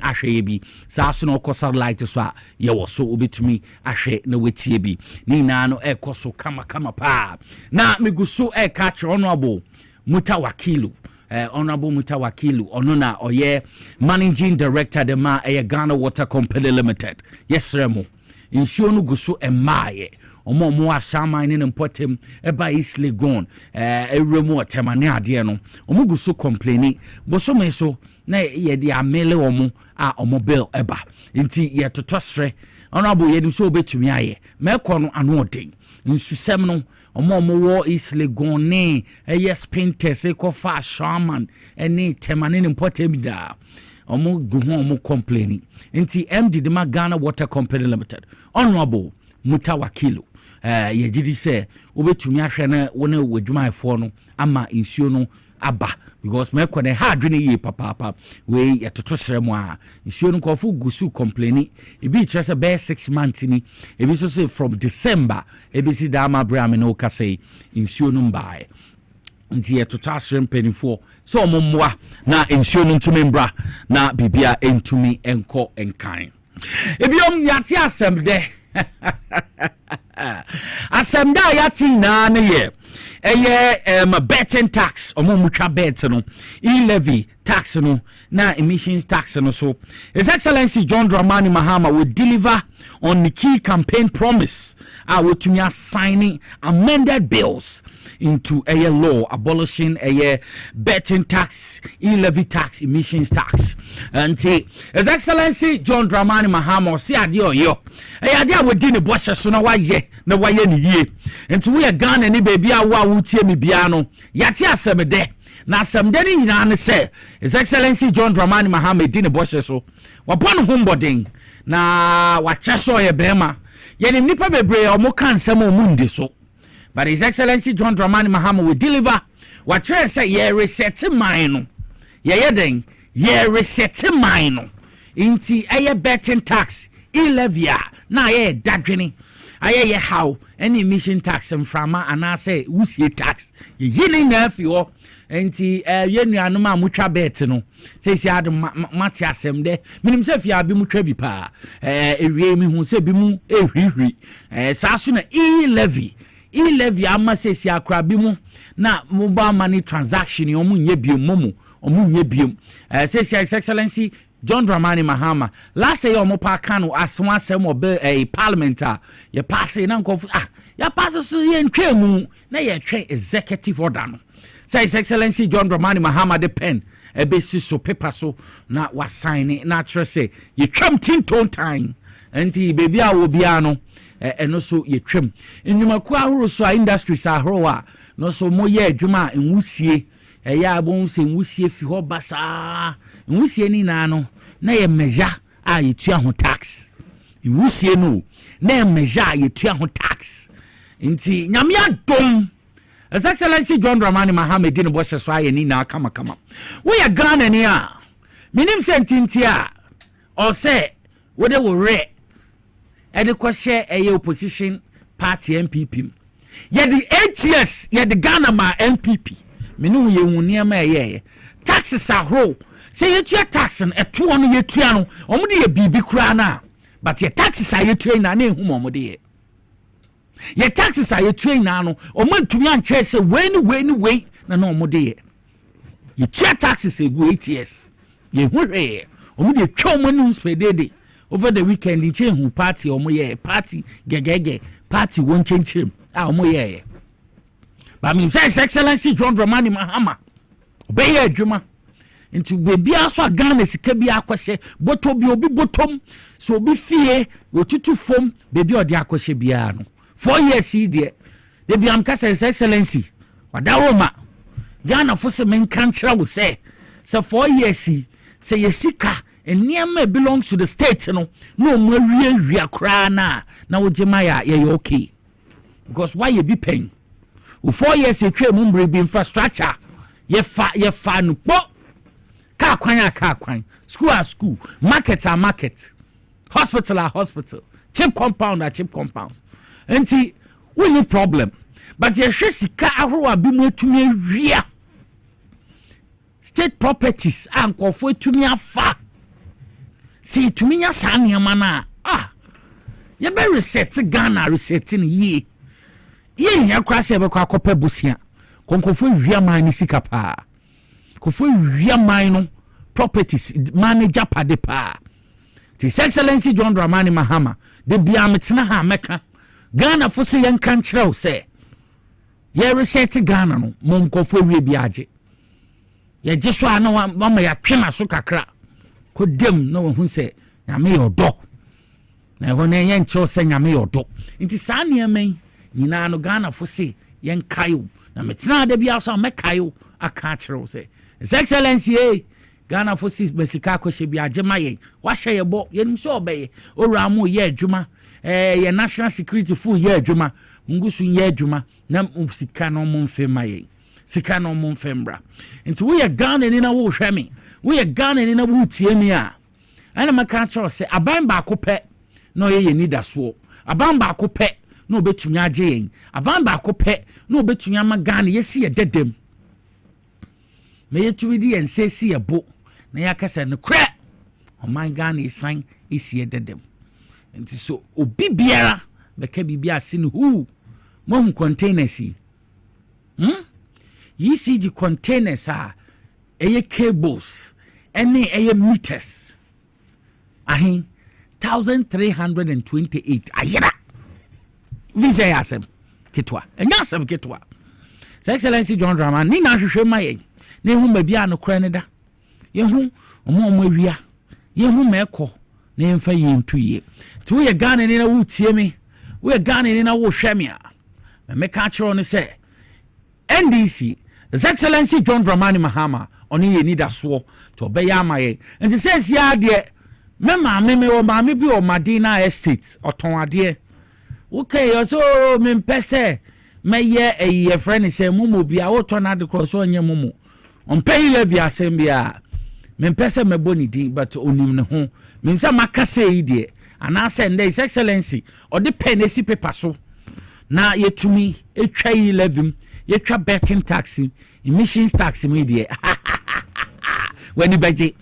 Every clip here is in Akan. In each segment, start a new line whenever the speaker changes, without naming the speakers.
ahwe bi saa so no kosa light so a ye wo so obetumi ahwe na wetie bi ni na no ekoso kama pa na miguso catch honorable Mutawakilu Honorable Mutawakilu onona oye managing director de ma Ghana Water Company Limited yes remo insuo no guso emaye omo asama ni nempotem eba East Legon ewremu otemane ade no omo guso complaining boso me so na ye de amele omo a omo bill eba nti ye totosre honorable ye nim so obetumi aye meko no ano odin nsusem no omo wo East Legon ne yes painters e ko fa shaman eni temane nempotem da omo guho omo complaining nti MD de Ghana Water Company Limited honorable Mutawakilu ye gidi se obetumi ahwe na wona wadwumaefo no ama insuo no aba because me kone ha adwene yi papa we yetoto sremu a insuo no kofu gusu complaining ebi kire se be 6 months ni ebi so say from December ebi si da ma bra me no ka say insuo no mbae nti yetoto asrem penifo so omomwa na insuo no ntumi mbra na bibia entumi enko enkan ebiom yate asem de asemda yati na ne ye betting tax omo mutwa bet no e-levy tax no na emissions tax no so His Excellency John Dramani Mahama will deliver on the key campaign promise wotumia signing amended bills into a law abolishing a betting tax, e-levy tax, emissions tax. And His Excellency John Dramani Mahama si adio yo. Adia we di ne boshe so na waye ni ye. Nti we Ghana ni baby a wa wutie mi bia no. Yati asemede. Na asemde ni nyina ne se His Excellency John Dramani Mahama di ne boshe so. Wapon homboding na wacheso ye bema. Ye ni nipa bebre omo kan nsem omundi so. But His Excellency John Dramani Mahama will deliver what try say ye reset mine. Ye den ye reset mine. Inti aye betting tax e-levy na ye dadwene. Aye ye how any emission tax mframa and I say wusie tax. Ye yini na afio enti ye nuanu ma mutwa bet no. Say si ade mati asem de. Minim se fia bi mutwa bi pa. Ewie mi hu se bi mu ehwihwi. Sa so na e-levy ama sesi akra bi mu na mobile money transaction omu nye biom momu omu nye biom sesi His Excellency John Dramani Mahama last year omo pa kanu aswa asem obe parliament ye pass na nkofu ya pass so ye ntwemu na ye twen executive order no say His Excellency John Dramani Mahama de pen ebesi so paper so na wa sign na try say ye twam tinton time enti baby a wo bia no eno so yetwem enwumaku ahoro so industries ahoro a no so mo ye adwuma enwusie ya abon se enwusie fi ho basa enwusie ni na no na ye measure a yetua ho tax enwusie no na ye measure a yetua ho tax nti nyame adom His Excellency John Dramani Mahama di ne bo hye so aye ni na kama we ya Ghana ni a minim sentinti a o se wo de wo re ede ko share a opposition party MPP ye the 8 years ye the Ghana ma MPP menu ye hunia ma ye taxes ahro say ye tua tax and eto no ye tua no omo de ye bibi kura na but ye taxes are ye tua na na ehum omo de ye taxes are ye tua na no omo ntumi anche say we na na omo de ye tua taxes egu 8 years ye hu hwe omo de twa omo newspaper over the weekend in change party omo ye party gegege party won change omo ye but me say His Excellency John Dramani Mahama obey adwuma into baby aso Ghana sika bi akwhye boto bi obi botom so obi fie wotutu fom baby odi akwhye bia no 4 years de bi am kasa His Excellency wadawoma Ghana fo se men kan kira wo say 4 years say yesika Niema belongs to the state, no we cry na ujimaya ye okay. Because why you be paying? 4 years you try mumbre be infrastructure. Ye fa no po. Car kwan. School, market, hospital, chip compounds. And see, we no problem. But ye sika ahro bi mo tumi wia. State properties and kofo tumi afa. si tuminya saa nneɛma na ye be reset Ghana resetting ye ya kra se be kwa akɔpɛ bosia konkofo wiaman ni sika pa kofo wiaman no properties manager pade pa His Excellency John Dramani Mahama de bia metena ha meka Ghana fo se yen kan kyerɛw se ye reset Ghana no mom kofo wie biaje ye giso ana wa ma ya twena so kakra ko dem na wo hu se nyame yodo na ho ne yen kyerɛw se nyame yodo nti saa nneɛma nyina no Ghana fo se yen kayo na metena de bia so mekayo aka kyerɛw se His Excellency Ghana for sis besika kwehye bi agema ye wa hye ye bo ye nim so obeye owuramu ye adwuma ye national security fu ye adwuma ngusu ye adwuma na sika no mo mfema ye sika no mo mfembra nti wo ye Ghana ni na wo hweme wo ye Ghana ni na wo tie mi a ana maka cho se aban ba akopɛ na ye nida so aban ba akopɛ na obetumi age yen aban ba akopɛ na obetumi ama Ghana ye si ye dedem me ye tuwidi en se si ye bo na yakasa no kra oh my Ghana isan isi ededem nti so obi biara beka bibia ase no hu mo containers yi CG containers eye cables eye meters 1328 ayera visa yasem kitwa enyasem kitwa His Excellency John Dramani ni na hwehwe maye na hu mabia no kra ne da yehu omo awia yehu meko na emfa yentuye ti wo ye Ghana ni na wutie me wo ye Ghana ni na wo hweme a me ka kiro ne se NDC His Excellency John Dramani Mahama oni ye nida so to be ya maye nti se sia de me ma me o ma me bi o Madina estate oton ade okay yo so me mpese me ye eye friend se mumu bia wo to na de cross onye mumu on pay levy asembia me mpese me boni din but onim ne ho me msa makase yi de ana send His Excellency or the pen esi paper so na yetumi etwa yi levy yetwa betting tax emissions tax me de when you beje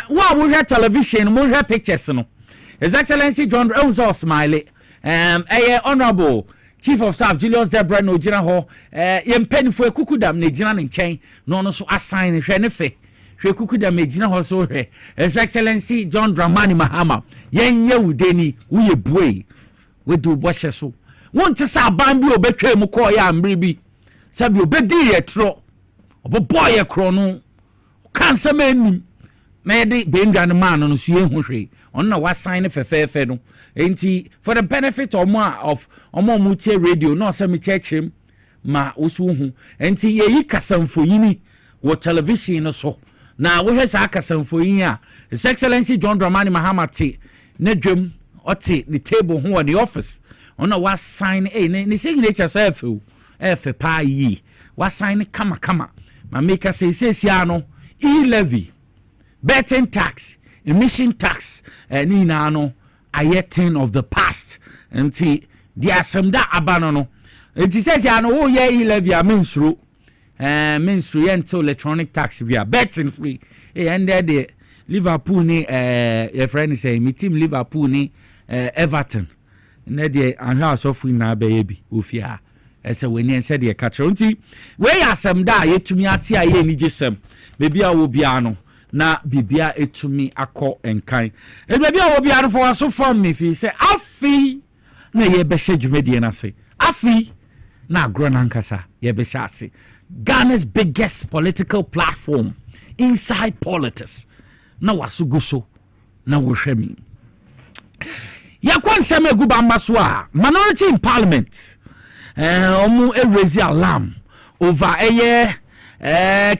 wo hwe television mo hwe pictures no His Excellency John Elzo Smiley honorable Chief of Staff Julius Debra no gina ho yempenfo ekukudam na gina ne nchen no so assign hwe ne fe hwe ekukudam na gina ho so hwe His Excellency John Dramani Mahama yenye wudeni uye buei wedu boshe so wonte sa ban bi obetwa mu ko ya ambre bi sabi obedi ye tro oboboy ye kro no kansa manim na de bendwa ne man no so ye hu hwe on na wa sign fefefe no enti for the benefit of mutie radio no say me chechim ma osu hu enti ye yi kasamfo yini wo television no so na wo hwe sa kasamfo yin a His Excellency John Dramani Mahama te na dwem ote the table ho the office on na wa sign ne signature so efe pa yi wa sign kama ma make say no e-levy betting tax emission tax ni na no a thing of the past nti the assemda abano no nti says ya no wo ye e-levy a mensuro until electronic tax we are betting free and there Liverpool ni your friend say me team Liverpool ni Everton na there anha so free na be bi ofia ese we ni said the catch nti we assemda yetumi ate a ye ni jesem bebi a wo bia no na bibia etumi akọ enkan bibia wo bia no for so from me fi say afi na ye be hye na say afi na agro na nkasa ye be hye Ghana's biggest political platform inside politics na wasuguso na wo hwemi ya kwansem egubamba so a minority in parliament omu raise alarm over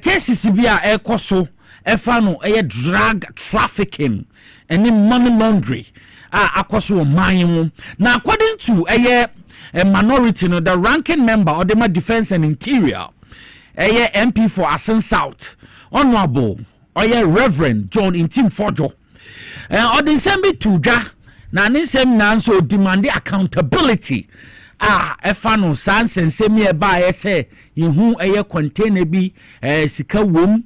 cases bia ekoso efano drug trafficking and money laundering akoso man na according to a minority no the ranking member of the defense and interior MP for Asen South honorable Reverend John Intim Fojo or the same to na nisem na so demand accountability efa no sansensemi e ba yese yehu eye container bi sika wom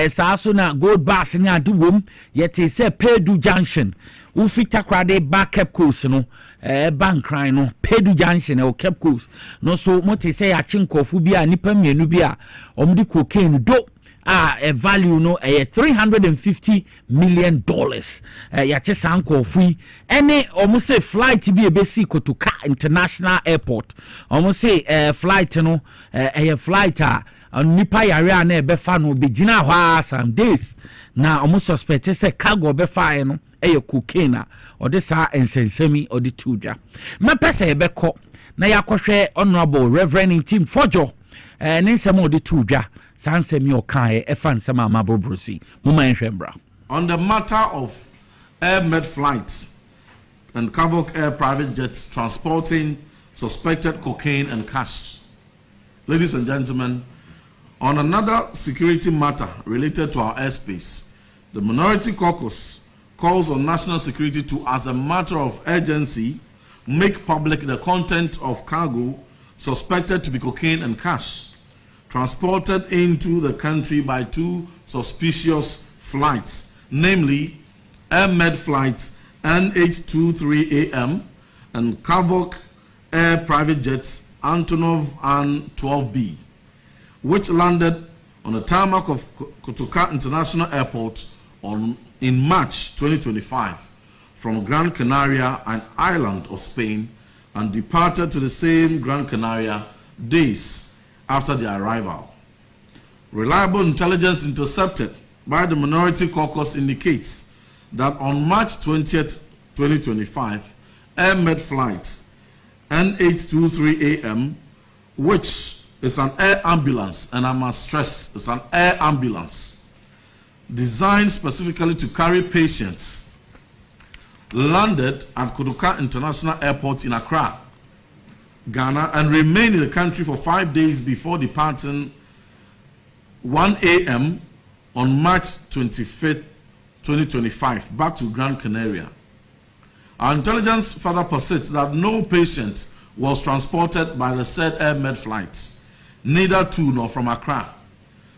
saa so na gold bars ni ade wom yete se Pedu Junction ufita krade back Cape Coast no bankran no Pedu Junction e Cape Coast no so mote se ya chinkofu bi a nipa mienu bi a omdi cocaine do a value no $350 million ya che sanko fui ene almost say flight bi e be si Kotoka International Airport almost say flight no flight nipa yare na e be fa no be gina hwa some days na almost suspect say cargo be fa no cocaine or this ensensemi or the tudja me pese e be ko na yakohwe honorable Reverend Tim Fojo ninsem o de tudja sansemi o kan e fa nsem amabobrosi muma enhwembra.
On the matter of air med flights and Carvoc Air private jets transporting suspected cocaine and cash. Ladies and gentlemen, on another security matter related to our airspace, the Minority Caucus calls on national security to, as a matter of urgency, make public the content of cargo suspected to be cocaine and cash transported into the country by two suspicious flights, namely Air Med flights NH23AM and Carvoc Air private jets Antonov and 12B, which landed on the tarmac of Kotoka International Airport in March 2025 from Gran Canaria, an island of Spain, and departed to the same Gran Canaria days after their arrival. Reliable intelligence intercepted by the Minority Caucus indicates that on March 20th, 2025, Air Med flight NH23AM, which is an air ambulance, and I must stress, it's an air ambulance designed specifically to carry patients, landed at Kotoka International Airport in Accra, Ghana, and remained in the country for 5 days before departing 1 a.m. on March 25th, 2025, back to Gran Canaria. Our intelligence further persists that no patient was transported by the said Air Med flight, neither to nor from Accra.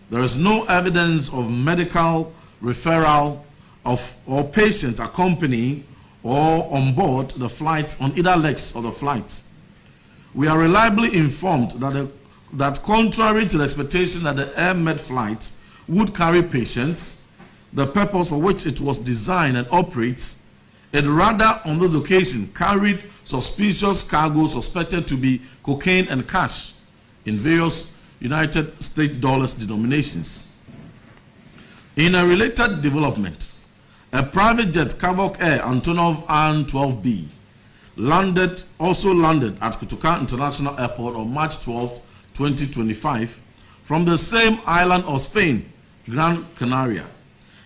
There is no evidence of medical referral of or patients accompanying or on board the flights on either legs of the flight. We are reliably informed that contrary to the expectation that the Air Med flight would carry patients, the purpose for which it was designed and operates, it rather on this occasion carried suspicious cargo suspected to be cocaine and cash in various United States dollars denominations. In a related development, a private jet Carvoc Air Antonov An-12B also landed at Kotoka International Airport on March 12, 2025 from the same island of Spain, Gran Canaria,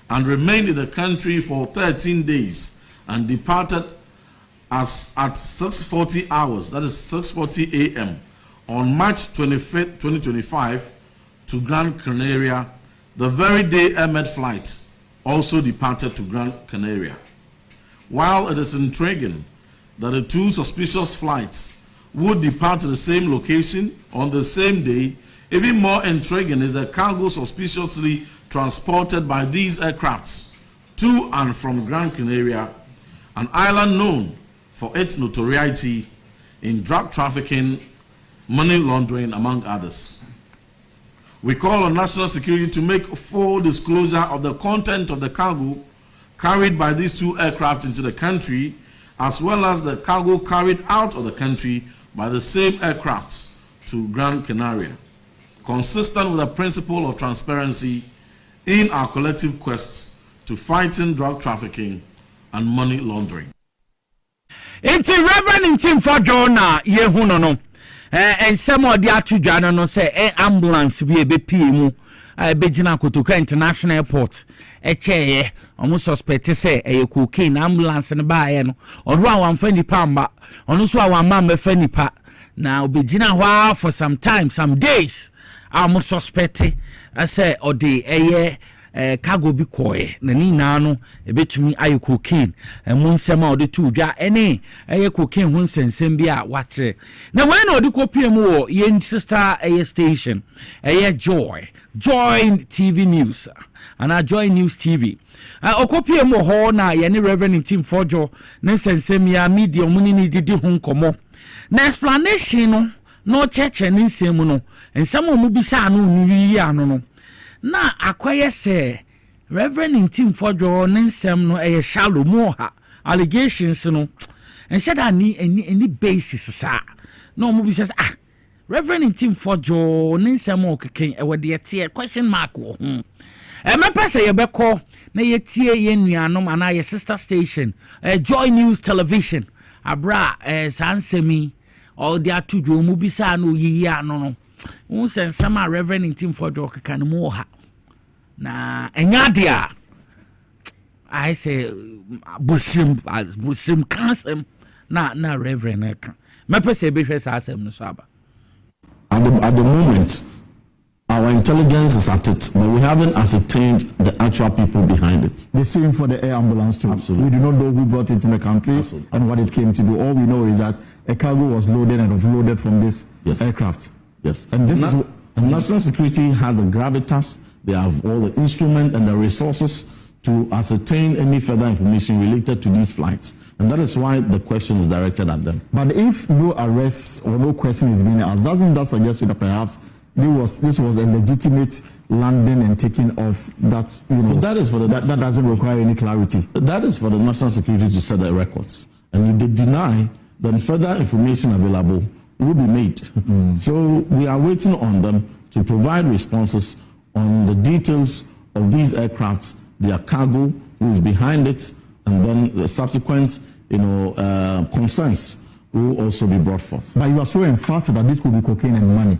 and remained in the country for 13 days and departed at 6:40 hours, that is 6:40 a.m. on March 25th, 2025 to Gran Canaria. The very day Air Med flight also departed to Gran Canaria. While it is intriguing that the two suspicious flights would depart to the same location on the same day, even more intriguing is the cargo suspiciously transported by these aircrafts to and from Gran Canaria, an island known for its notoriety in drug trafficking, money laundering, among others. We call on national security to make full disclosure of the content of the cargo carried by these two aircraft into the country, as well as the cargo carried out of the country by the same aircraft to Gran Canaria, consistent with the principle of transparency in our collective quest to fighting drug trafficking and money laundering.
It's a Reverend Tim Fojo na yehu no. And some of the atujano no say ambulance we be mu Bejina Kotoka International Airport cheye almost suspect say cocaine ambulance ne ba no odo awan fa nipa mba ono so awan ma me fa nipa na obejina hwa for some time, some days almost suspect say odi cargo bi koe na ni na no ebetumi ayi cocaine mu nsem a ode tu dwa ene cocaine ho nsensem bi a watre na when no ode kopie mu wo ye sister station Joy TV News and Joy News TV okopie mu ho na ye ne Reverend Tim Fojo ne nsensem ya media omuni ni didi ho nkomo na explanation no church ni nsem no nsem mu bisa no nuwi ano no na akoye se Reverend Tim Fojo ne nsem no shallow mo ha allegations no ense da ni basis sa no mu bisa Reverend Tim Fojo ne nsem o keken de tie question mark wo me pese ye beko na ye tie ye nuanom ana ye sister station Joy News Television abra sansemi all dia tudwo mu bisa no yiyi ano no un sensama Reverend Tim Fojo keka no mo ha na enyadia I say busim kansem na Reverend eka me pese be hwesa asem no so aba
at the moment our intelligence is at it, but we haven't ascertained the actual people behind it.
The same for the air ambulance too.
Absolutely.
We do not know who brought it to the country.
Absolutely.
And what it came to do. All we know is that a cargo was loaded and offloaded from this aircraft.
Yes.
And this is
national security has the gravitas, they have all the instruments and the resources to ascertain any further information related to these flights. And that is why the question is directed at them.
But if no arrest or no question is being asked, doesn't that suggest that perhaps this was a legitimate landing and taking off that, you know,
that is for the
that doesn't require any clarity?
That is for the national security to set the records. And if they deny, then further information available will be made. So we are waiting on them to provide responses on the details of these aircrafts, their cargo, who is behind it, and then the subsequent, concerns will also be brought forth.
But you are so emphatic that this could be cocaine and money.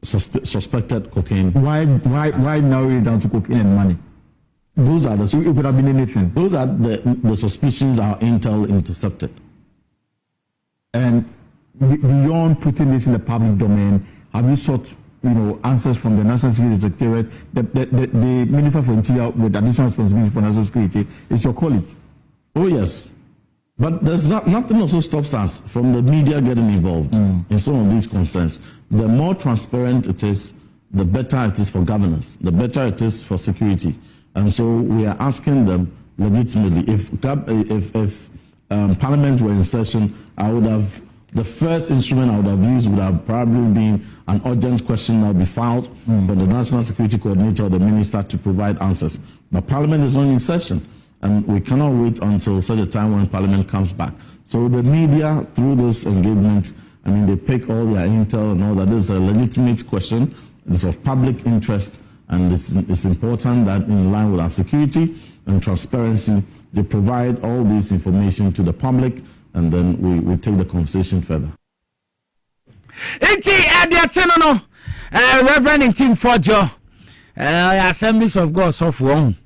Suspected cocaine.
Why narrow it down to cocaine and money?
Those are the.
It could have been anything.
Those are the suspicions our intel intercepted.
And beyond putting this in the public domain, have you sought, answers from the National Security Secretariat? The Minister for Interior with additional responsibility for national security is your colleague.
Oh yes, but there's nothing also stops us from the media getting involved in some of these concerns. The more transparent it is, the better it is for governance, the better it is for security. And so we are asking them legitimately, if Parliament were in session, the first instrument I would have used would have probably been an urgent question that would be filed for the National Security Coordinator or the Minister to provide answers. But Parliament is not in session, and we cannot wait until such a time when Parliament comes back. So the media, through this engagement, they pick all their intel and all that. This is a legitimate question. It's of public interest, and it's important that in line with our security and transparency, they provide all this information to the public, and then we take the conversation further.
Reverend Tim Fojo, Assemblies of God of Rome,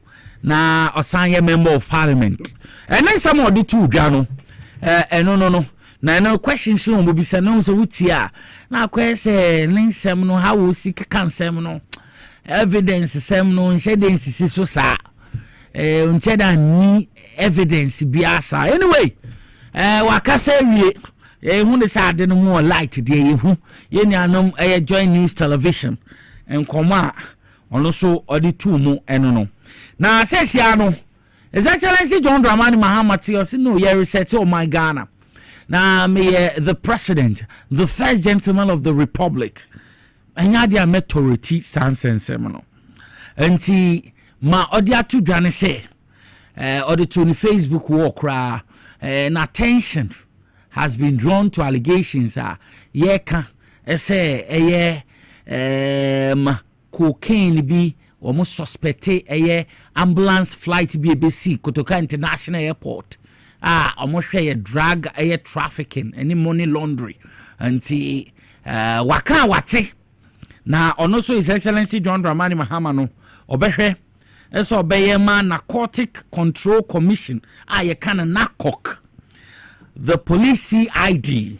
na Osanya Member of Parliament. And then some of the two, Jano, no. Na questions no will be said no so utia. Na question link semno how we seek can semno. Evidence semno evidence so sa. Uncheda ni evidence biasa. Anyway, wakase wie hu ne sa de no more light de yehu. Ye nuanom Joy News Television. Enkoma ono so odi two mu eno no. Na sesia no His Excellency John Dramani Mahama Tios no ye research oh my Ghana. Now, the president, the first gentleman of the republic, and yadia metoriti sansen semino. Enti ma odia tu dwane say, odi to ni Facebook walk and attention has been drawn to allegations yeka say cocaine be almost suspected ambulance flight be Kotoka International Airport. Almost share drug trafficking, any money laundry, and see waka wati. Now, also His Excellency John Dramani Mahama no obehwe eso obeyema Narcotic Control Commission ye kind of NACOC, the police CID,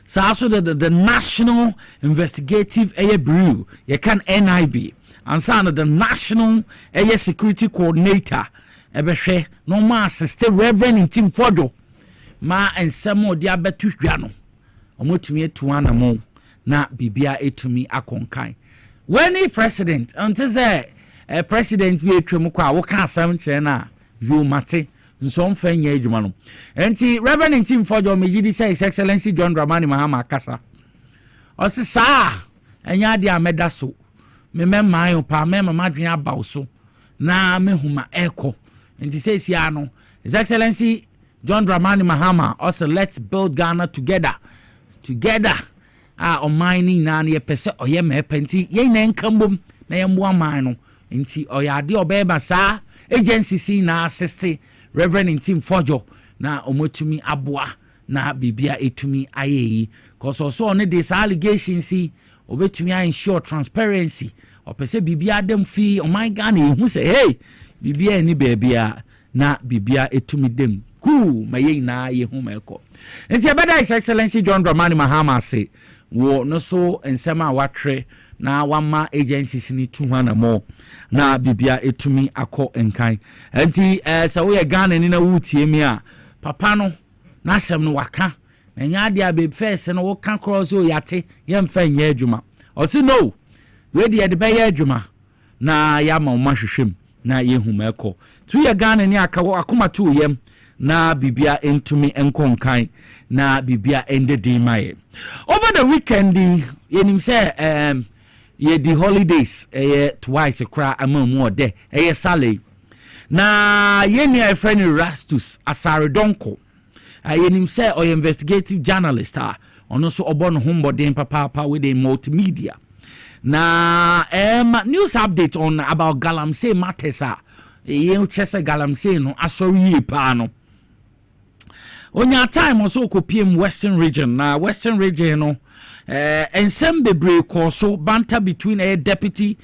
so also the National Investigative Bureau ye can NIB, ansana the national security coordinator ebehwe no ma assist Reverend Tim Fodo ma ensem odi abetu hwa no omotumi etu anamo na bibia etumi akonkan when president until say president we etwem kwa wo ka asam kire na you mate nso mfa nya adwuma no enti Reverend Tim Fodo megidi say His Excellency John Dramani Mahama kasa osi sa enya dia meda so me man pa me mama dwen abaw so na mehuma eko enti say sia no His Excellency John Dramani Mahama also let's build Ghana together on mining na ye pese oye me penti ye na nkambom na ye mboa man no enti oyade obeba sa agency si na assist Reverend Tim Fojo na omotumi aboa na bibia etumi ayeyi cause also on this allegation si obetumi ensure transparency opese bibia dem fi o my Ghana ehu say hey bibia ni bebia na bibia etumi dem ku maye na ye hu meko enti abeda His Excellency John Dramani Mahama say wo no so ensema watwe na wama agencies ni 200 more na bibia etumi akọ enkan enti se wo ye Ghana ni na wutie mi a papa no na asem no waka na nya dia be first no wo kan cross o yate ye mfa nya adwuma o si no we de be ye adwuma na ya ma o mahwehwem na ye hu meko tu ye Ghana ni aka akoma tu yem na bibia entumi enkonkan na bibia endedi maye over the weekend yenim say ye the holidays twice kra amamu ode sale na ye ni a friend Rastus Asare Donko yenim say o investigative journalist ono so obono hombodin papa with a multimedia na news update on about Galamsey matters ye chese Galamsey no asori pa no onya time also kopiem Western region na Western region no ensem bebre koso banter between a deputy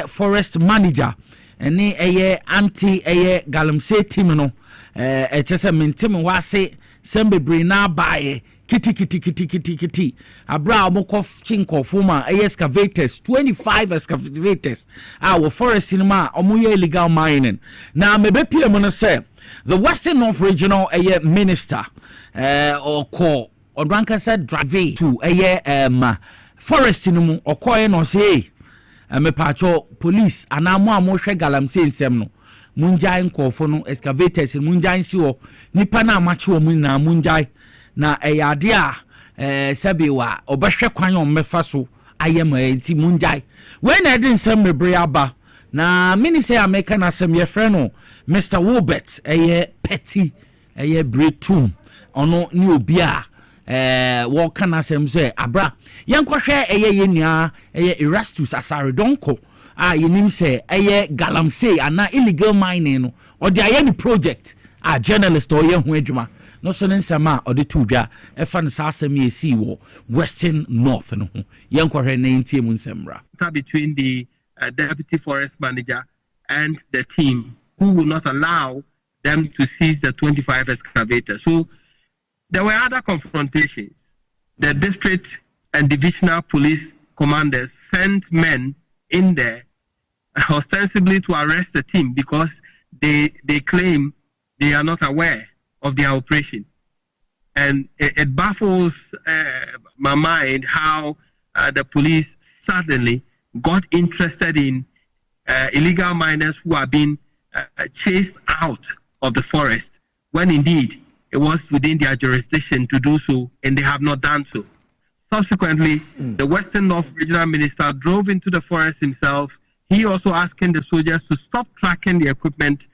forest manager and anti Galamsey team no chese mentem wase sem bebre na bae kiti abra omokof chinkofo ma excavators 25 excavators our forest cinema omoye illegal mining na mebepie mo no say the Western North Regional minister or call or Dranka said drive to forest no or coin or say me pacho police and I'm more Galamsey semno munjai nkofo no excavators munjai si o nipa na macho na munjai na eyadea sebiwa obehwe kwan o mefa so ayema enti munjai when I didn't send me aba na mini say American asem ye friend no Mr. Wilbert petty bretum ono ni obi a wo kana asem say abra yenkwohwe ye nua Erastus Asare Donko yenim say Galamsey ana illegal mining no or the any project journalist or ye hu adwuma no so nsema or the tudwa efan sa asem ye si wo Western North no ho yenkwohwe na ntie mu nsemra
between the deputy forest manager and the team who will not allow them to seize the 25 excavators. So there were other confrontations. The district and divisional police commanders sent men in there ostensibly to arrest the team because they claim they are not aware of their operation. And it baffles my mind how the police suddenly got interested in illegal miners who are being chased out of the forest when indeed it was within their jurisdiction to do so and they have not done so. Subsequently, the Western North Regional Minister drove into the forest himself. He also asking the soldiers to stop tracking the equipment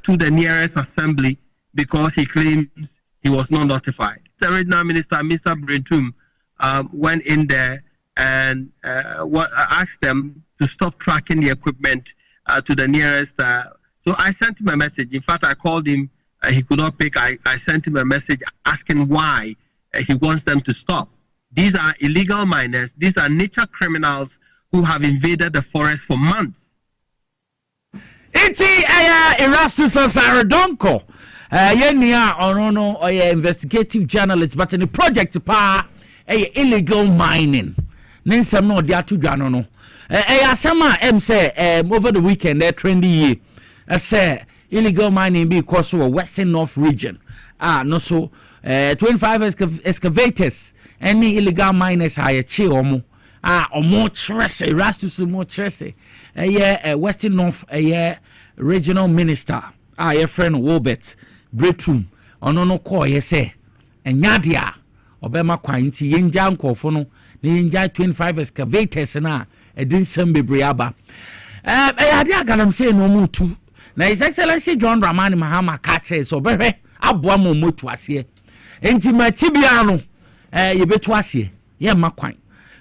to the nearest assembly because he claims he was not notified. The Regional Minister, Mr. Bretum, went in there and asked them to stop tracking the equipment to the nearest. So I sent him a message. In fact, I called him. He could not pick. I sent him a message asking why he wants them to stop. These are illegal miners. These are nature criminals who have invaded the forest for months.
Iti Erastus Asare Donko. Yenia onono investigative journalist, but in the project pa illegal mining. Nensam no dia to dwano no. asama say over the weekend trendy say illegal mining because of Western North region no so 25 excavators any illegal miners hire chi omo omo trese rastus mo trese Western North regional minister your friend Wilbert Bretum ono no call ye say enyadia obema kwanti yenja nkofo no na yenja 25 excavators na edin sembebre aba ade agalam say no mutu na His Excellency John Dramani Mahama kache so behwe aboa mo motu ase enti matibia no ye betu ase ye makwan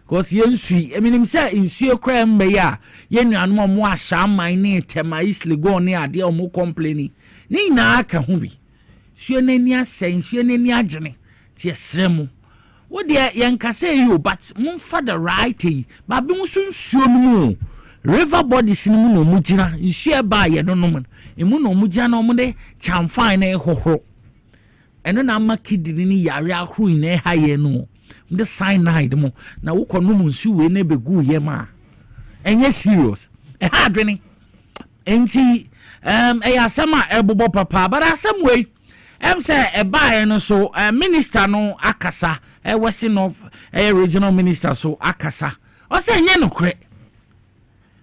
cause ye nsui eminim say nsui kra mbe ya ye nuanom mo ahya man ne tema isle go ne ade o mo complaining ni na aka ho bi sue nani asen sue nani agene tie sremu wo de yenkase you but mumfa the right ba bi musu nsuo no mu river bodies ni mu no mu gina nsuo ba ye no no emu no mu gina no mu de chamfan na hohoro eno na makidini ni yare ahuru na ha ye no the cyanide mo na wo kono mu nsuo we na begu ye ma enye serious ha adwene enti asama ebobo papa but asam we say a buy no so minister no akasa Western of regional minister so akasa o say nye no kre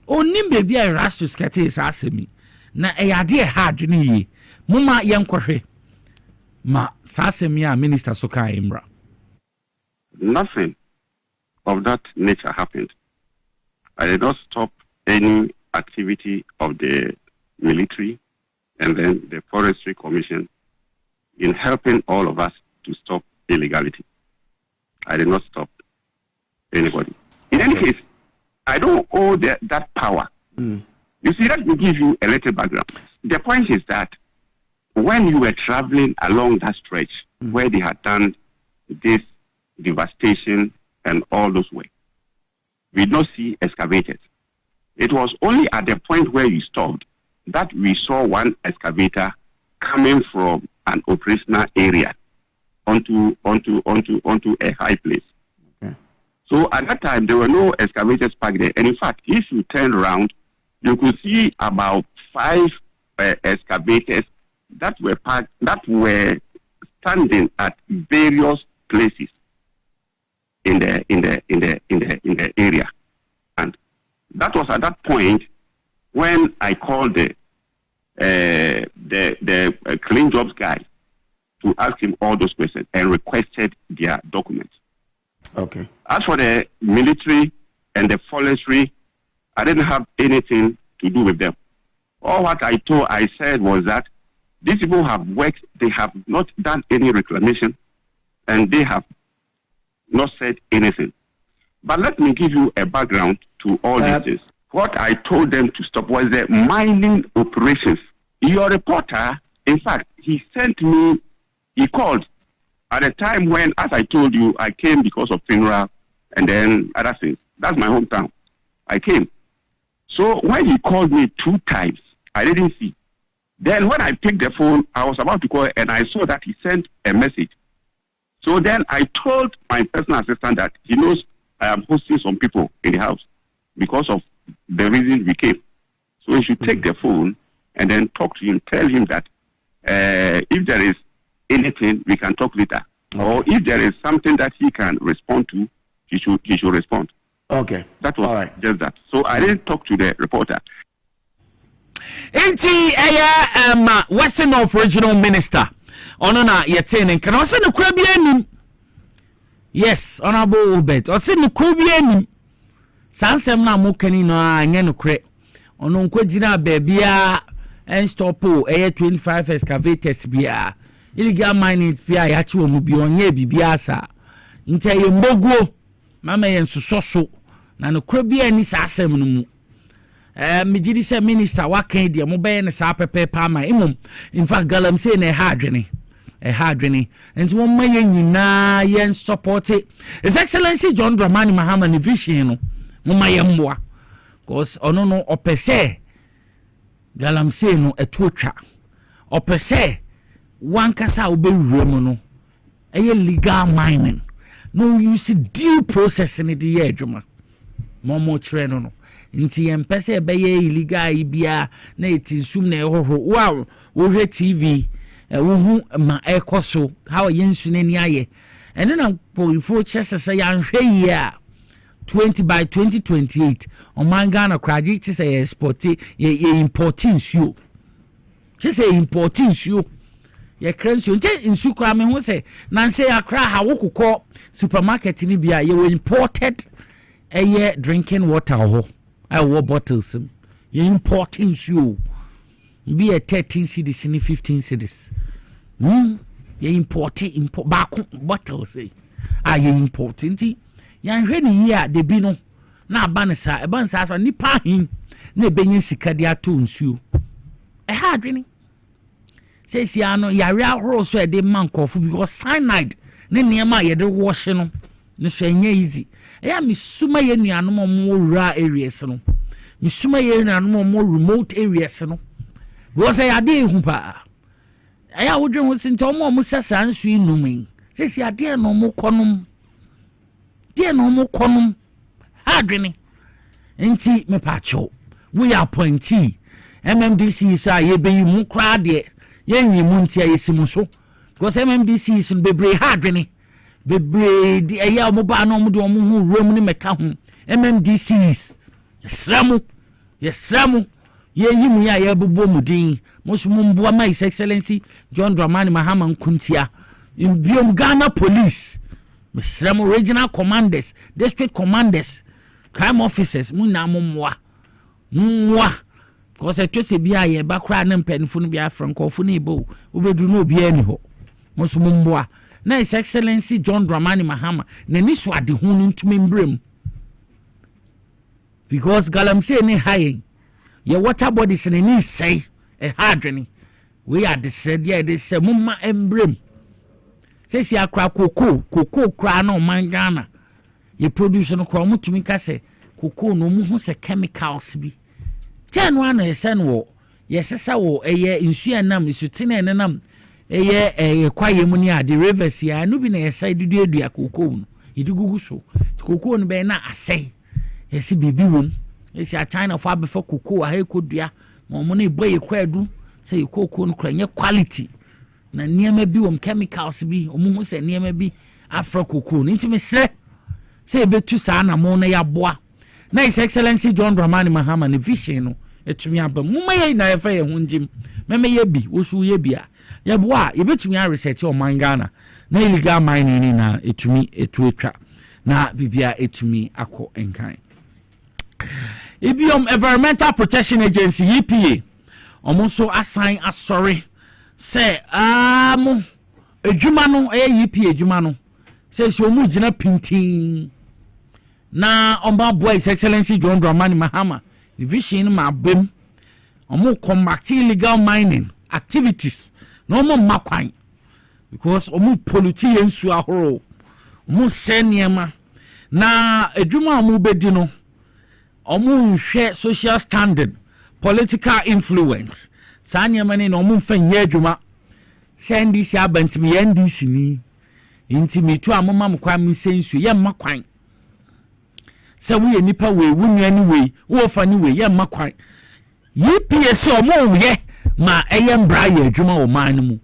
onim baby a rastus kete is asemi na ade hard ni yi muma yenkohwe ma sasemi a minister so ka imra.
Nothing of that nature happened. I did not stop any activity of the military and then the Forestry Commission in helping all of us to stop illegality. I did not stop anybody. In any case, I don't owe that power. You see, let me give you a little background. The point is that when you were traveling along that stretch where they had done this devastation and all those way, we did not see excavators. It was only at the point where you stopped that we saw one excavator coming from an operational area onto a high place. Okay. So at that time there were no excavators parked there. And in fact, if you turn around, you could see about 5 excavators that were parked, that were standing at various places in the area. And that was at that point when I called the clean jobs guy to ask him all those questions and requested their documents.
Okay.
As for the military and the forestry, I didn't have anything to do with them. All what I said was that these people have worked, they have not done any reclamation, and they have not said anything. But let me give you a background to all these things. What I told them to stop was the mining operations. Your reporter, in fact, he called at a time when, as I told you, I came because of funeral and then other things. That's my hometown. I came. So when he called me 2 times, I didn't see. Then when I picked the phone, I was about to call and I saw that he sent a message. So then I told my personal assistant that he knows I am hosting some people in the house because of the reason we came. So he should take the phone and then talk to him, tell him that if there is anything, we can talk later. Okay. Or if there is something that he can respond to, he should respond.
Okay.
That was just that. So I didn't talk to the reporter.
Western North Regional Minister. Onona yetene kan o se no kura bia nim. Yes, honorable Obet. O se no kura bia nim. Sansem na mo kani no anya no kure. Ono nkogina baabia and stop 25 excavators bia. Illegal mining bia ya chi omu bi onye bibia sa. Nte ye mbogo mama ye nsoso na no kura bia ni sasem no mu. Mijidi se minister wakan dia mo be ne sa pepe pa ma imum in fact galam say na hadwene enti won ma ye nyina ye support His Excellency John Dramani Mahama ne vision no mo ma ye mboa cause ono no opese galam say no etotwa opese wankasa obewure no eye legal mining no you see due process in the adwuma mo tre no nti empese be ye illegal bia na etinsum na ehoho wow wo hwe TV wo hu ma ekoso how yensu na ni aye ene na poifo chese se ya hwe ye 20 by 2028 omanga na kraji chese export ye importing suo chese importing suo ye krensu nte nsu kra me ho se na nse akra ha wokukọ supermarket ni bia ye imported drinking water ho I bottles ye importing suo be a 13 cedis ni 15 cedis ye import back bottles ye importing ya hwe ni ya de bi no na abansa ebansa so nipa hin na ebenye sika de ato nsuo ha adwene says ya no yare ahoro so e de mankofu because cyanide ne niam a ye de wash no no so enya easy ya misuma ye nuanom mo rural areas no misuma ye nuanom mo remote areas no because ya de hu pa ya wodwen ho sinto mo sesa nsu inumi says ya de no mo konom de no mo konom adwene enti me pacho we appointee MMDC sa ye be mu kra de yen yi mu ntia yesimu so because MMDC is bebre hadwene bebre di eya mo ba no mo de mo hu room ni meka hu MMDC yesramu ye yimu ya ye bobo mu din mo so mo mboa my excellency John Dramani Mahama Nkuntia in biom Ghana police mesramu regional commanders district commanders crime officers mu na mo mwa because I just bia ye bakra na mpanifo no bia frankofo na ibo obedu no bia ni ho moso mumboa na his excellency John Dramani Mahama na ni so ade hu no ntumi mbrem because galamsey ni high ye water bodies na ni say e hadwene we are the said ye de say mumma embrem say si akra koko kra na man Ghana ye produce no kra mutumi ka say koko no mu hu say chemicals bi January na yesen wo yesesa wo eye nsu anam isutine enam eye kwaye mu ni ade rivers ya no bi na yesa dudu akoko no idigugu so koko no be na asai yesi bibi wom yesi a China for before koko a hekodua mo na eboye kwadu say koko no kranye quality na niema bi wom chemicals bi omuhu se niema bi afra koko no ntime sre say betu sa na mo na ya boa na his excellency John Dramani Mahama ne vision no etumi aba mumma ye na efa ye hunjim meme ye bi osu ye bia ye boa ye betumi a research o mangana na illegal mining na etumi etwa na bibia etumi akọ enkan ibiom Environmental Protection Agency EPA omonso assign asori say edwuma no EPA edwuma no say so mu gina pintin na omba boy his excellency John Dramani Mahama division ma bem omo combat illegal mining activities no omo makwan because omo pollute yensu ahoro omo seniema na edwuma omo bedi no omo nhwe social standing political influence saniema ne no omo mfanye edwuma sendi si abantimi NDC ni intimitu amoma mkwa msensu ye makwan se we nipa we wunu ani we wo fa ni we ye makwan EPS omo ye ma eye mbra ye adwuma o man mu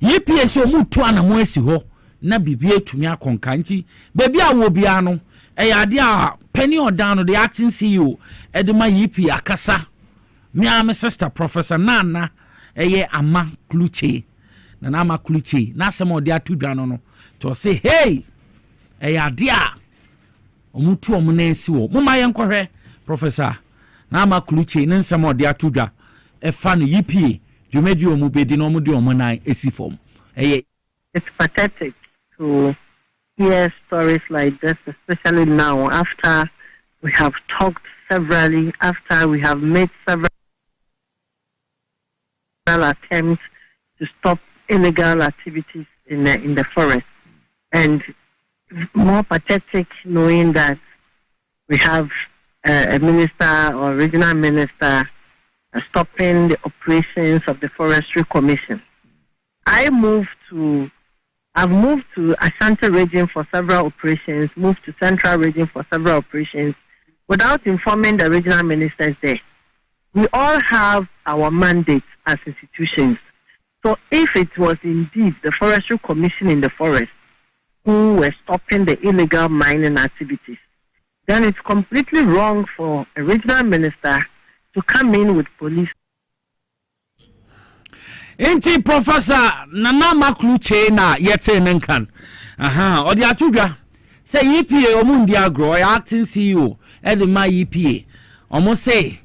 EPS omo tu anamo asi ho na bibie etumi akonka nti bebi a wo bia no ade a penny odan no the acting CEO edema EP akasa me am sister Professor Nana ama Kluche na ama Kluche na asem ode atudwa no to say hey ade a omutu omunensi wo mama yenkohwe Professor na ama Kluche ne nsem ode atudwa efa no EPA dwumedi omu bedi no omu de omunan esifom
it's pathetic to hear stories like this, especially now after we have talked severally, after we have made several attempts to stop illegal activities in the forest. And more pathetic knowing that we have a minister or regional minister stopping the operations of the Forestry Commission. I've moved to Ashanti region for several operations, moved to Central region for several operations, without informing the regional ministers there. We all have our mandates as institutions. So if it was indeed the Forestry Commission in the forest who were stopping the illegal mining activities, then it's completely wrong for a regional minister to come in with police.
Inti Professor Nana Makluche na yete nenkan. Odi atudwa. Say EPA omundi agro acting CEO e the my EPA. Omo say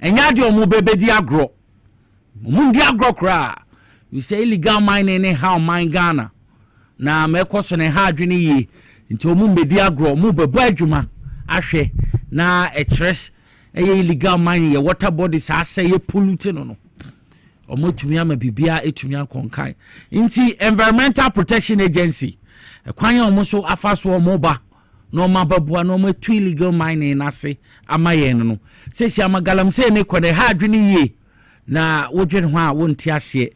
enya de omo bebedi agro. Omundi agro kra. You say illegal mining in how mine Ghana. Na mekoso ne ha adwene yi. Nti omo bedi agro omo bebo adwuma ahwe na etres illegal mining ye water bodies say ye polluting no. Omotumi ama bibia etumi akonkan nti Environmental Protection Agency kwan ya omoso afaso omoba no mababua no matu illegal mining nase amaye no sesi amagalam se ne kone ha adwene ye na wodwene ho a wonti ase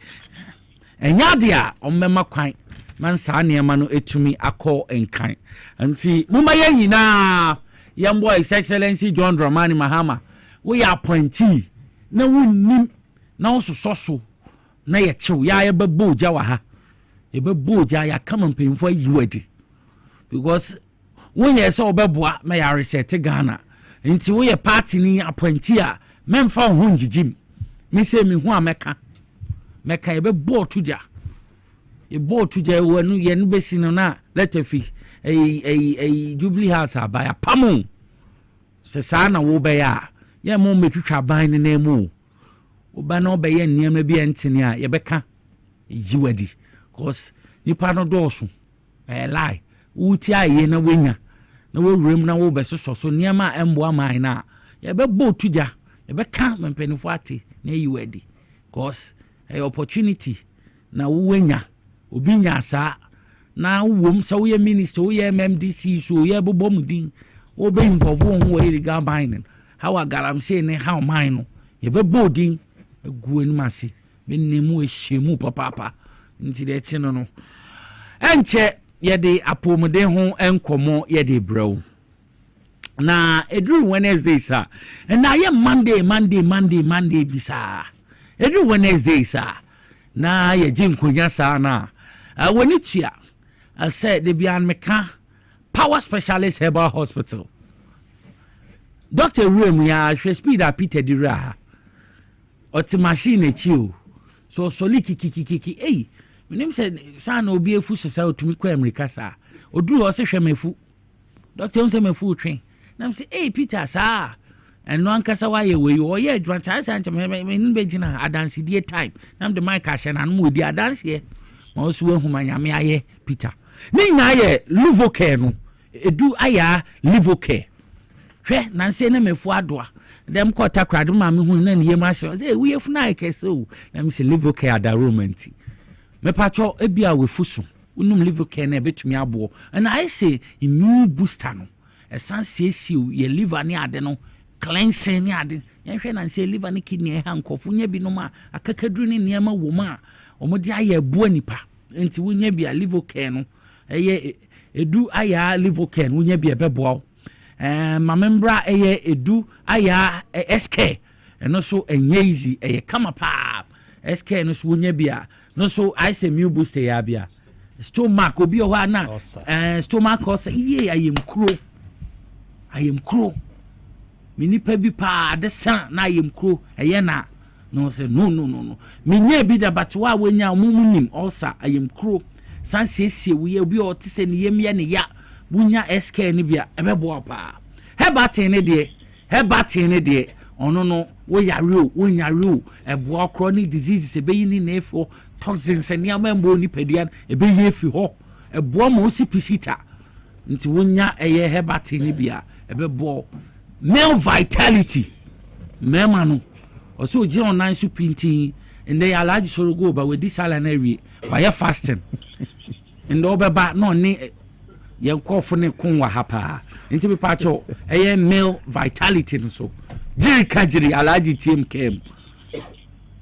enya de a ommema kwan man saa niema no etumi akọ enkan nti mumaye nyina yambo His Excellency John Dramani Mahama we appointee na wonnim na also so na ye chew ya ye bebo ja wa ha ye bebo ja ya come mpemfo yiwadi because when ye say obeboa me ya reset Ghana nti we ye party ni appointee a memfa ho njijim me say me ho a meka ye bebo tuja ye bo tuja wanu ye no besi no na letafi Jubilee House abaya pamon se sa na wo be ya ye mo metwitwa ban ne na mu oba na obeye nniam bi entene a ye beka yiwadi cause nipa no doso lie uti aye na wenya na wowrem na wo besoso so nniam a embo aman na ye be bo tuja ye beka mempenifo ate na yiwadi cause opportunity na wenya obi nya sa na wom so ye minister wo ye MMDC so ye bobomudin wo be involve wo ho illegal mining how agaram say ne how mine no ye be bodin guen masi benemu ehemu papa nti de ti no enche ye de apomode ho enkomo ye de brew na edru Wednesday sa na ye Monday bisa edru Wednesday sa na ye jinkonya sa na woni tua I said they be an meka power specialist herbal hospital Dr. Ruem ya hwe speed a Peter Dira oti machine echi so kiki menim said san obi efu so sa otumi kwa America sa oduru o se hwe mefu Dr. unse mefu twen nam say Peter sa eno ankasa wa ye we o ye adwan cha sa nche me be gina adanse die time nam de mic ahye na no odi adanse ma oso ehu manyame aye Peter ni na ye Livocare no edu aya Livocare hwe na nse na mefu adoa dem ko takrade ma me hu na ne yema hye say we efu na ikeso na me say Livocare adaromanti me pacho ebia we fusu unum Livocare na betumi abo and I say immune booster no esanse ye liver ni ade no cleansing ni ade ye hwe na nse liver ni kidney ha nkofo nya bi no ma akakaduru ni niam wo ma omodi aye abu nipa enti wonya bia Livocare no eye edu aya Livocare wonya bia bebo ma membra eye edu aya SK no so enye easy eye kama pa SK no so wonya bia no so I say mu booster ya bia stomach obi o na stomach o say ye ayem kro minipa bi pa de san na ayem kro eye na no say no minya bi da batwa wonya mumunim ulcer ayem kro san siesie we obi o tise ne yemye ne ya bunya SK ni bia ebebo pa hebate ne de ono no wo yare ebo akro ni diseases ebeyi ni nefo toxins ne amambo ni pedian ebeyi efi ho ebo ma osi pisita nti wonya eye hebate ne bia ebebo male vitality mema no oso ji onan su pinti ende alaji soro go ba we di sala na wi wa fasting ende obeba no ni ye nkofo ne konwa hapa nti be pacho eye male vitality no so jiri kajiri alaji team kem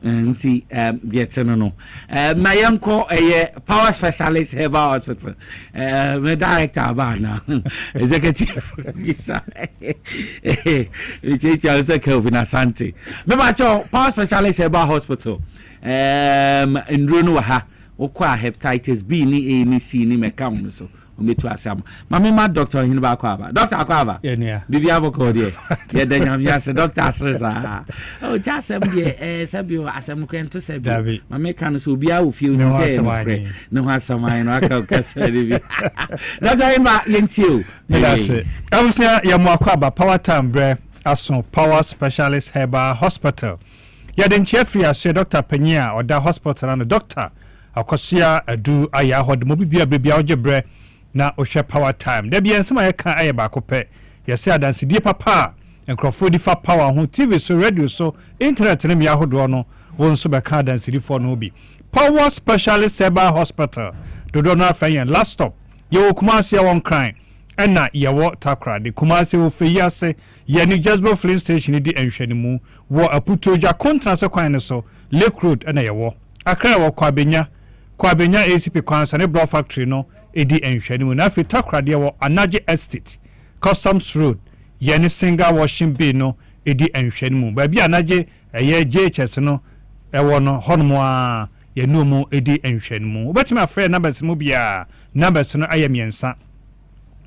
nti get no na yanko power specialist herbal hospital me director ba na executive isa it's Kelvin Asante me ba cho power specialist herbal hospital ndro no ha okwa hepatitis B ni A ni C ni mekam no so ometu asam mama ma doctor hin ba kwa ba doctor akwa ba bibi avoko de ye danyam ya se doctor asresa oh jasem de sabio asem kwento sabio mama kan so obi a wo fie no say no hasamai no aka kasa de bi doctor hin ba yentio
medase awusia ya mo akwa ba power time bre aso power specialist herbal hospital ya den chefri aso doctor panyia oda hospital no doctor akosia adu aya hod mo bibia bibia ojebre na ohwe power time da bia nsema yeka aye ba kope yese adanse die papa enkrofo di fa power ho TV so radio so internet ne me ahodo no won so be ka adanse di fo no bi power specialist herbal hospital dodo na afayen last stop ye Kumasi won crime ena ye wo takra de Kumasi wo fe yase ye ni Jasper Flint station di enhwanimu wo aputoja contract kwan ne so Lake Road ena ye wo akra wo kwabenya ACP kwansa ne block factory no edi enhwanimu na fe takra de wo Anaje Estate Customs Road ye ni single washing bay no edi enhwanimu ba bi Anaje ye JHS no ewo no honmo a ye no mu edi enhwanimu obetima afre numbers mu bia numbers no ayemiensa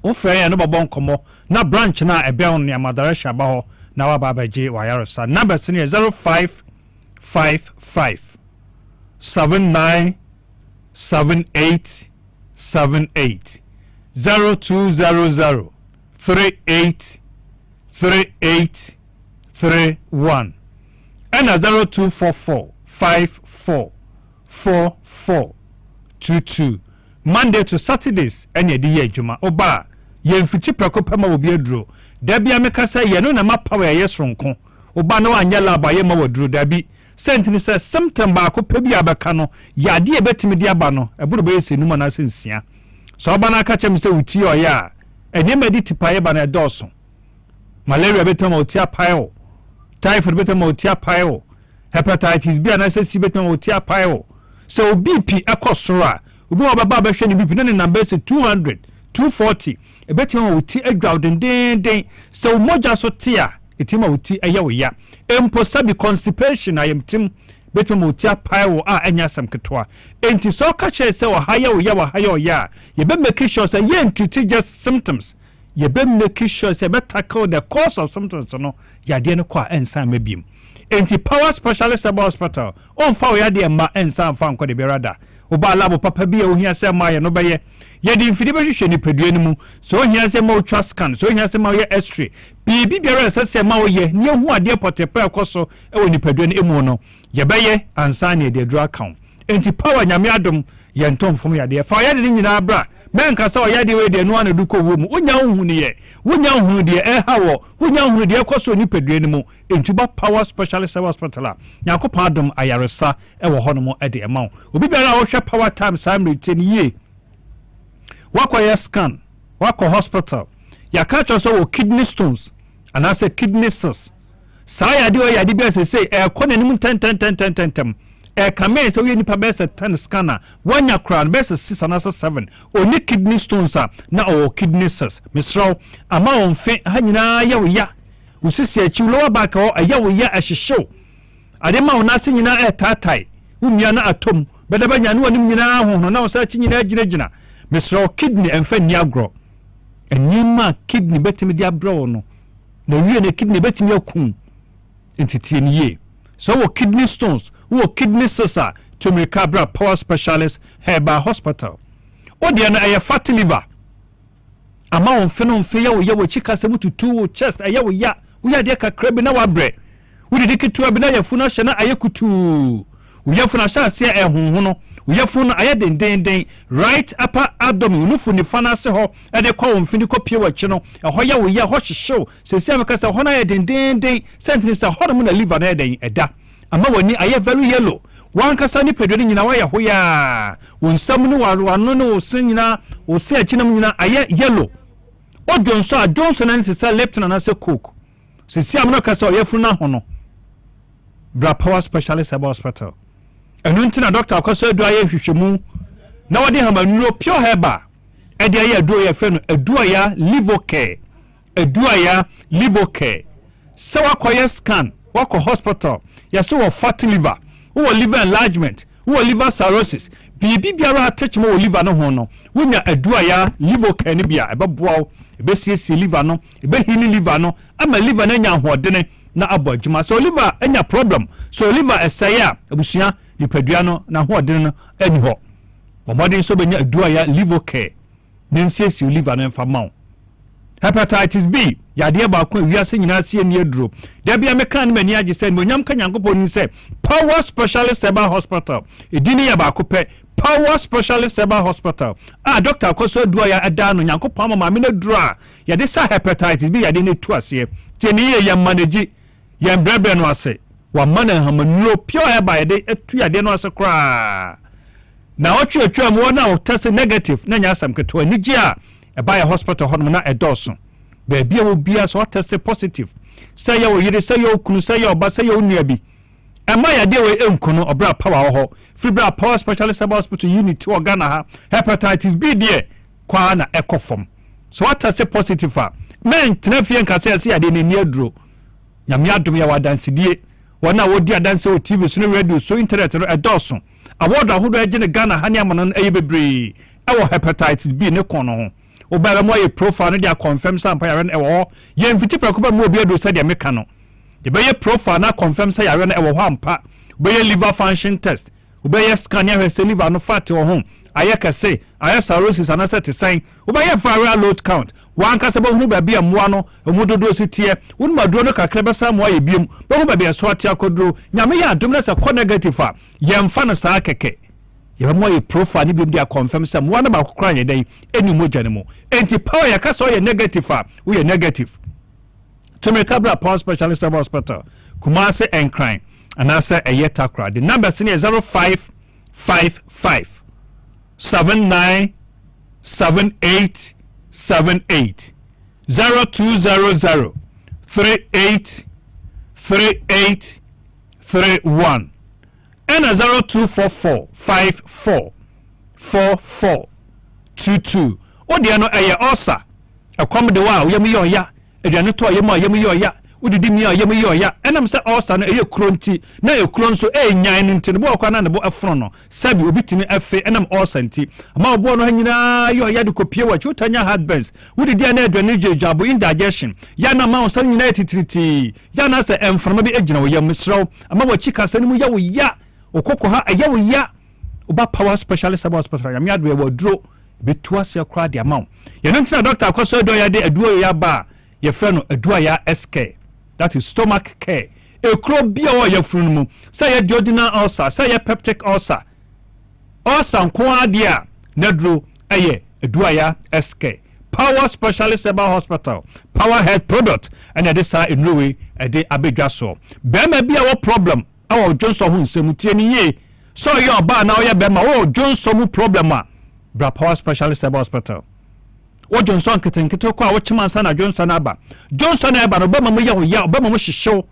o frɛ ya no bɔbɔ nkomo na branch na ebe on ne Amadaresha ba ho na wa ba baje wa yaresa numbers ne 0555 79 78 78 0200 38 38 31 and 0244 54 44 22 Monday to Saturdays any day juma oba ye mfiti prekopema obi aduro da bia meka say ye no na mapawa ye sonko oba na wanya laba ye ma waduro da bi sentini say symptom ba ko pa bi abeka no ya de e betimi de aba no eburu be yesenu ma na sensia so oba na aka chem say uti oya enye mediti paye ba na edoso malaria betama uti apayo typhoid betama uti apayo hepatitis B na say si betama uti apayo so BP ekosora ubi wa baba behwe ni BP na ne number say 200 240 ebetima uti agrawden den so moja so tia etima uti eye wo ya empo sabi constipation ayemtim betima uti apayo a enya sam ketwa enti so ka che say wo haya wo ya ye be make sure say ye ntiti just symptoms ye be make sure say be tackle the cause of symptoms no ya de ne kwa ensan mabiem enti power specialist hospital on fa ya de ma ensan fa nko de berada oba labo papa bia ohia se ma ye no be ye di mfidi be hwehwe ni padua ni mu so ohia se ma ultra scan so ohia se ma ye x-ray bibi biara se ma ye ne hu ade potepa ekoso e woni padua ni emu no ye be ye ansa ne de draw account enti power nyame adom ye ntomfom ya de fa ya de nyina bra menka sa ya de we de no ana duko wo mu onya hu ne ye wonya hu de e hawo wonya hu de ekoso ni padua ni mu enti ba power specialist hospital nyakopa adom ayaresa e wo hono mo e de ema obi biara wo hwe power time samre teni ye wako ya scan wako hospital ya catch so kidney stones and I say kidney cysts saya de ya de bi say e ko nanim 10 kame so ye nipa best 10 scanner wanya crown best 6 and 7 oni kidney stones na o kidney cysts misro ama on fe ha nyina ya wo ya usisi achi lower back o ya wo ya ahihyew ade ma ona se nyina tatai umia na atom bedaba nya no onim nyina ho na o sa chi nyina gyina Mr. Kidney and Fanny Agro. And you ma kidney betting the abro no. No, you and a kidney betting your coon into 10 years. So, kidney stones, who kidney sessa to Mercabra Power Specialist Herbal Hospital. Oh, dear, I have fatty liver. A mount phenom fail, yaw chica to 2 chest, a yaw ya, we are deka crab in our bread. We did it to a benaya funashana ayakutu. We have funasha see a hono. Uyafuna ayade den right upper abdomen unufu ni fana se ho e de kwa mfini ko pie wachi no ho ya wo ya ho hyehyew sesi amaka se ho na ayade den sentence se ho na liver na den eda ama wani aye very yellow wan kasa ni pedwe nyina wa ya ho ya wonsam ni wano no sin nyina o se achinam nyina aye yellow odonso adonso na se left na se coke sesi amaka se oyafuna ho no bra power specialist hospital enu ntina doctor akoso adu aye hwehwemu na wode hamanuro pure herba e de aye adu ye fe no adu aya liver care adu aya liver care se wakoye scan wako hospital yeso wo fatty liver wo liver enlargement wo liver cirrhosis bibi biara atechmo wo liver no ho no wonya adu aya liver care ni bia ebeboa ebesiesie liver no ebehili liver no ama liver na nya hodene na abojuma so liver enya problem so liver esaya abusua nipadua no na hodene no eni ho bomodin so benya adu aya liver care nensiesie liver no mfa mawo hepatitis B yade ba ko wiase nyina se ni aduro da bia meka ne mani age se monyam ka nyankopon ni se power specialist herbal hospital edini ya ba ko pe power specialist herbal hospital doctor akoso duo ya ada no nyankopon mama me na duro a yade sa hepatitis B yade ne tu ase teni ye ya manage ya brebe no ase wa mana hamanuro pure herbal yade etu yade no ase kra na otwetwa mo na o test negative na nya asam keto anigi a by a hospital hodmo na edoso be bia wo bia so test positive say ya wo yire say ya okunu say ya oba say ya onua bi ema ya de we enkuno obra power ho fibra power specialist hospital unit to Ghana ha hepatitis B de kwa na ekofom so test positive fa men tenafie nka say ya de ni aduro nyame adom ya wadansidie wona wodi adanse o TV so radio so internet no edoso award ahodo agene Ghana ha ne amana ayi bebre ewo hepatitis B ne kono ho obara mo ye profile no dia confirm sampa yare no ewo ye mfiti prakoba mo obi ado sa dia meka no de be ye profile na confirm sa yare no ewo ho ampa be ye liver function test be ye scan ya hwese liver no fat wo ho aye kase aye cirrhosis anasa te sign be ye viral load count wan kase bo hunu ba bia moa no omudodo sitie wonu maduro no kakra be sa mo aye biem be ho ba bia so atia koduro nyame ya adom na se ko negative a ye mfa no sa keke ye mo ye profile ni bim dia confirm sam one ba kokra ye den eni moja ne mo enti power ya ka so ye negative a we ye negative to me kabra power specialist hospital Kumase and crime and I say a yetakra the number is 0555 797878 0200 383831 and 0244544422 what the no aye osa akom de wa yemi yo ya aduane to yemi yo ya udidi mi yemi yo ya enam se osa no eye kronti na e kron so nyan nti ne bo kwa na ne bo afro no sabi obitimi afe enam osa nti ama obo no hanyina yo ya de kopie wa chutanya heartburns udidi na aduane jejabo indigestion ya na ma osa nyina titiriti ya na se emframa bi egina wo yam sraw ama wo chika sane mu ya wo ya okoko ha ayawo ya oba power specialist hospital ya miadwe wodro betuase akra de amount ye no ntina doctor akoso do ya de aduo ya ba ye frɛ no aduo ya SK that is stomach care ekro bia wo ya funu mu say ye duodenal ulcer say ye peptic ulcer nko ade a nadro eye aduo ya SK power specialist hospital power health product and ya de sa enrowe e de abedwa so be ma bia wo problem awo Johnson hu nsemutie ni ye so ye oba na oye be ma wo Johnson mu problem a bra power specialist hospital wo Johnson ketenkete ko a wo chima nsa na Johnson aba no be ma mo ye ho ya be ma mo hihyew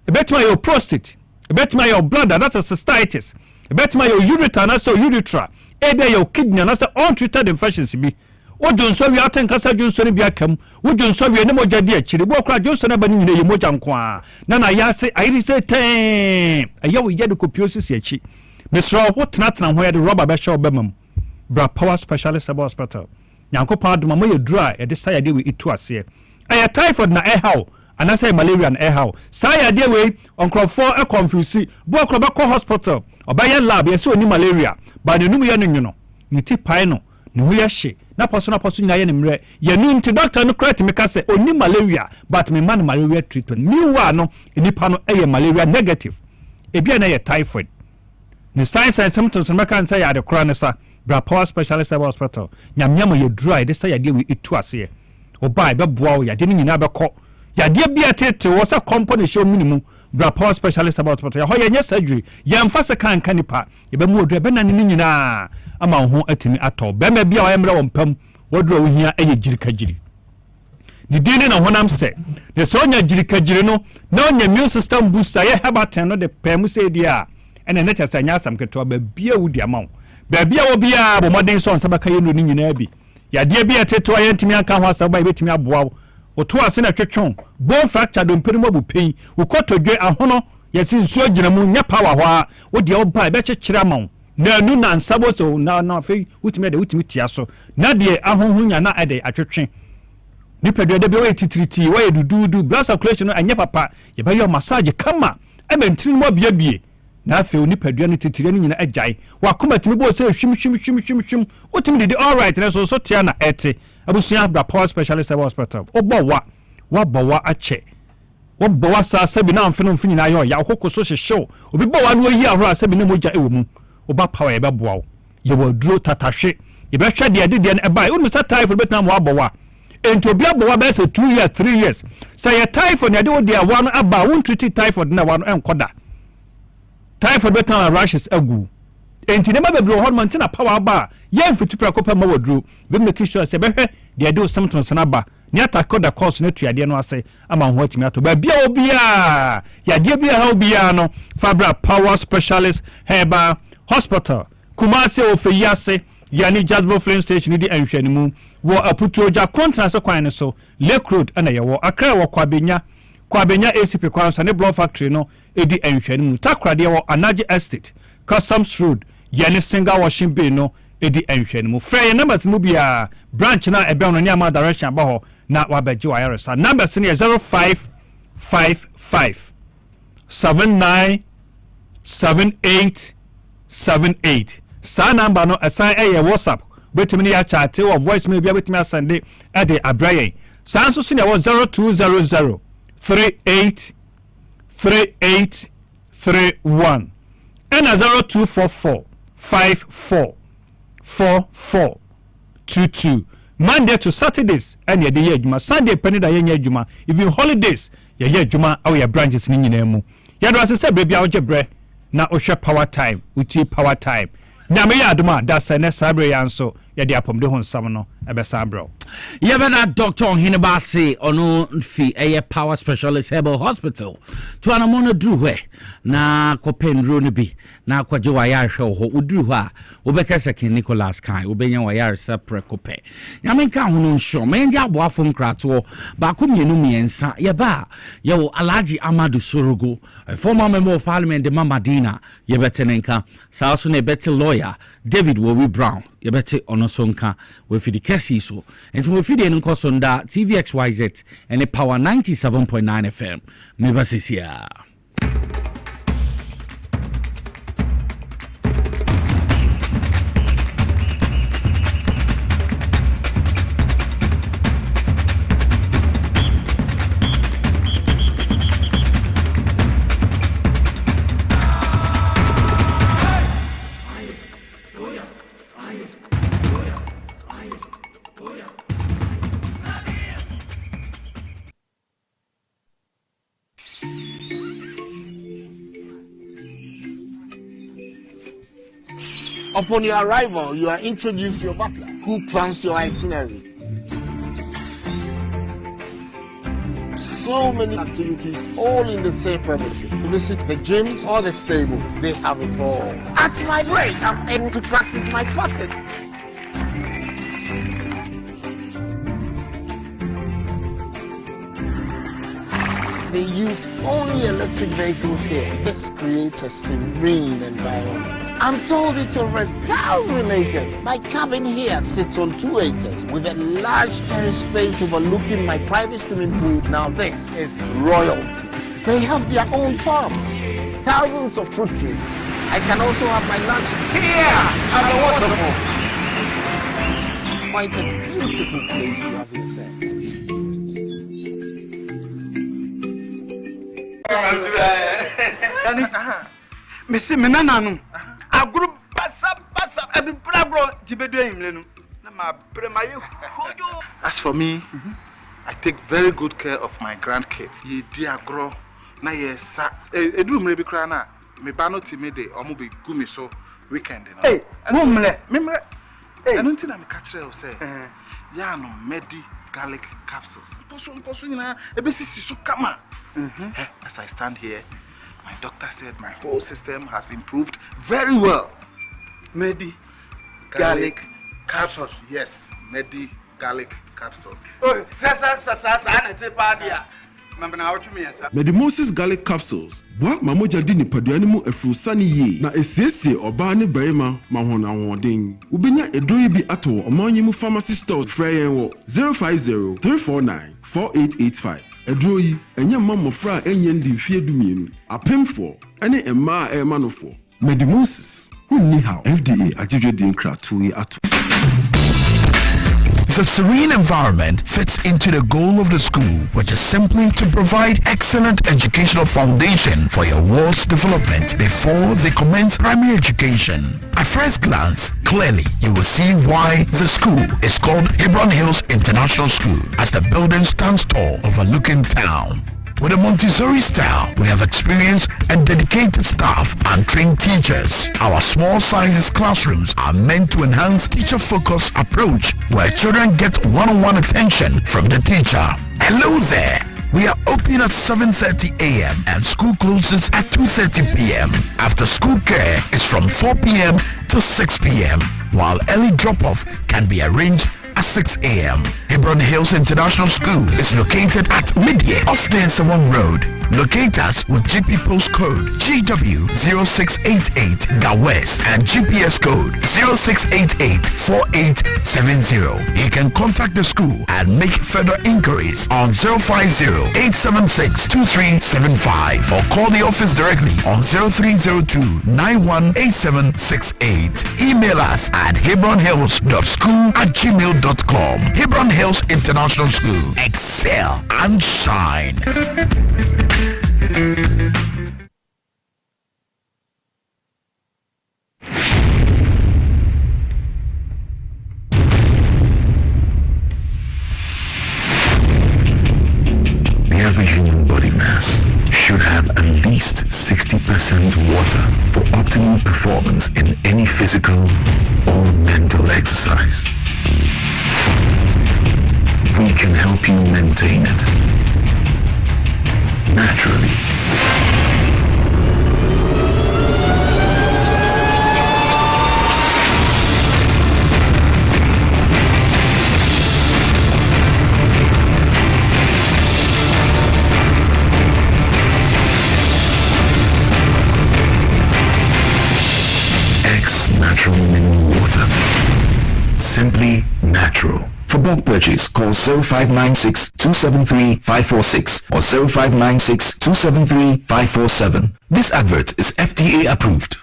ebetima your prostate ebetima your bladder that's a cystitis ebetima your ureter na so urethra ebe your kidney na so untreated infections bi wo Johnson wi atenkasa Johnson bi akam wo Johnson wi ne moja di akire bo kra Johnson aba ni nyine ye moja nko a na ya se ayiri se ten ayawo ye de kopiosis achi mesra ho tenatena ho ye de rubber be show bemam bra power specialist hospital nyankopon adoma mo ye dry ye de say de we itu ase aya typhoid na ehaw anasa malaria na ehaw say de we onkrofo e confuse bo kro be ko hospital obaye lab ye se oni malaria ba ne num ye no nwono ni ti pai no ne ho ye hye na poso nyina ye ne mre ye nu nti doctor no correct me ka say oni malaria but me man malaria treatment mi wa no enipa no eye malaria negative ebia na ye typhoid ni signs and symptoms no kan say ya de kranisa bra power specialist hospital nyamnyam ye dry de say ya de we itu ase obai be boa wo ya de nyina be ko ya de bia tete wo say company show minimum bra power specialist hospital ya ho ye nya surgery ye mfa se kan kanipa ye be mu odu be na ne nyina ama ho atimi ato be ma bia wo yemra wo mpam wodro wo hia eye jirikajiri ne din ne honam se de so nya jirikagire no na onya immune system booster ye hebaten no de pemu se dia ene ne chasa nya asam keto ba bia wudi amawo ba bia wo bia bo modern so nsa baka yenu ni nyina bi ya de bia teto aye ntimi aka ho asaba ba betimi aboa wo to ase na twetwon bone fracture do mperi mo bu pen ukotodwe ahono yesi nsuo gina mu nya power ho a wo de wo ba be kyekire amawo na nu na nsabo so na fe utimi de utimi tia so na de ahonhunya na ade atwetwe nipadua de be we titiriti we dududu blood circulation no anya papa ye ba yo massage kama e mentiri mo biabie na afi nipadua no titire ni nyina agyae wa koma timi bo se hwim utimi de all right na so tia na ete abusuya bra power specialist hospital obo wa ache obo wa sa sabi na amfe no mfi nyina yo ya okokoso hyehyew obi bo wa no yi ahoro asabi ne moja ewo mu oba power ye be boawo ye wo duro tatahwe ye be hwe de de na eba unu sa typhoid betam wa bowa ento bia bowa be say 2 years 3 years say ye typhoid ya de wo de wa no aba won treat typhoid na wa no enkoda typhoid betam rashes agu enti ne ma bebre ho man tina power ba ye mfiti prakopa ma woduro be make sure say be hwe de de symptoms na ba ni attack the course na tuade no ase ama ho atimi ato ba bia obia ya de bia ha obia no fabra power specialist heba hospital Kumasi ofeyase yani Jasbo Flame Station di anhwanimu wo aputu oja contrast kwan so Lake Road ana yewo Accra wo kwabenya ACP kwan so ne block factory no edi anhwanimu takrade wo Anaje Estate Customs Road yani Singa Washing Bay no edi anhwanimu frey numbers mu bia branch na ebe no ne ama direction abaho na wabeji wa yaresa numbers ne 0555 7978 sa number no assign WhatsApp betimi ya chat or voice me bia betimi asende e de abraye sa nso so ne 0200 3831 and 0244 544422 Monday to Saturdays and ye de adwuma Sunday penny da ye adwuma even holidays ye adwuma aw ye branches ni nyina mu ye do asese brebia wo gebre na ohwe power time uti power time na me yaduma da sene sabre yanso ye de apomde ho nsam no ebe sabro
ye bena doctor Hinebase ono fi power specialist herbal hospital to anamono druwe na kopendro ne bi na kwaje wa ya hwe ho udru ho a obeka second Nicholas kai obenya wa ya sepre kope nyamenka ho no nsho menje aboafo nkrato ba ko mienu miensa ye ba ye wo Alhaji Amadu Sorogo former member of parliament de Mamadina ye betenenka sa so ne beti lawyer David Wowi Brown ye beti onosonka we fi the case so and we fi the nkosonda TVXYZ and the power 97.9 FM mebasesia.
Upon your arrival, you are introduced to your butler, who plans your itinerary. So many activities, all in the same premises. Visit the gym or the stables, they have it all. At my break, I'm able to practice my putting. They used only electric vehicles here. This creates a serene environment. I'm told it's over 1,000 acres. My cabin here sits on 2 acres with a large terrace space overlooking my private swimming pool. Now this is royalty. They have their own farms, thousands of fruit trees. I can also have my lunch here at the waterfall. Quite a beautiful place you have yourself.
Missy Menanum. A group passa at the Brabro Tibedu.
As for me, I take very good care of my grandkids. Ye dear grow. Na yes, a room may be crana. Me bano timide or maybe gumi so weekend. Hey, woman, remember. I don't think I'm a catcher, say. Ya no medi garlic capsules. As I stand here, my doctor said my whole system has improved very well.
Medi garlic capsules.
Yes, Medi garlic capsules.
Oh,
Medimosis garlic capsules. Wa mamoja di nipaduane mu afurusani ye na esiesie oba ne barima mahona hoden. Ubenya edroyi bi ato omanyi mu pharmacy stores frey wo 050 349 4885. Edroyi enye mamofra enye ndi fie dumienu. Apemfo ene emma emanofo. Medimosis. Who ni how FDA ajije din kratoyi ato.
The serene environment fits into the goal of the school, which is simply to provide excellent educational foundation for your world's development before they commence primary education. At first glance, clearly you will see why the school is called Hebron Hills International School, as the building stands tall overlooking town. With a Montessori style, we have experienced and dedicated staff and trained teachers. Our small sizes classrooms are meant to enhance teacher-focused approach where children get one-on-one attention from the teacher. Hello there. We are open at 7:30 a.m. and school closes at 2:30 p.m. After school care is from 4 p.m. to 6 p.m. while early drop-off can be arranged at 6 a.m. Hebron Hills International School is located at Midye off Densewan Road. Locate us with GP postcode GW0688 Ga West and GPS code 06884870. You can contact the school and make further inquiries on 050-876-2375 or call the office directly on 0302-918768. Email us at hebronhills.school@gmail.com. Hebron Hills International School. Excel and shine.
The average human body mass should have at least 60% water for optimal performance in any physical or mental exercise. We can help you maintain it naturally. Natural mineral water. Simply natural. For bulk purchase, call 0596-273-546 or 0596-273-547. This advert is FDA approved.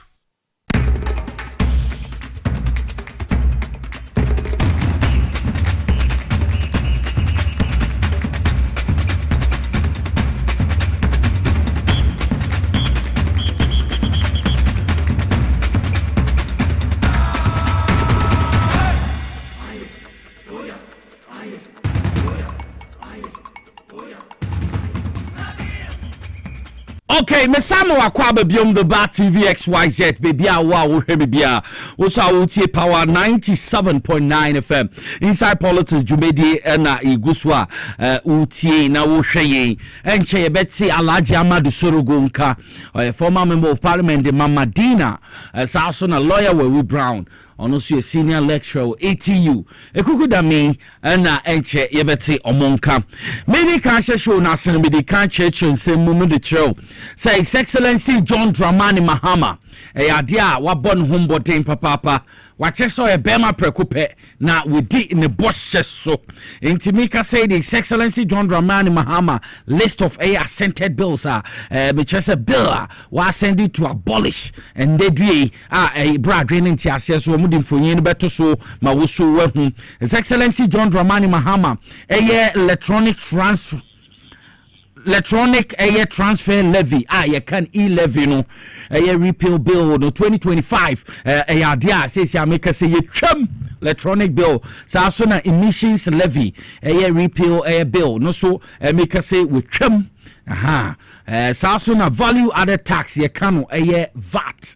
Okay, mesamo akwaba biom the Bat TV XYZ baby awa wo hwe bibia wo so awotie power 97.9 FM inside politics jumedi na iguswa utie na wo hwe enche ye beti Alhaji Amadu Sorogo nka former member of parliament the Mamadina also na lawyer we Brown ono so a senior lecturer ATU ekukudami na enche ye beti omonka many can show na sen be the can church nsem mu de show say His Excellency John Dramani Mahama adia wabon homboden papa wacheso e bema prekupe na wedi in the boss so intimika say the His Excellency John Dramani Mahama list of assented bills me chese bill wa send it to abolish and they do bra draining tiase so mudi mfonyin beto so ma wo so wahu His Excellency John Dramani Mahama electronic transfer levy you can e-levy no repeal bill no 2025 dia says ya make say you trim electronic bill so na emissions levy repeal bill no so make say we trim So na value added tax ye kano VAT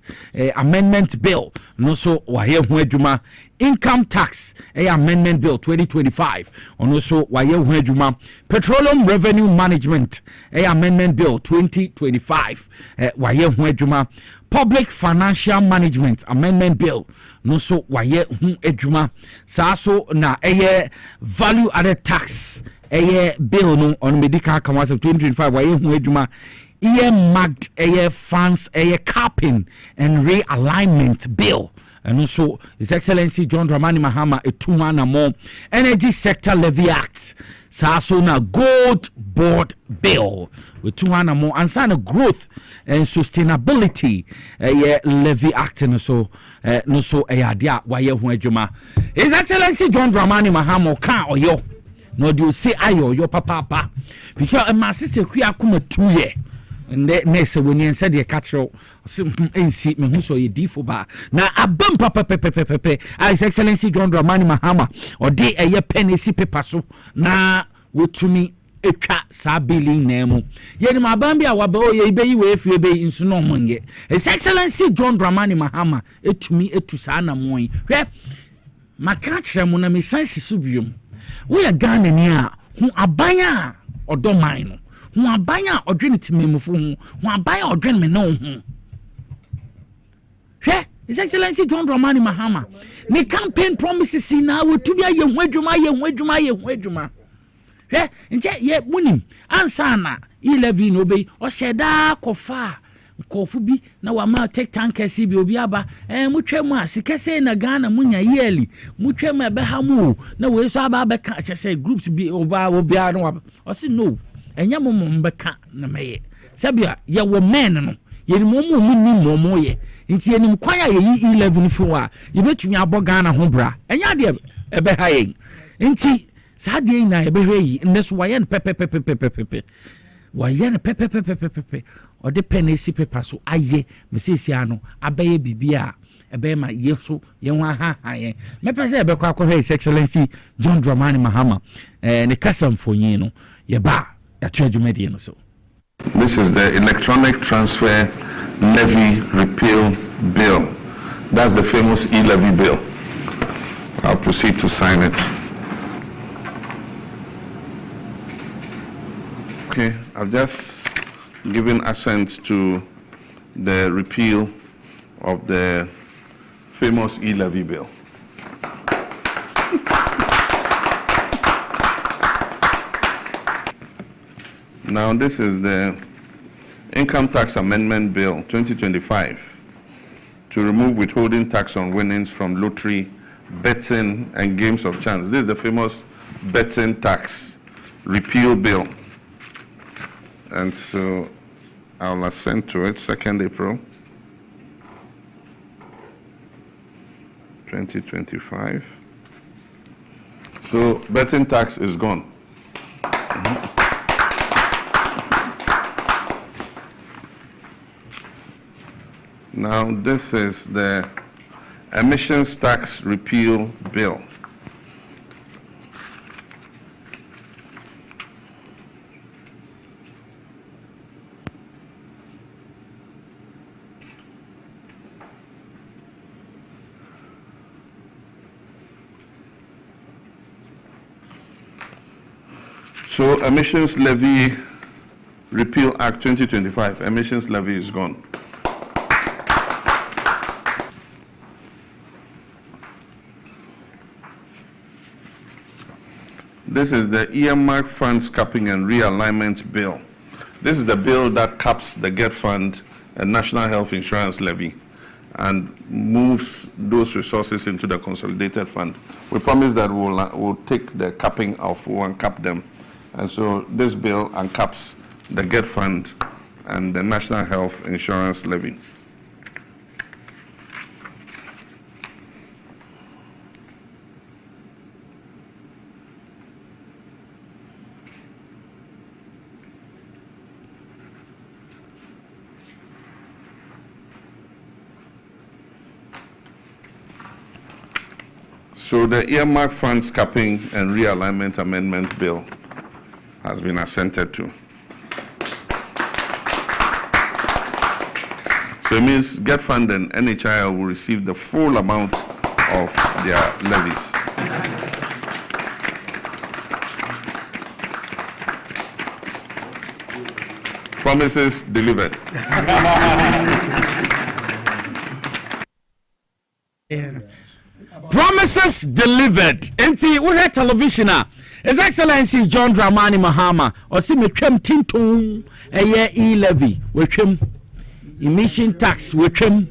amendment bill no so waye ho adwuma income tax amendment bill 2025 ono so waye ho adwuma petroleum revenue management amendment bill 2025 waye ho adwuma public financial management amendment bill no so waye ho adwuma so na value added tax bill no on medical commerce of 2025 waye ho adwuma marked funds capping and realignment bill and also His Excellency John Dramani Mahama a 2 more Energy Sector Levy Act so na gold board bill with 2 more and sign growth and sustainability levy act and so no so dia waye ho adwuma His Excellency John Dramani Mahama ka oyo no do say ayo your papa because my sister kuya kuma 2 year next when you said you catch your NC me who so ye difo ba na abam papa His Excellency John Dramani Mahama or de a penny si paper so na wotumi etwa sabili nemu ye ni mabambi awabe o ye be yi we fie be nsu no monye His Excellency John Dramani Mahama etumi etu sa na moyi hwe maka kire mu na me sense subium we Ghana ni a hu abanya odoman no hu abanya odwene timemufu hu abanya odwene me no hu hwe His Excellency John Dramani Mahama ni campaign promises na wotubi aye hu adwuma hwe nje ye munim ansana 11 no be o sheda kofa kofu bi na wa ma take tankers bi obi aba mutwam a sikese na Ghana munya yearly mutwam ebe ha mu na we so aba be ka say groups bi obi a no o say no enya mom beka na meye sabia ye wo men no ye ni mom ye nti ye nim kwan a ye 11 fi wa ye betumi abo Ghana ho bra enya de ebe ha ye nti saade na ebe hwe yi ndeso wa ye pepe wayen pepe o de penesi pepa so aye mesesi ano abaye bibia ebe ma yeso ye ho ha ye mepese ebe kwa His Excellency John Dramani Mahama ne kasamfonyi no ye ba ya twedwumedi no so.
This is the electronic transfer levy repeal bill. That's the famous e-levy bill. I'll proceed to sign it. Okay, I've just given assent to the repeal of the famous e-levy bill. Now this is the Income Tax Amendment Bill 2025 to remove withholding tax on winnings from lottery, betting, and games of chance. This is the famous betting tax repeal bill. And so I'll assent to it, 2nd April 2025. So betting tax is gone. Now this is the emissions tax repeal bill. So Emissions Levy Repeal Act 2025, emissions levy is gone. This is the earmark funds capping and realignment bill. This is the bill that caps the GET fund and National Health Insurance levy and moves those resources into the consolidated fund. We promise that we'll take the capping off, we'll uncap them. And so this bill uncaps the GET fund and the National Health Insurance levy. So the earmark funds capping and realignment amendment bill has been assented to.
So it means get funding, any child will receive the full amount of their levies. Promises delivered.
Promises delivered. Enti we heard television His Excellency John Dramani Mahama or see me trim tintum a year e-levy we trim emission tax we trim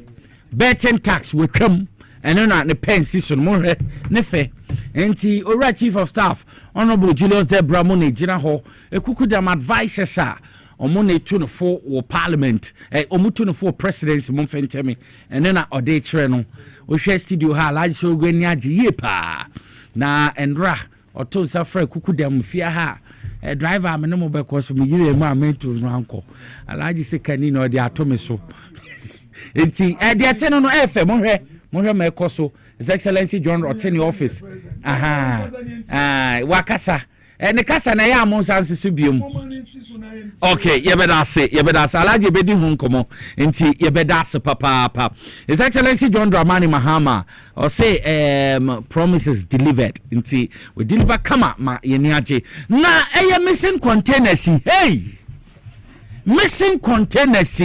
betting tax we trim and then the pensi so more nefe enti ora chief of staff Honorable Julius Debra Mone gina ho ekuku dam advices omone 24 wo parliament omu 24 presidency mo fentemi and then ode kire no wo hwe studio ha large so gwani agi yepa na endra oto safra kuku dam fia ha driver me no mo be koso me yire mu ameto no anko alaji sekani no de atome so enti de ateno no efe mo hwe me koso His Excellency John Rotini office wakasa ne kasa na ya mo sanse so biom okay yebedase alaje bedi hu nkomo enti yebedase papa His Excellency John Dramani Mahama or say promises delivered enti we deliver kama ma yeniaje na missing containers missing containers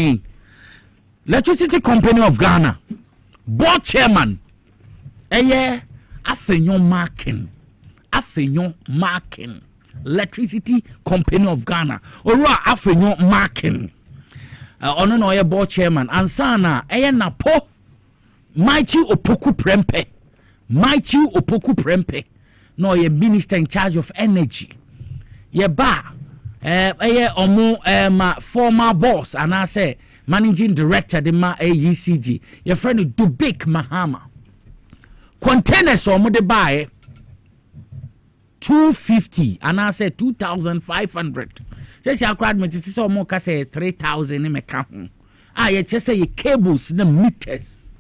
Electricity Company of Ghana board chairman afenyon marking Electricity Company of Ghana ora afenyon marking ono no board chairman ansana napo Mighty Opoku Prempe no minister in charge of energy former boss and I say managing director de ma AECG your friend Dubik Mahama containers omo de buy 250 and I say 2,500 say crowd me say omo ka say 3,000 me ka ho ye say ye cables the meters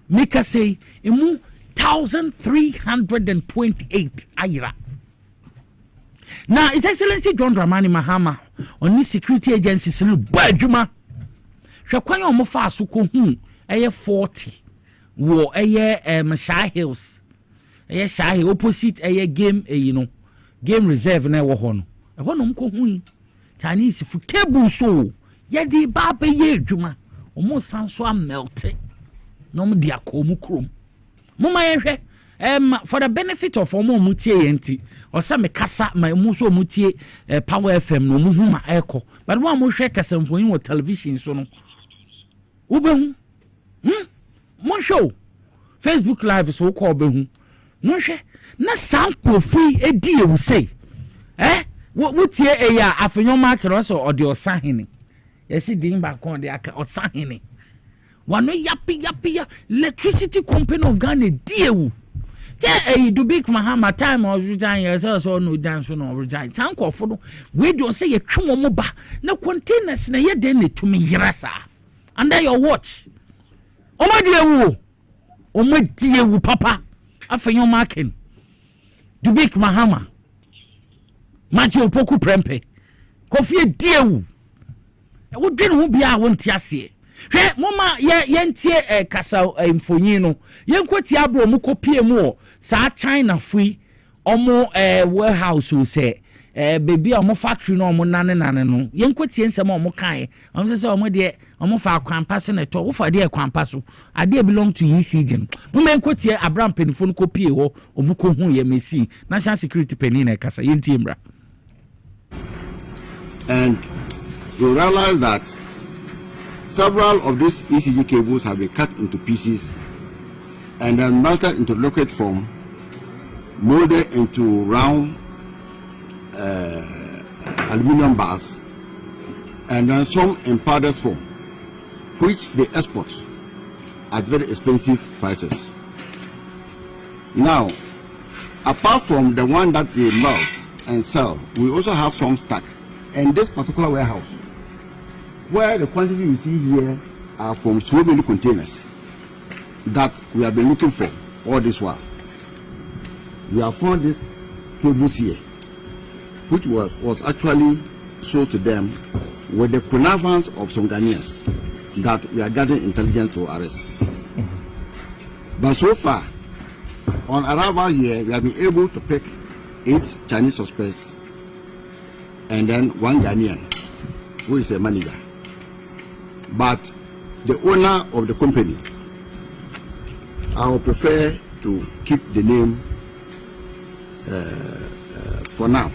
mika say emu 1,328 ayira. Now His Excellency John Dramani Mahama on the security agencies no badwuma hwekwan omo fa asoko hu 40 wo Shah Hills Shah opposite game game reserve na wo ho no no mko hu Chinese fu cable so ye di ba be ye adwuma omo sanso amelte no mo dia ko mu krom mo ma ye hwe for the benefit of omo mutie yenti or some kasa my muso mutie Power FM no mu huma eko but one mo hwe kasa mfoyin wo television so no ube mo show Facebook live so ko be hu mo hwe na sample free edi e say wotie ya afenyo market so ode osahene yesi din ba kon de aka osahene wano yapi Electricity Company of Ghana die Dubik Mahama time or resign yourself so no dance no resign. Tanko for we do say a chumo ba no containers na ye den to me yerasa under your watch. Omo die wu papa afenyo marking Dubik Mahama Machi Opoku Prempe Kofi die wu wo dwen ho bia wonti ase hwe moma yentie kasa mfonyin no yenkwati abro mu kopie mu sa China free omo warehouse o se baby omo factory no omo nane no yenkwati ensem omo kan omo se omo de omo fa kwampa so neto wo fa de kwampa so ade belong to ECG moma yenkwati Abraham penifo no kopie ho omo ko hu ye mesi national security penny na kasa yentie mra
and you realize that several of these ECG cables have been cut into pieces and then melted into liquid form, molded into round aluminum bars, and then some in powder form, which they export at very expensive prices. Now, apart from the one that they melt and sell, we also have some stock in this particular warehouse, where the quantity you see here are from so many containers that we have been looking for all this while. We have found these cables here, which was actually sold to them with the connivance of some Ghanaians. that we are gathering intelligence to arrest. But so far, on arrival here, we have been able to pick 8 Chinese suspects and then 1 Ghanaian, who is a manager. But the owner of the company, I would prefer to keep the name for now.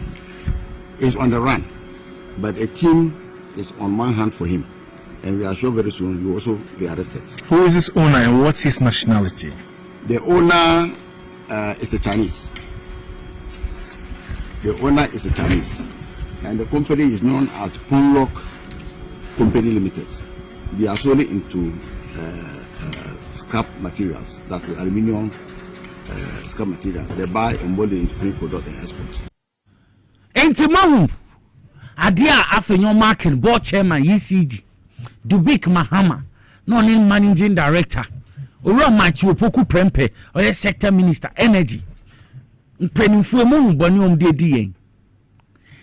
Is on the run, but a team is on one hand for him, and we are sure very soon he will also be arrested.
Who is this owner and what's his nationality?
The owner is a Chinese. The owner is a Chinese, and the company is known as Ponlock Company Limited. They are solely into scrap materials, that's the aluminium scrap material. They buy and mold it into free product and export.
Enti mahu adia afenyo marking board chairman ECG Dubik Mahama no ne managing director Oro Machi Opoku Prempe or sector minister energy mpenimfu emu boni omde di yen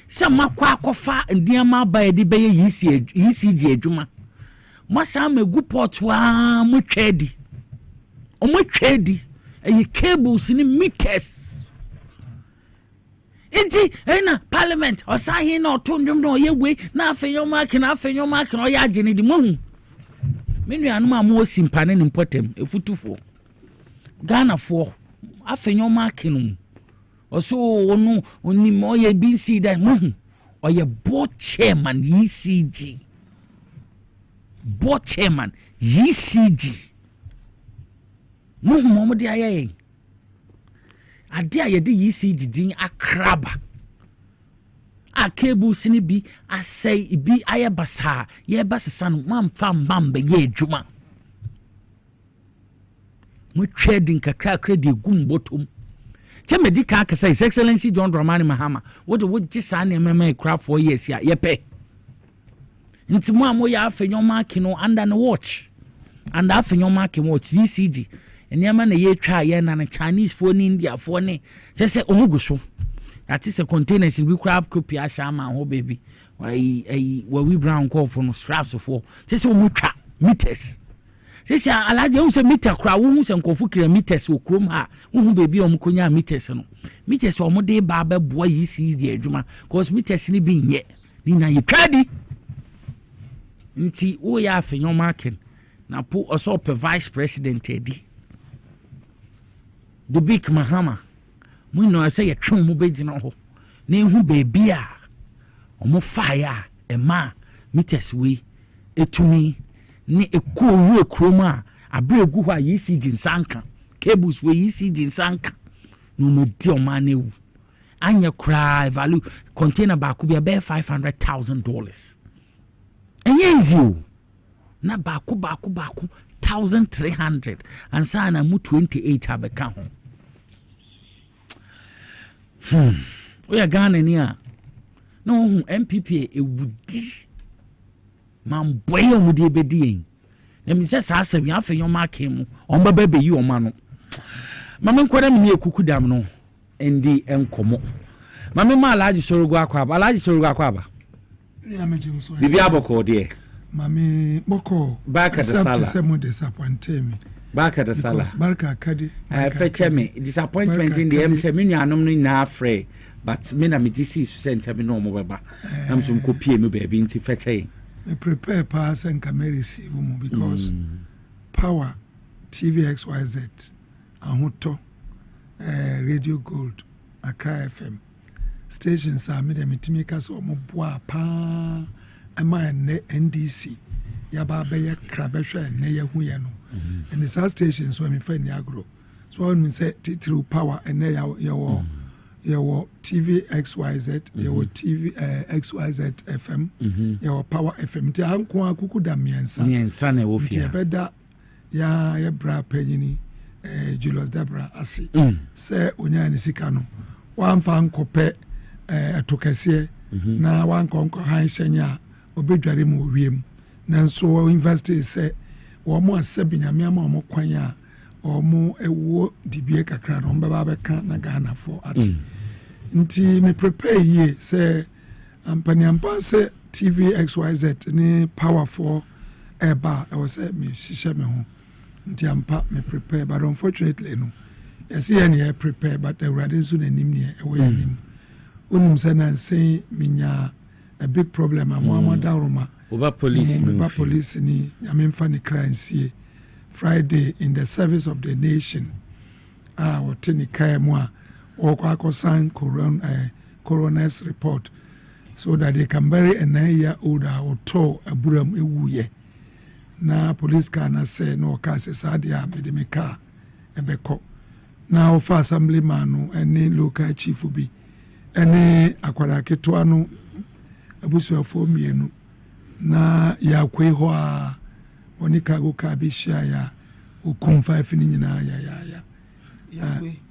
se makwa akofa ndiama ba edi beye ECG adwuma masa megu port wa mo twedi eyi cables ni meters. Inti ena parliament osahi na otondom no ye we na afenyo mark no ye agene di mohu menu anu am osimpane ni potem efutufo Ghana fo afenyo mark no oso onu oni mo ye BC that mohu oye board chairman ECG mohu mo de ayaye ade ayede ECG din akraba akebu sini bi asai bi ayabasa ye basesa no mamfa mbambe ye adwuma mo trading kakra credit gum bottom che medical akasa his excellency John Dramani Mahama wo gisa na mema kra 4 years ya ye pe nti mo amo ya afenyo mark no under the watch and afenyo mark watch ECG eniama na ye twa ye na Chinese phone India phone se omuguso ati se containers we crab copy ashama ho baby we brown call for no straps for se omutwa meters se alaje hu se meter kra hu se nkofu kilometers okrom ha hu baby omkonya meters no meters omode ba ba boy yi di adwuma cause meters ni bi nye ni na ye twadi nti o ya afenyo marking na po also vice president edi the big Mahama we know say ya twon mu begina ho na ehu baby a omo fire e ma meters we etumi ni ekowu ekroma abregu ho ECG nsanka cables we ECG nsanka no mo di o ma na ewu anya cry value container ba ku bia be $500,000 enye easy o na ba ku 1,300 and sana mu 28 abeka ho we are Ghana ni a no MPP ewudi man boy omudi ebedi en na mi se sa asem afenyo mark mu on baba be yi o ma no mama nkwara mi ne ekuku dam no endi enkomo mama ma alaji sorogo akwaba
ya meje so
bibi aboko de
mami boko
back at the sala
se mo disappoint me
back at the sala
barka kadi
fetch me disappointment in the MC me nuanom no na afre but me na me disi center me no mo beba am so mkopie me ba bi nti fetch me
prepare pass and can receive mo because power TVXYZ ahuto Radio Gold Accra FM stations are me dem timi ka so mo boa pa ama NDC ya ba be ya krabehwe ne ya hu ya no and the stations so me fan ya agro so when me say through power and ya your TVXYZ your TV XYZ FM your power FM ti anko akuku da miensa
na wo fia
beda ya bra panyini Julius Debra asi say onya ni sika no wamfa nkope atokese na wankonko han hyenya obedware mu wiem nanso university say wo mo asabinyame ama mo kwan a omo ewo dibie kakra no mbaba beka na Ghana for ati nti me prepare ye say ampani ampanse TVXYZ ni power for eba I was say me hyehyɛ me ho nti ampa me prepare but unfortunately no yes ye prepare but awurade so nanim ne e wo yanim onim sɛ na say minya a big problem amama dawroma
oba police
ni nyamemfa ne kransie Friday in the service of the nation what ni kai mu a wokɔ sign coroner's report so that they can bury a 9-year-old or to a buram ewuye na police car na say no car say sadia me me car ebeko na ofa assemblyman no any local chief bi any akwara keto no abusuafo mienu na yakwe ho a oni cargo car bi shia ya okum 5 ni nyina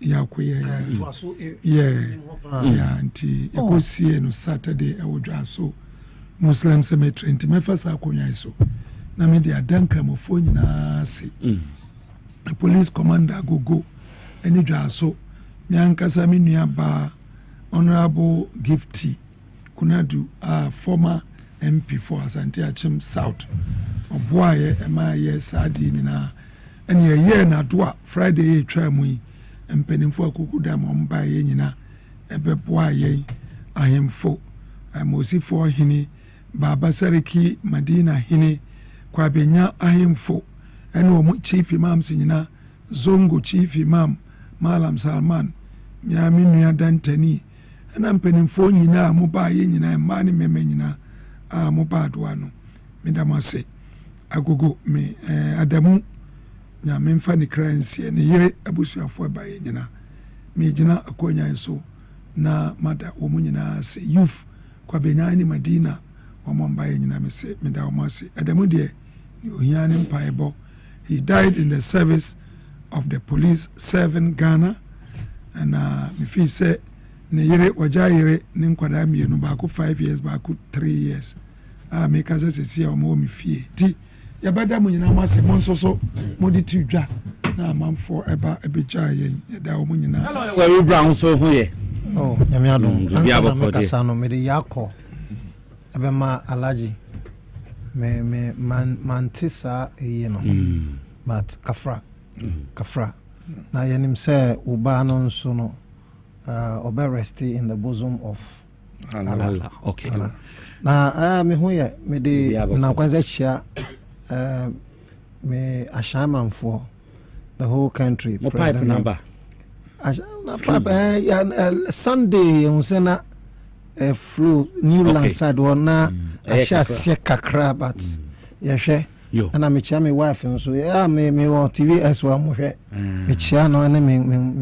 yakwe nti ekosie no Saturday e wodwa so Muslim cemetery nti me fasa akonya so na me dia dankramofo nyina se the police commander go any dwa so me ankasa me nua ba honorable Gifty Kunadu former MP for Asante Achim South oboaye emaye sadi ni na ene ye na doa Friday e twa mu mpanimfo akukuda momba ye nyina ebeboaye ahemfo amosifo hini baba sariki Madina hini kwa benya ahemfo ene omu chief imam sinyina Zongo chief imam Malam Salman miami nua dantani ena mpanimfo nyina mobaye nyina mani meme nyina mobadwa no medamase agogo me Adamu nyame mfa ne kransie ne yere abusuafo baye nyina me gina akonya so na mada omu nyina se youth kwa benyani Madina omombaye nyina me se meda omase Adamu de ni ohiane mpaebo. He died in the service of the police serving Ghana and me feel say ne yere wajayere ne nkwada mienu baako 5 years baako 3 years me kaza sesi omo mi fie ti yabada mu nyina mase monsoso modi tidwa na amanfo eba ebejaye yeda omo nyina
so brown so ho ye
nyame adom ansa me kasa no me de yakọ ebema alaji me mantisa no but kafra na yanim say uba no nso no obe rest in the bosom of Allah.
Okay.
Allah. Na me ho ye me de na kwanza chia me ashamanfo the whole country
president number
Sunday unsena flu new land side na asha se kakra but yehwe ana me chia me wife nso me on TV aswa mo hwe me chia no na me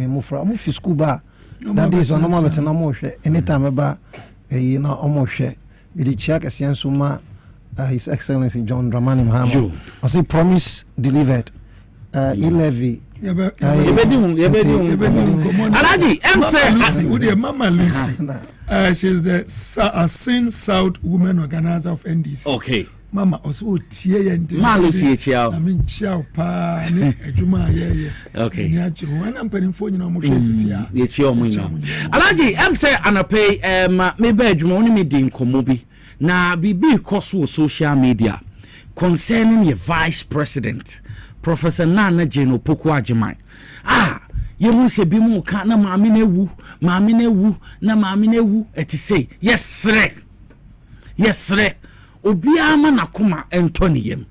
mufra mo fi school ba that is on no better na mo hwe anytime ba na omo hwe me di chia ka sianso ma His Excellency John Dramani Mahama I say promise delivered Elevi
Alaji
Lucy with your mama Lucy she's the Sin South Women Organizer of NDC.
Okay.
Mama also tie yende
Ma Lucy chiao
I mean chiao pa ni adwuma ye
okay
ni achi ho na mpanimfo nyina mo hwetisi ya
ye chiao mo nyina Alaji say anapay me ba adwuma oni me din komo bi na bibi koso social media concerning your vice president Professor Nana Jane Opoku Agyeman ye hu se bi mu ka na maame na ewu na maame na ewu eti say yes re obi ama na koma entoniyem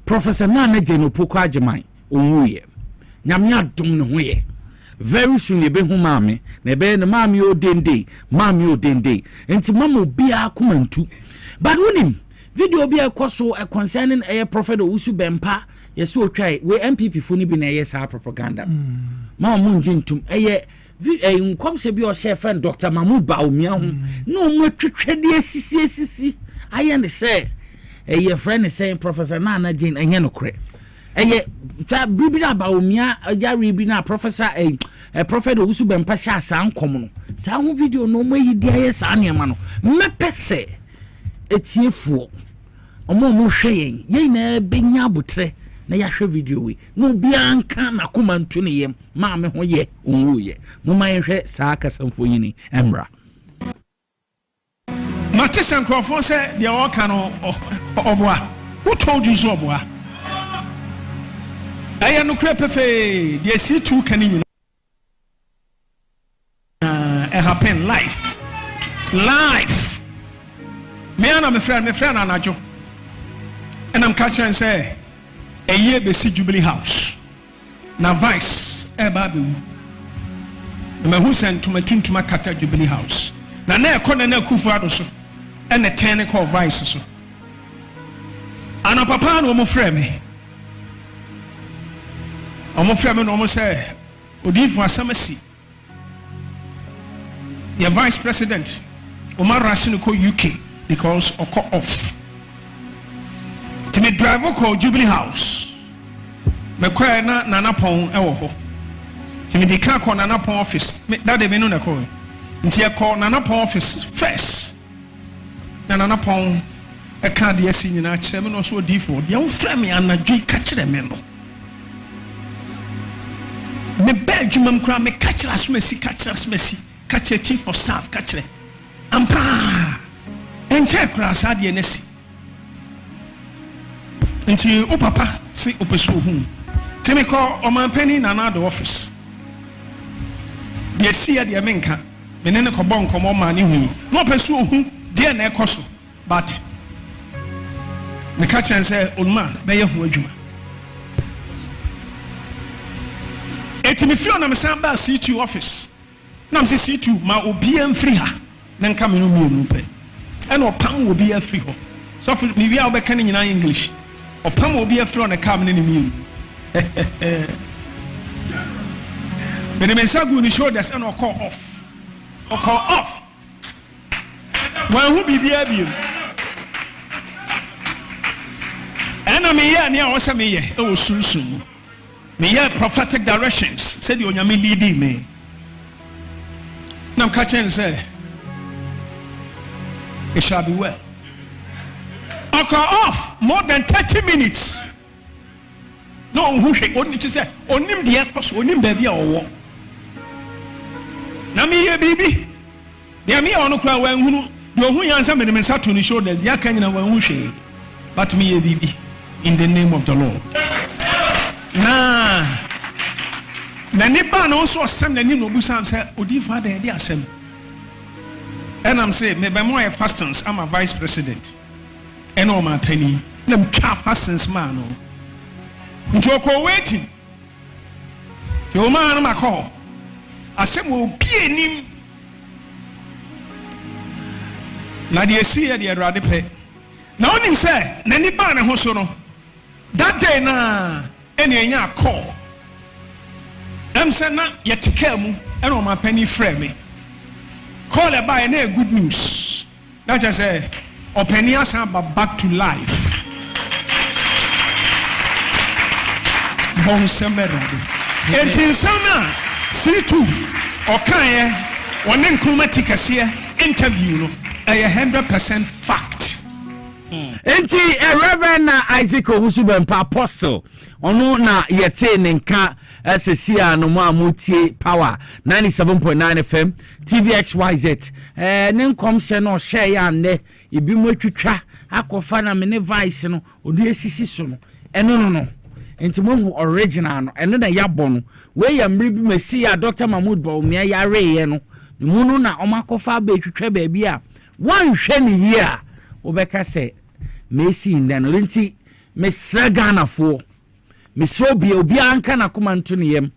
Professor Nana Jane Opoku Agyeman onwuye nyame adom ne ho ye very soon ye be hu maame na be na maame odende enti mama obi akoma ntu but wonim video bi ekoso concerning prophet Owusu Bempa yes o try we MPP fo ni bi na yes propaganda ma mo ngintum nkom se bi o chef friend Dr. Mahmoud Baumia ho no mo twetwede asisi aye ne say friend say Professor Nana Jane enye no kre ta bibina Baumia ajari bi na professor prophet Owusu Bempa sha san kom no sa ho video no mo yidi aye sa ne ma no mepese etiefuo omo mo hwe yen na benya abotre na ya hwe video we no bia nka na koma ntu ne yem ma me ho ye onwu ye mo man hwe saa kasamfo yini emra
matese nkrofo se de woka no oboa Who told you so, boy? I am no crap. The C2 can you happen life. Me and my friend Anajo. And I'm catching and say, a year besi Jubilee House. Na vice, baby. Me who sent to my kata Jubilee House. Na ne kona ne kufu so. And a technical vice so. And a papa no mo frame me. Omo frame no mo say, odi fu asamasi. The vice president, Omar Rashid ko UK because oko off. To me driver called Jubilee House. Me kwa na nana pon e wo ho. Ti me di ka call nana pon office. That dey me no na call. Nti e call nana pon office first. Na nana pon e ka de asi nyina kire me no so D4. Dey wo fra me anadwi ka kire me no. Me be adwumam kra me ka kire asomasi ka kire chief of staff ka kire. Ampa. Enche kra sa de nasi. Nti o papa si opeso hu. Temi ko o man penny na na the office. De sia de menka. Me ne ko bon ko mo ma ne hu. No peso hu de na ekoso. But me ka chen say onma be ye hu adwuma. Eti me fio na me samba C2 office. Na me C2 ma obi am free ha. Na nka me no mi pe. E no pam obi am free ho. So for me we are be kan nyina English. Opam obi afro on the cam ne mi. But the mensagu ni show that no call off. Or call off. When who be there be? And I me here near was me here. Oh soon. Me here prophetic directions. Said you nyame leading me. Now catch and say it shall be well. Off more than 30 minutes. No, who only to say, onim the airport, onim baby or walk. Now, me, baby. They are me on the crowd when who answer me the message on the shoulders, the Akanya when who but me, baby, in the name of the Lord. Nah, Naniban also assembled the name of Busan said, Odi father, they assemble. And I'm saying, maybe more fastens, I'm a vice president. And all my penny, them calf since man. Joko waiting. The man my call. I said, will be him. Now, the see the rather pay. Now, him say, Nanny Ban and Hosono. That day, na any call. I'm saying, yet to care me, and all my penny frame me. Call it by any good news. That's just say. Opinions are back to life. And in summer, C2 or Kaya, one inclumatic interview, a 100% fact.
Enti Reverend Isaac Owusu-Bempah Apostle ono na yete nenka SCA no amutie power 97.9 FM TVXYZ ne nkomhye no share ya ne ibi mo twitwa akofa na me ne vice no odu esisi so no no enti mo original no ene na yabo no we ya mri bi mesi ya Dr. Mahmoud Bawumia ya reye no mu na omakofa ba twitwa ba bia wan hwe ne yia obeka se Messi ndano nti mesra Ghana fo mesro bia obi anka na koma nto ne yem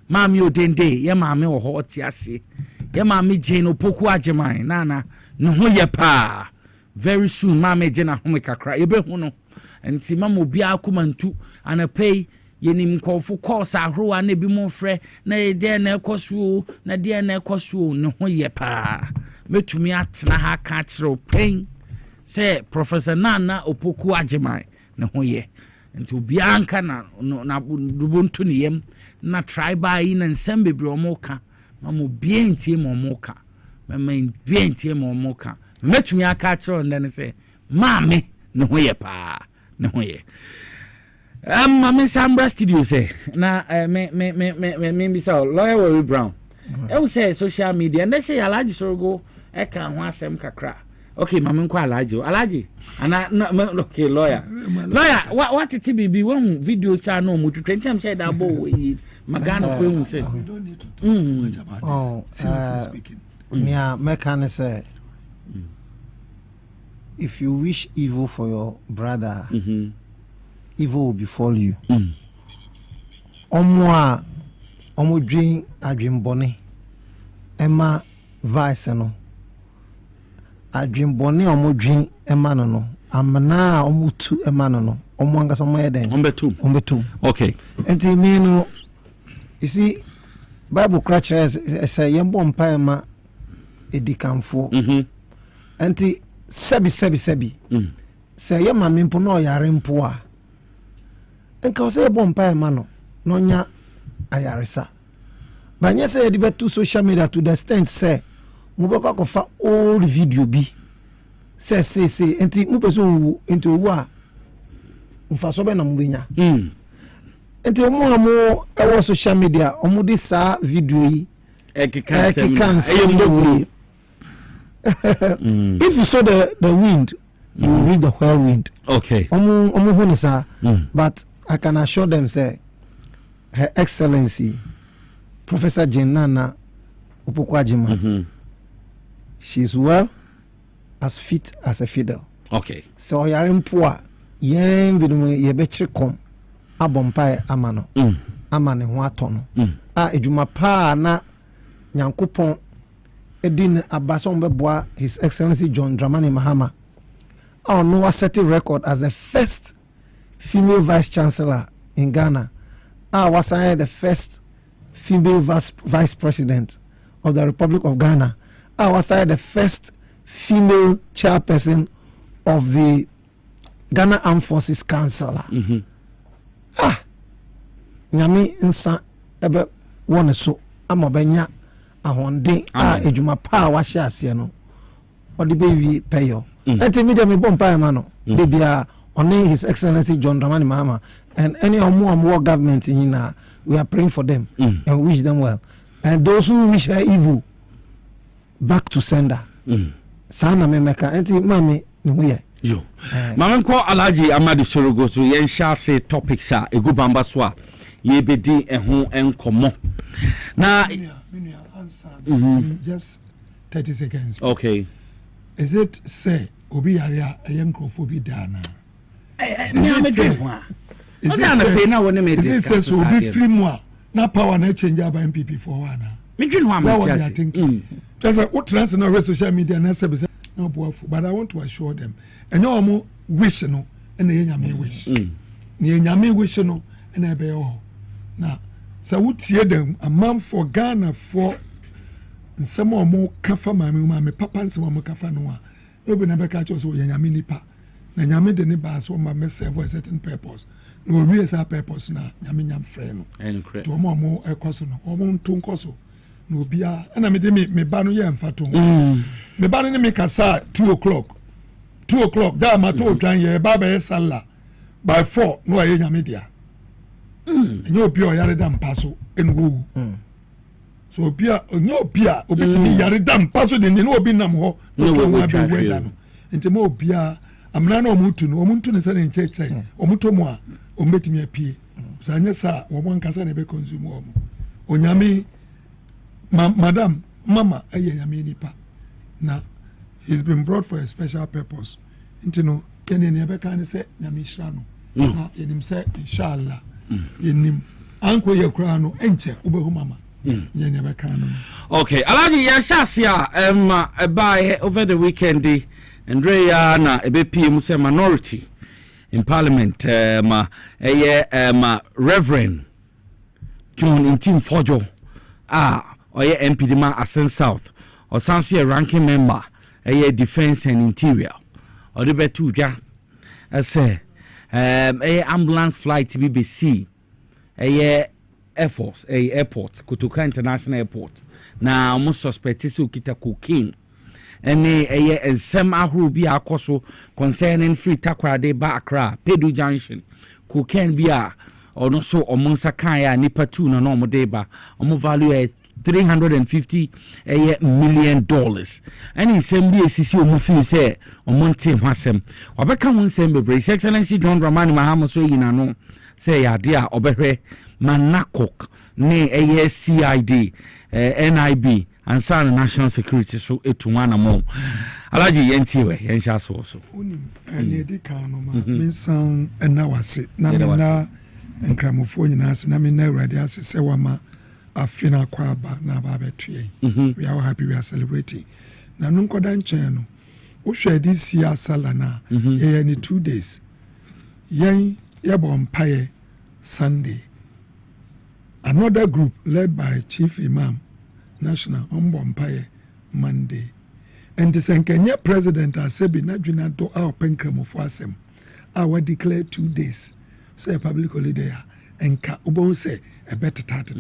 maami odende ye maami wo ho ase ye maami Jane opoku ageman na no ho ye pa very soon maami je na home kakra ye be hu no nti mama obi akoma ntu anapei yenim kofo course ahroa na bi mo frɛ na ye de na ekoso na de na ekoso ne ho ye pa metumi atena ha ka kyerɛ pain say Professor Nana opoku ageman ne ho ye nti obi anka na rubuntu ne yem na tribal yi na nsem bebre omoka mamo bientie mo omoka mama bientie mo omoka metumi aka kyerɛ ndane say maame ne ho ye pa ne ho ye mama Sambra studio say na me bisa lawyer Worry Brown e wo say social media and they say alaji sorogo e kan ho asem kakra Okay, mama nkwa alaji ana okay lawyer what it be one video sa no mu twetwe ntam say da bo magana for you say
we don't need to talk much about this seriously speaking
me say if you wish evil for your brother evil will befall you omo dream adwembone ema vice no adwembone omo dream ema no amana omo tu ema no omo anga so mo eden ombetu
okay
enti me no you see bible crutches say yembo mpa ema edikanfo enti sebi say yema mimpo no yare mpo a enka o say yembo mpa ema no nya ayaresa banye say the betu social media to the extent say mubaka ko fa old video bi say enti mu person wu enti owu a mfa so be na mubenya enti omu amo e social media omu di sa video yi if you saw the wind you will read the whirlwind
okay
omu hunisa but I can assure them say Her Excellency Professor Jenana Upukwajima she's well as fit as a fiddle.
Okay.
So yarin poa yen bidumu yebechire kom abompa amano amane ho atono a ejuma pa na nyankopon edin abason beboa His Excellency John Dramani Mahama no asset record as the first female vice chancellor in Ghana. Was I the first female vice president of the Republic of Ghana? Was I the first female chairperson of the Ghana Armed Forces Council? Nyami nsa ebe wone so amobenya ahonde ejuma pa wa hye ase no odi be wi peyo enti me dem bompa ema no de bia on His Excellency John Dramani Mahama and any more government in we are praying for them and wish them well. And those who wish her evil, back to sender. Sana me meka enti mami niwe.
Yo. Mama ko Alhaji Amadi Sorogo so yen sha say topics a egu bamba so a ye bedi ehun enkomo. Na
answer just 30 seconds.
Okay.
Is it say obi yare a yenkrofo dana?
Is it
says will be free more na power na change by MPP for one. I think just what trans na social media na say no boafu, but I want to assure them and no more wish no and nyame wish ni nyame wish no and e be o na so what tie them a man for Ghana for some more kafa mama papa nsem mo kafa no a e be na be ka cho so nyame nipa na nyame de ne ba so ma serve for a certain purpose no we esa purpose na nyame nyam frɛ no to mo ekoso no mo nto nkoso no bia na me de me ba no ye mfato me ba no ne me kasa 2 o'clock da ma to twan ye ba ba sala by 4 no ye nyame dia enye obi o yare da mpaso enwo so obi obitimi yare da mpaso de ne obi nam ho no we weda no enti mo obi amna na omuntu ne sane ncheche omuto mu a ombetimi apie sanye sa wo nkasa na be consume wo onyame madam mama eye nyame nipa na he's been brought for a special purpose intino kene ne be kan se nyame hira no na yenim se inshallah yenim anko ye kura no enche ubehu mama nyene be kan no
okay Alhaji ya shasia by over the weekend Andrea na ebepie say minority in parliament Reverend John Intim Fojo oye MP Dima Asen South or Sansi ranking member defense and interior or the betu ja say ambulance flight BBC Air Force airport Kotoka International Airport na almost suspected so kita cocaine any ensem ahuru bi akoso concerning free takwade ba Accra Pedu Junction cocaine bi a ono so omonsa kan ya nipa 2 na no mo de ba omo value $350 million. And in same be CC Omufi say on Monte Wasem. Wabeka one same be His Excellency John Dramani Mahama so no say adia obere manakok ne CID NIB and San National Security so etuwana mo. Alaji yentiwe yensha so so.
Unim edi kano ma minsan enawase na mina enkramofo nyina ase na mina awrade ase se wama afina kwaba na baba tue. We are happy, we are celebrating. Na nunkoda nchen no wo hwe this year sala na ye ni 2 days. Yen yebo mpaye Sunday. Another group led by Chief Imam National Mpaye Monday. And the Kenya president has said, Najuna do our penkramofo asem. Our declare 2 days. Say public holiday. And Ubon say a better tartar.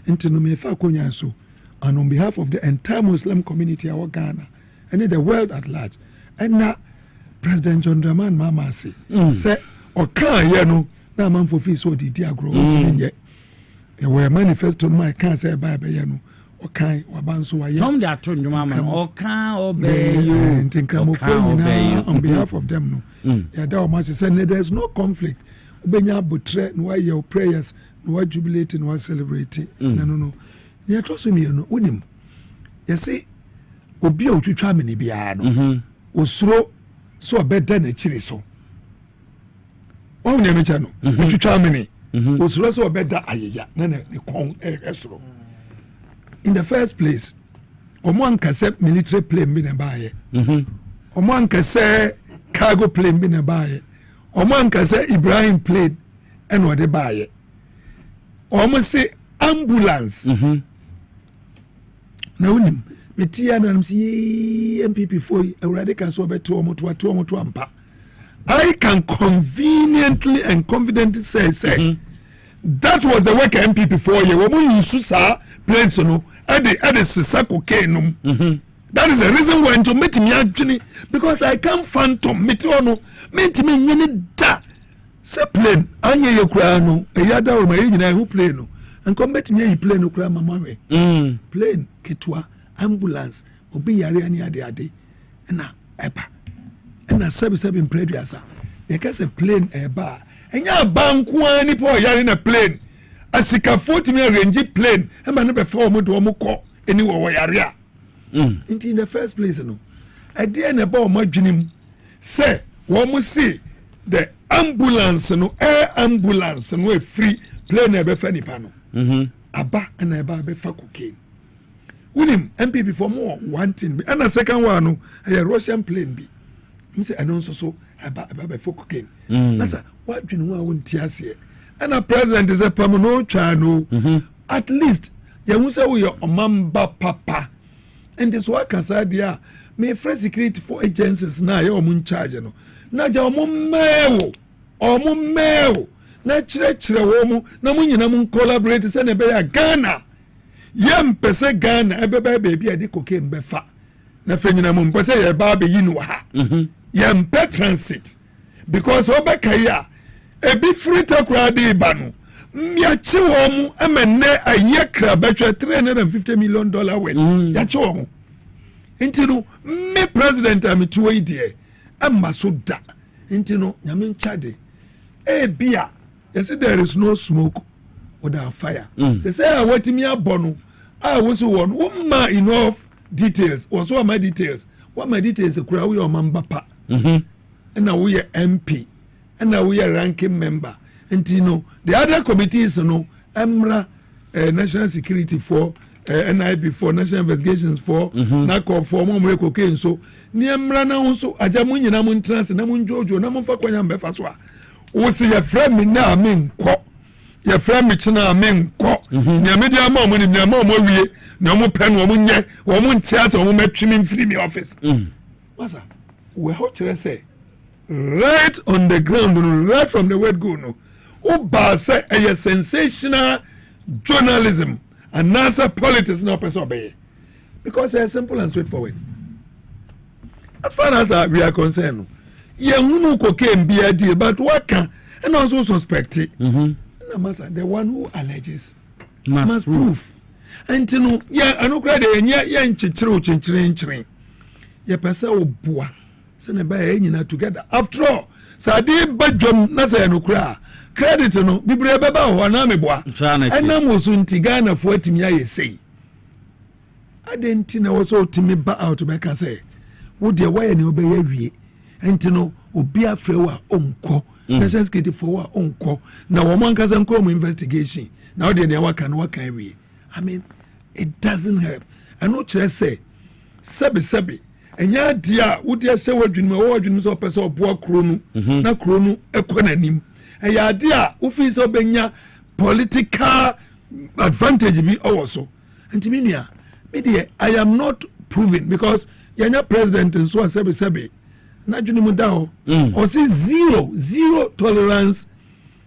Into no me fa konya so. And on behalf of the entire Muslim community our Ghana and in the world at large. And now President John Dramani Mahama say or can you know na man for fees so the dear grow yet. There were manifesto my can't say by no. Okay, wabanso wa
Tom da to ndwama oka obey you
on behalf of them no. Yeah, that much say there's no conflict. Ubenya butre no why your prayers no why jubilating no celebrating. No. Yeah, trust me no unim. You see obi otwitwa me ni bia no. Osuro so obeda na chiri so. Won na mecha no. Otwitwa me ni. Osuro so obeda ayeya na ne kon esoro. In the first place, Oman kase military plane bi na baye. Oman kase cargo plane bi na baye. Oman kase Ibrahim plane eno de baye. Omo say ambulance. Na unim metia na msi MPP for awrade kan so beto omo to ampa. I can conveniently and confidently say that was the work MPP for you. Woman use sa place no at the sisako kenum. That is the reason why to meet me actually because I can't phantom meet ono meet me nyene da se plane anye ye kura no eyada o ma yina who plane no and come meet me plane no kura mama we plane ketwa ambulance obi yare ani ade na eba na sebi impreduasa ye ka se plane eba enya banku ani po yare na plane asika 40 million range plane e ma no be fa omo do omo ko eni wo yare a in the first place no idea na ba omo adwenim say wo mo see the ambulance no air ambulance no e free plane e be fa nipa no aba na e ba be fa cocaine unim MPP for more one thing and the second one no a Russian plane bi say announce so aba be fa cocaine asa what do you know won tiase and a president is a permanent channel at least you will say we are omamba papa and this work as idea me free security for agencies na you mun charge no na ja omum mewo na chire wo mu na mun nyina mun collaborate say na be ya Ghana yem pese Ghana e be baby ade cocaine be fa na fe nyina mun pese ye ba be yinu ha yem pe transit because obekaya ebi free takura de banu miachi wo mu amene ayekra betwa $350 million worth yachi wo mu intino me president amituo idie amma so da intino nyame nchade bia yes there is no smoke without fire they say awatimi abono was one woman enough details was what my details kura we o mamba na we MP and now we are ranking member and you know the other committees emra national security for NIB for national investigations for NACO for more cocaine so ni emra na so ajamu nyina mun trans na mun jojo na mun fa kwanya mbefa so a wo se ya frame me na me nko ya frame me china me nko ni media ma mo ni ma mo wie na mo pen wo mo nye wo mo ntia se wo metwimi free me office wasa we how to say right on the ground, right from the word go no. Uba say a sensational journalism and NASA politics no person obey because it's simple and straightforward. As far as we are concerned, no cocaine be a deal, but what can and also suspect it. The one who alleges must prove. and no yeah I no credit yeah nchichire ye pese oboa se ne ba nyina together after all sade badwom na say no kura credit no bibre beba ho na meboa ena mo so ntigana fo atimi aye sei adenti na wo so timi ba out be ka say wo de why ne obeye wie enti no obi afrewa onko national security for onko na wo man kasa nko mu investigation na wo de ne waka no waka wie I mean it doesn't help and no chere say sebe enya dia wo de se wadwunum wo wadwunum so pese oboa kronu na kronu ekonanim eya dia wo fi so benya political advantage bi also enti media I am not proving because yanya president so sebe na dwunum da ho o say zero tolerance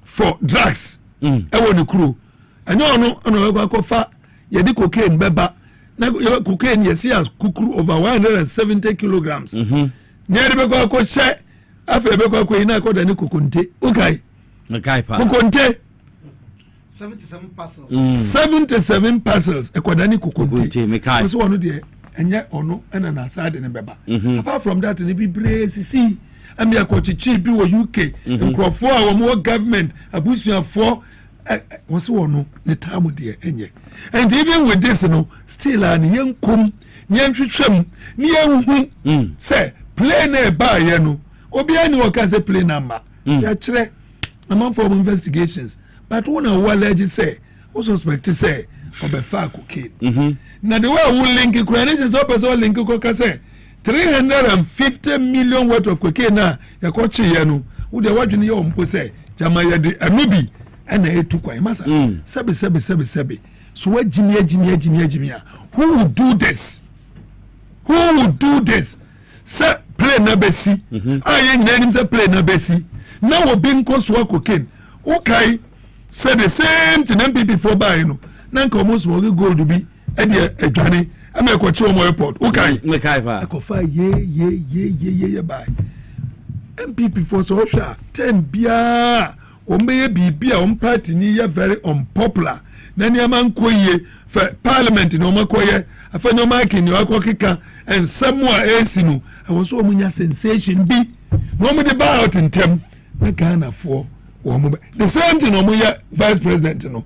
for drugs ewo ne kru enya ono akofa ye di cocaine beba na cocaine yes as kukuru over 170 kilograms nyere be ko she afa be ko ina ko da ni kokonte okay pa kokonte 77 parcels 77 parcels e ko da ni kokonte mekai so wono de enye ono ena na sade ne beba apart from that ne bi bresi am ya ko chichi bi wo UK nkrofo a wo mo government abusuafo was one the time with the enye and even with this no still an yankum nyanhwehwem ni yanhu say play na ba ye no obi ani wo ka say play number ya kire among for investigations but one allege say who suspect say obefa cocaine na the way we link coronation so person link ko ka say 350 million worth of cocaine na ya ko chi ye no wo de wadwene ye ompo say jama ye de anubi and I took my master. Sabi. So what Jimmy? Who would do this? Say play na besi. I ain't name say play na besi. Now we been cause work cocaine. Okay. Say the same thing MPP for buy you know. Now come smoke gold to be a Johnny. I make what you airport. Okay. I go fire yeah buy. MPP for so 10 beer. Ombeye bibia party ni ya very unpopular na ni amankoye for parliament no makoye afanyo marking ni akokika and somewhere else no I was so munya sensation bi no me dey buy out in tem na Ghana for the same thing no ya vice president no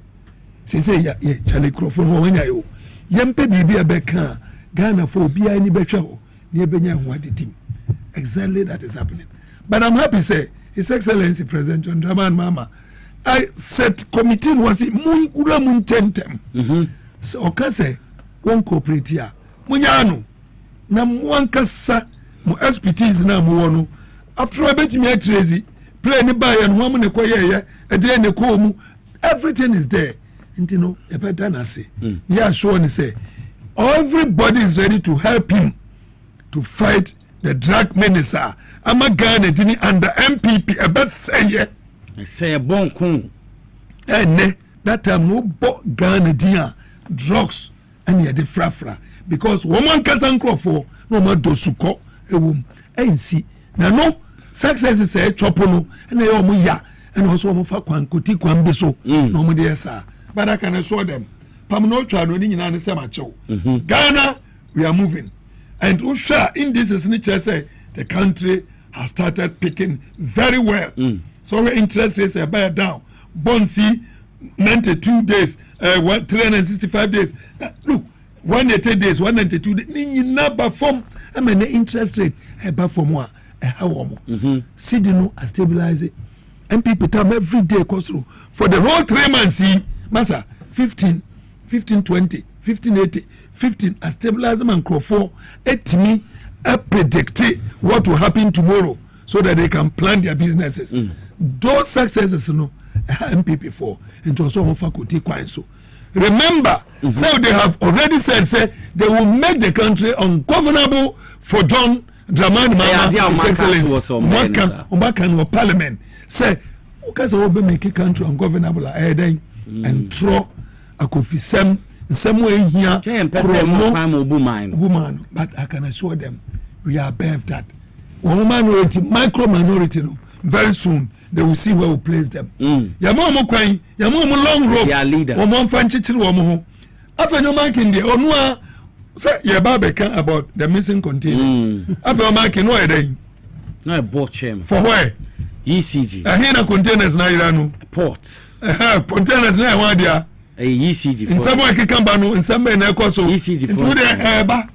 say ya Charlie Crawford ho wanya yo yempe bibia beka Ghana for bia ni betwa ho ni ebenya ho adetim exactly that is happening but I'm happy say His Excellency President John Dramani Mahama, I said committee was it mun tentem. So okase won cooperate here. Munyano na wankasa mu expertise na mu wono. After abetimi atrezi play ni buy and ho mu ne koyeye e de ne ko mu everything is there. Nti no e better na say. Yeah sure ni say everybody is ready to help him to fight the drug minister. I'm a Ghana dini under MPP a best say a bon kun and that time no Ghana dia drugs and ya de frafra because woman kasan crofo no ma dosuko ewum ensi na no success is a chopono and they omo ya and also omo fa kwankoti kwambe so no mo de sa but I can assure them pam no twa no ni nyina ne se ma chew Ghana we are moving and usha in this is nature say the country has started picking very well. So interest rates are bear down. Bonsi 92 days, 365 days. Look, 180 days, 192 days. Ni number form. I mean the interest rate about for more. How Sidino are stabilizing. And people time every day goes through. For the whole 3 months, see, Massa 15, 20, 1580, 15 are stabilizing and grow for 8 me. Predict what will happen tomorrow so that they can plan their businesses. Those successes, you know, MPP for into some faculty quite so. Remember, so they have already said, say they will make the country ungovernable for John Dramani Mahama, His Excellency, Umbakan or Parliament. Say, because we make a country ungovernable, and throw a coffee some way here. But I can assure them we are above that. One minority, micro minority, no, very soon they will see where we place them. Yamomo kwai, yamomo long rope. Their leader. Omo fanchichiri omo. After no man can the onwa say your Barbecue about the missing containers. After no man can know day.
No bought him.
For where?
ECG.
I hear containers na iranu.
Port.
Containers na one dia.
ECG.
In some way can come in some way na so
ECG.
Into the ba.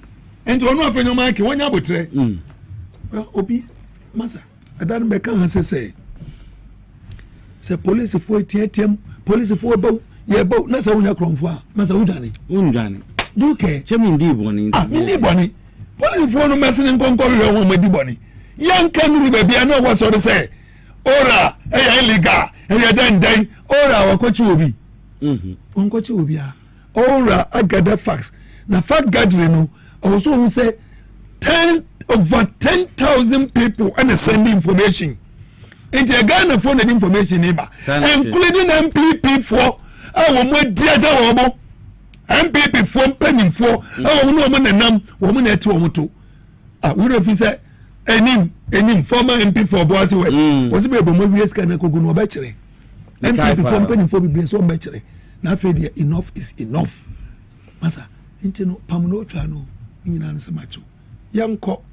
Into one after no man can one yabotre. Obi masa. Adan beka han say police for TTM police for bow ye bow na sa unya kromfo a masa udane do care
chemi ndi boni
ndi boni police for no messing nkonko hwe won madi boni yanka nuru ba bia na wo so de say ora illegal dan ora wakochi obi onkochi obi a ora agada facts na fact gathering no also who say over 10,000 people and sending information into a Ghana phone and information neighbor, including MPP for our more dear MPP for penny for our woman and woman at 2 would have said any former MP for Boise West was a movies can go no bachelor. MPP for penny for be so bachelor. Now, enough is enough. Massa, into no Pamano Trano, in answer macho. Young cock.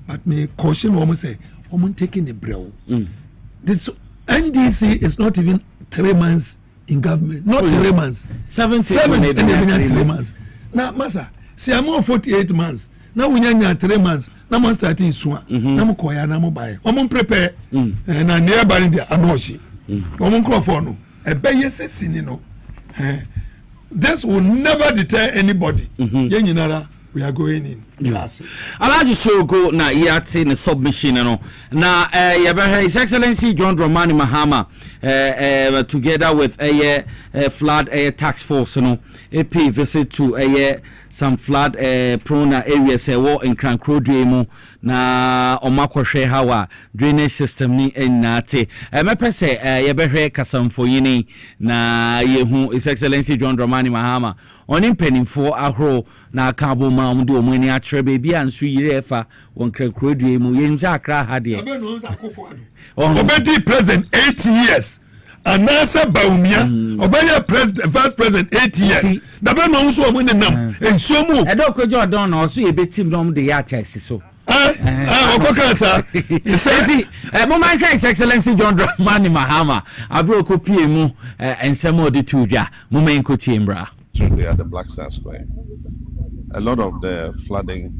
But may caution woman say, woman taking the bro. This NDC is not even 3 months in government. Not 3 months. 7 and 3 months. Now, Massa, see, I'm more 48 months. Now we are 3 months. Now I'm starting soon. Now I'm koya, now I'm buy. I'm prepare. And I'm nearby the anoshi. I'm call for no. A bay says, you know. This will never deter anybody. We are going in.
Yes. Alaji Shogo na yati na submission na His Excellency John Dramani Mahama together with flood task force AP visit to some flood prone areas war in Krankrodwe na omakwahwe hawa drainage system ni enate mepese yebehwe kasamfo yini na yehu His Excellency John Dramani Mahama oni mpenimfo ahro na kabo ma mde omani achre baby ansu yire efa won Krankrodwe mu yenja akra ha de
obedi president 8 years anasa baumia obaya president vice president 8 years da be no so omani nam ensuo mu
edokojo don na oso yebetim dom de ya chase so
Okokasa.
His Excellency John Dramani Mahama. Abro kopie mu ensemo de tuja. Moment ko tiembra.
Truly at the Black Star Square. A lot of the flooding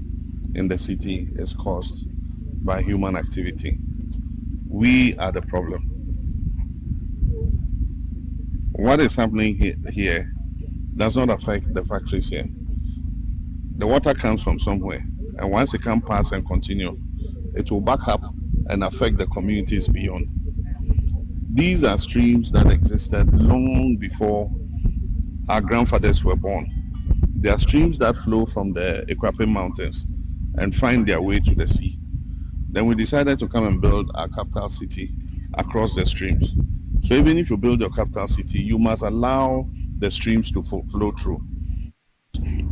in the city is caused by human activity. We are the problem. What is happening here does not affect the factories here. The water comes from somewhere. And once it can pass and continue, it will back up and affect the communities beyond. These are streams that existed long before our grandfathers were born. They are streams that flow from the Equape Mountains and find their way to the sea. Then we decided to come and build our capital city across the streams. So even if you build your capital city, you must allow the streams to flow through.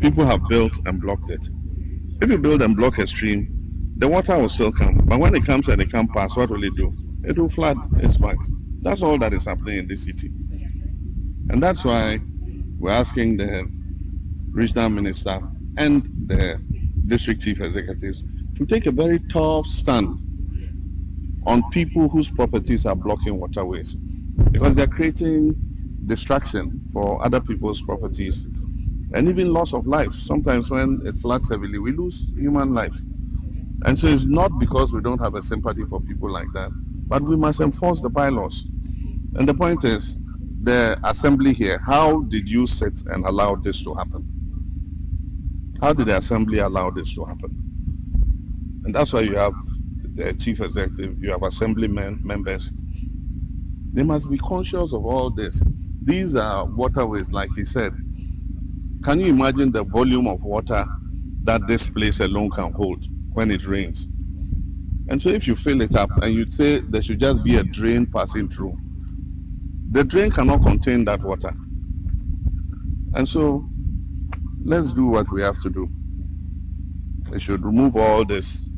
People have built and blocked it. If you build and block a stream, the water will still come. But when it comes and it can't pass, what will it do? It will flood its banks. That's all that is happening in this city. And that's why we're asking the regional minister and the district chief executives to take a very tough stand on people whose properties are blocking waterways, because they're creating distraction for other people's properties and even loss of lives. Sometimes when it floods heavily, we lose human lives. And so it's not because we don't have a sympathy for people like that, but we must enforce the bylaws. And the point is, the assembly here, how did you sit and allow this to happen? How did the assembly allow this to happen? And that's why you have the chief executive, you have assembly members. They must be conscious of all this. These are waterways, like he said. Can you imagine the volume of water that this place alone can hold when it rains? And so if you fill it up and you'd say there should just be a drain passing through, the drain cannot contain that water. And so let's do what we have to do. They should remove all this,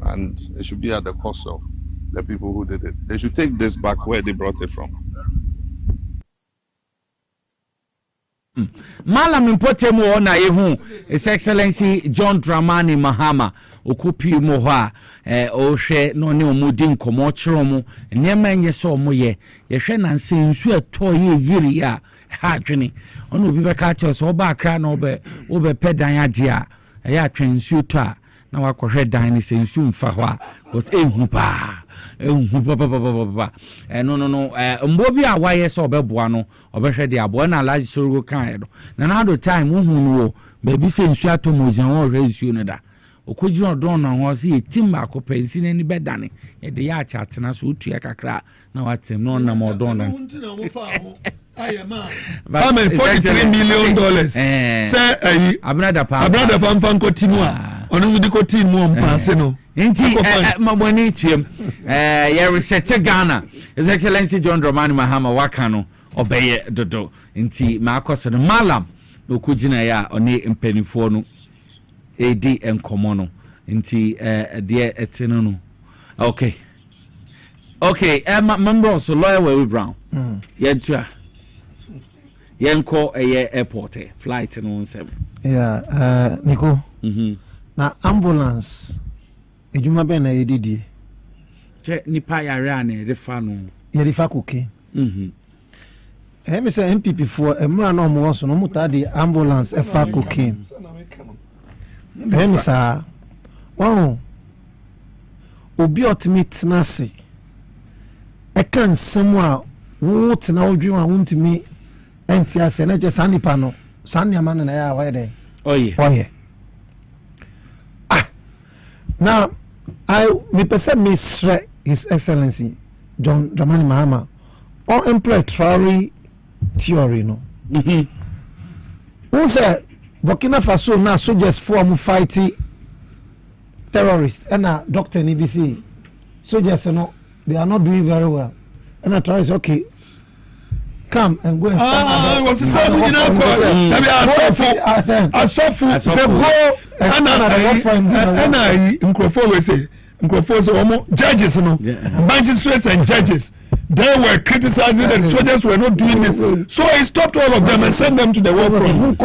and it should be at the cost of the people who did it. They should take this back where they brought it from.
Malam importe mo na yehu His Excellency John Dramani Mahama okupi mo ha o hwe no ne omudi nkomo kyerɛ mo nneɛma nye so mo ye hwe na nsensu eto ye yiri a ha dwene ono obi bɛka kyerɛ so oba akra na obe pedan ade a ɛyɛ atwensu to a na wakɔhwɛ dan ne sensu mfa hɔ a cause ehu pa no mbo bi a waye so obeboa no obehwe de abo na alaji soro kan do na na do time hu no baby sensu atomozian wo hwe nsu no da okoji odon na ho se etim akopensi ni bedane ye de ya acha atena so utua kakra na watem no na modon no
$43 million say
abrada
pam fanko timu a onu di ko timu mpase no
nti maboni tuem ye research Ghana His Excellency John Dramani Mahama waka no obeye dodo nti makoso no malam okujina ya oni mpanifo no edi enkomo no nti de etino no okay member so lawyer we Brown yentua yenko airport flight no nsem
Nico na ambulance ejuma be na yedidie
che nipa yare ana refa no
yerefa koke me say MPP for emra na omo so no mutade ambulance efa cocaine me say wow obi ultimate na se e kan semu a wo tena odwun a wontimi enti ase na je sanipa no saniama na ya wa de oye now me person Mr. His Excellency John Dramani Mahama on employee theory no who say Burkina Faso na soldiers for fighting terrorists and doctor NBC soldiers no they are not doing very well and I try say okay come and go and stand
what's the same you know I saw say go and I microphone we say microphone say judges no magistrates and judges they were criticizing that soldiers were not doing this so he stopped all of them and sent them to the war front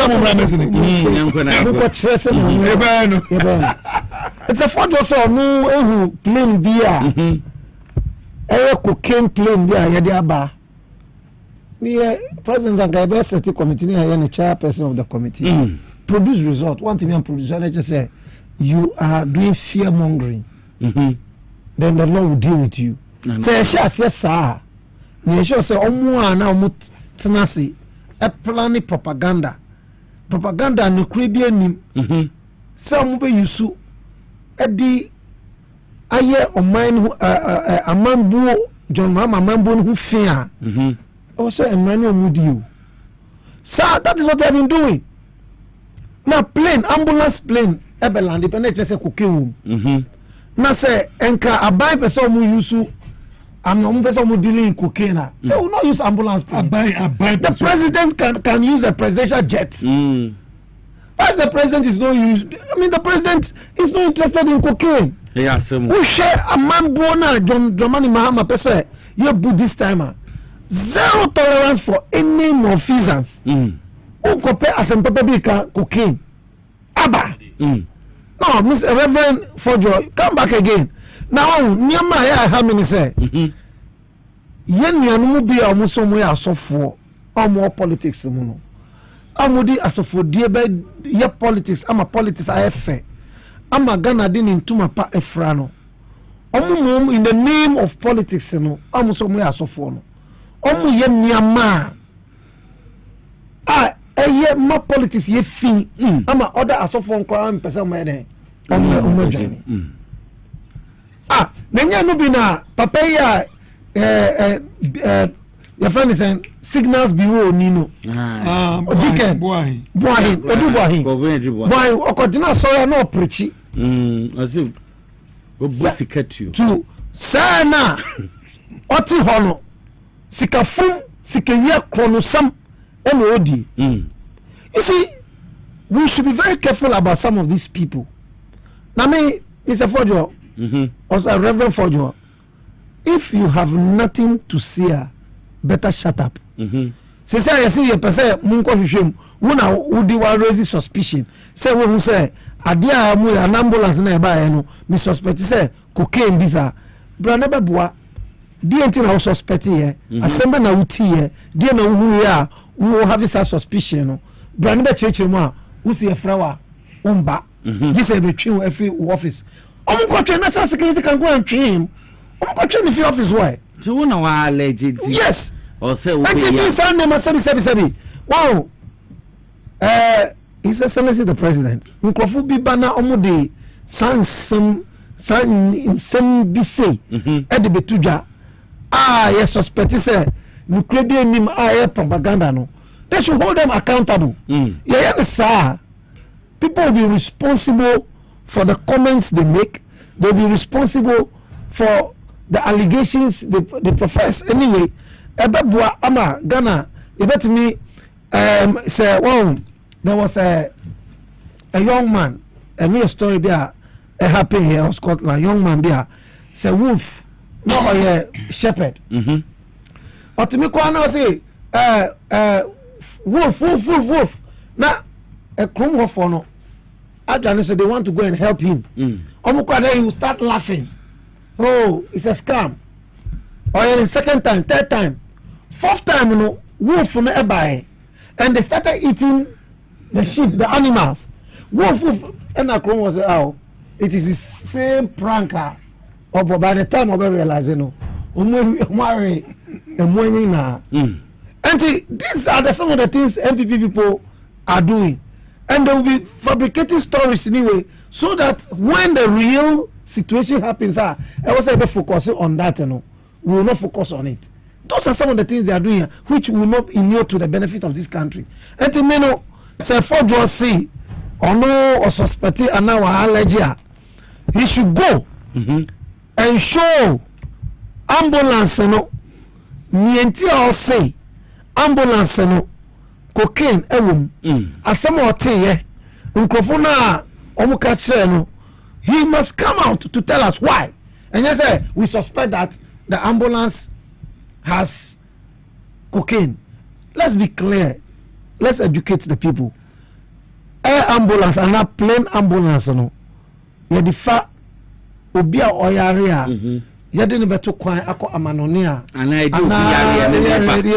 it's a photo so no plane bia cocaine plane bia ya dia ba me president Zangabe City committee na the chairperson of the committee produce result one thing producer I just say you are doing fear mongering then the law will deal with you say yes sir me sure say omo na omo tenase e plan propaganda no krebia nim say omo be yusu e di aye oman amambuo John Mama amambuo hu fia o say emrani omudio sir that is what I've been doing now plane ambulance plane ebeland depend say cocaine na say enka abai person mu yusu I'm not person mu dealing in cocaine they will not use ambulance plane abai the president can use a presidential jet if the president is not used the president is not interested in cocaine we share a man born John Dramani Mahama person you put this timer zero tolerance for any malfeasance compare as a paper cocaine aba no Mr. Reverend Fojo come back again now nyama ya ha me say yen nuanu mu bia omuso mu ya asofo omo politics mu no amudi asofo die be ye politics ama politics ayefe ama Ghana din ntuma pa efra no omo in the name of politics no amuso mu ya asofo no omo ye nyama eye ma politics ye fin ama other asofo nkwa mpesa mo eden omo join nenya no bi na papa ya your friend is saying signals bureau nino diken boy okodina so na preach
as if we bosikatu
to sana oti hono sikafum sikewia kronosam eno odi you see we should be very careful about some of these people na me Mr. Fojo also Reverend Fojo if you have nothing to say better shut up say you see you person mun ko hwehwem wo na wo di wa raise suspicion say wo hu say adia mu an ambulance na e ba no me suspect say cocaine bisa bra na beboa di enti na wo suspect here asembe na wuti here di na wo hu ya wo have some suspicion no bra na be chechire mu a wo si e frawa umba this e be twi every office omukotwe national security can go and train him omukotwe in the office why
so wo na wa alleged
yes
or say we
ya Sunday ma sabi wow His Excellency the President nkrofu bi bana omode sansem bi say e de betudwa yes suspect say nuclear bi nim propaganda no they should hold them accountable sir people will be responsible for the comments they make. They'll be responsible for the allegations they profess anyway. Ebebua ama Ghana ebet me say there was a young man and me a story be a happen here in Scotland. Young man be a say wolf no shepherd otimi ko na say wolf na a krum ho for no Adrian said they want to go and help him. Omukwa he will start laughing. Oh, it's a scam. Or the second time, third time, fourth time, you know, wolf from eBay, and they started eating the sheep, the animals. Wolf, and the crown was oh, it is the same pranker. Or by the time I realize, you know, and these are some of the things MPP people are doing. And they will be fabricating stories anyway, so that when the real situation happens, I was able to focus on that. You know, we will not focus on it. Those are some of the things they are doing, which will not inure to the benefit of this country. And you know, say for draw see or no or suspect and now allergy, he should go and show ambulance. You know, nienti or say ambulance. You know. Cocaine ewum asem ote nkrofo na omuka kire no he must come out to tell us why and you say we suspect that the ambulance has cocaine. Let's be clear, let's educate the people. Air ambulance and not plane ambulance no ye difa obi a oyare a ye de ne beto kwan akọ amanone a ana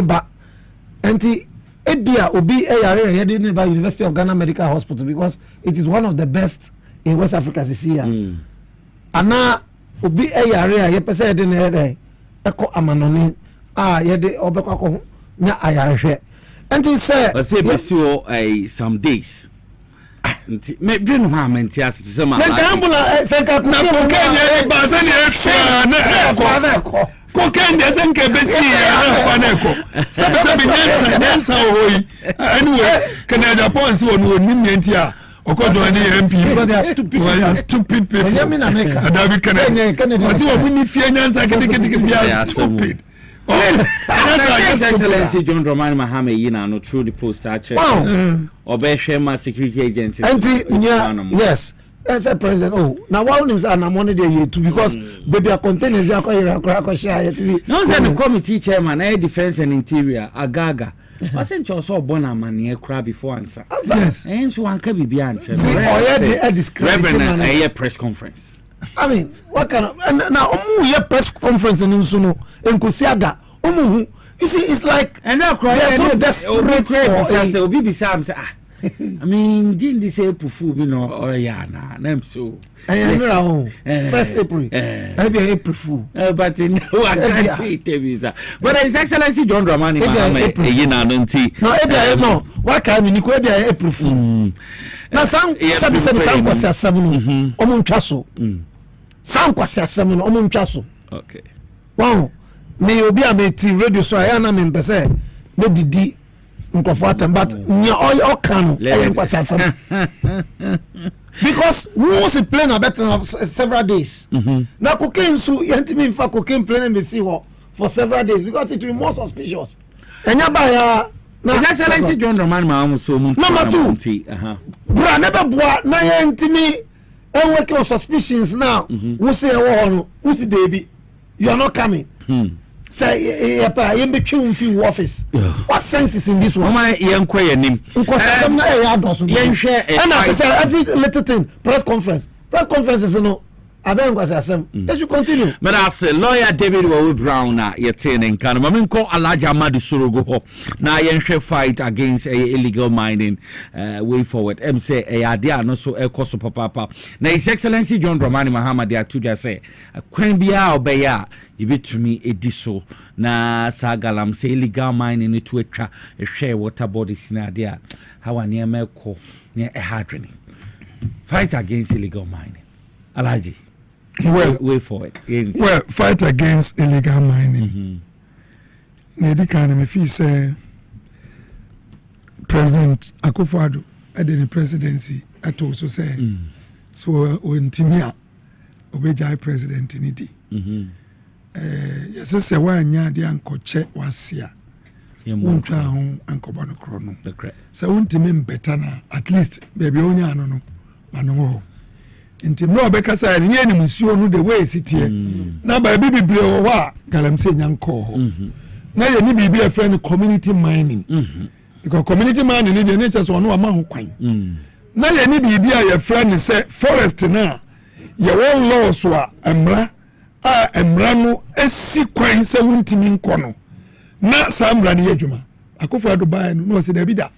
ba enti Ebia Obi Eyare heading by University of Ghana Medical Hospital because it is one of the best in West Africa this year. Ana Obi Eyare ye pese heading head eko amanoni yede obeko akọ nya ayarehwe. Enti say
some days. Me bi no ha menti ase se ma.
Na ambulance se ka ku na
cocaine ba se ne na eko. Cocaine de senke besi faneko sabe nyansa hoyi anyway kana Japan si wonu nimenti a okodo ni MP
because they are stupid
people
yemi na make
adabi kana si wonu ni fie nyansa kiti ya stupid
His Excellency John Dramani Mahama yina no through the post check obehwe ma security agency
yes as a president now why names are na money dey too because baby are containers we are ko share yet
no say the committee chairman air defense and interior agaga wasn't you so born amane kra before answer
yes
and so one can be answer
see oya
Reverend a press conference
I mean what kind of now ye press conference in Nsuno enkosiaga you see it's like
and that cry so desperate for obi be say I mean, didn't they say Pufu, you know, or Yana? I'm so.
I am around 1st April. Maybe April Fool.
But no, I can't say it. But His Excellency John Dramani Mahama,
no, why can't you go there April Fool? Now, some was a 7 Omunchaso. Some was a 7 Omunchaso.
Okay.
Wow, may you be a mate radio so I am in Besse, no didi. But because we was playing a better of several days. Now cocaine so me for cocaine playing me see for several days because it will be more suspicious. And
His Excellency John Dramani Mahama so
number 2. Bra never boa na me and work on suspicions now. We say who see Davy, you are not coming. say you between few office. What sense is in this one?
My young queer
because some na and I say every little thing press conference is no. Let's continue.
But as lawyer David Wawu Brown yetin en kan ma menko Alaja Amadu Sorogo ho na yenhwe fight against illegal mining way forward. Say ade no so ekoso papa. Na His Excellency John Dramani Mahama de atuja say kwan bia obeya yibetumi ediso na sagalam say illegal mining ne to atwa ehwe water bodies na ade a how ane emeko ne ehadwene. Fight against illegal mining. Alaji way forward.
Well, fight against illegal mining. Nedika me feel say President Akufo-Addo at the presidency at also say so ontimia obejai president nidi. Yes say wa nya de ankoche wasia. Untwa ho ankoba no kro no. So untimi mbeta na at least baby onya no mano inti no beka say nye ni musuo no the way sitie na ba bibibre wo a galamse nyanko na ye ni bibi a friend community mining because community mining ni the nature so no ama ho kwan na ye ni bibi a ye friend say forest na ye won law so a emra no esi kwan se wuntimi nko no na samra ni adwuma Akufo-Addo ba no se da bi da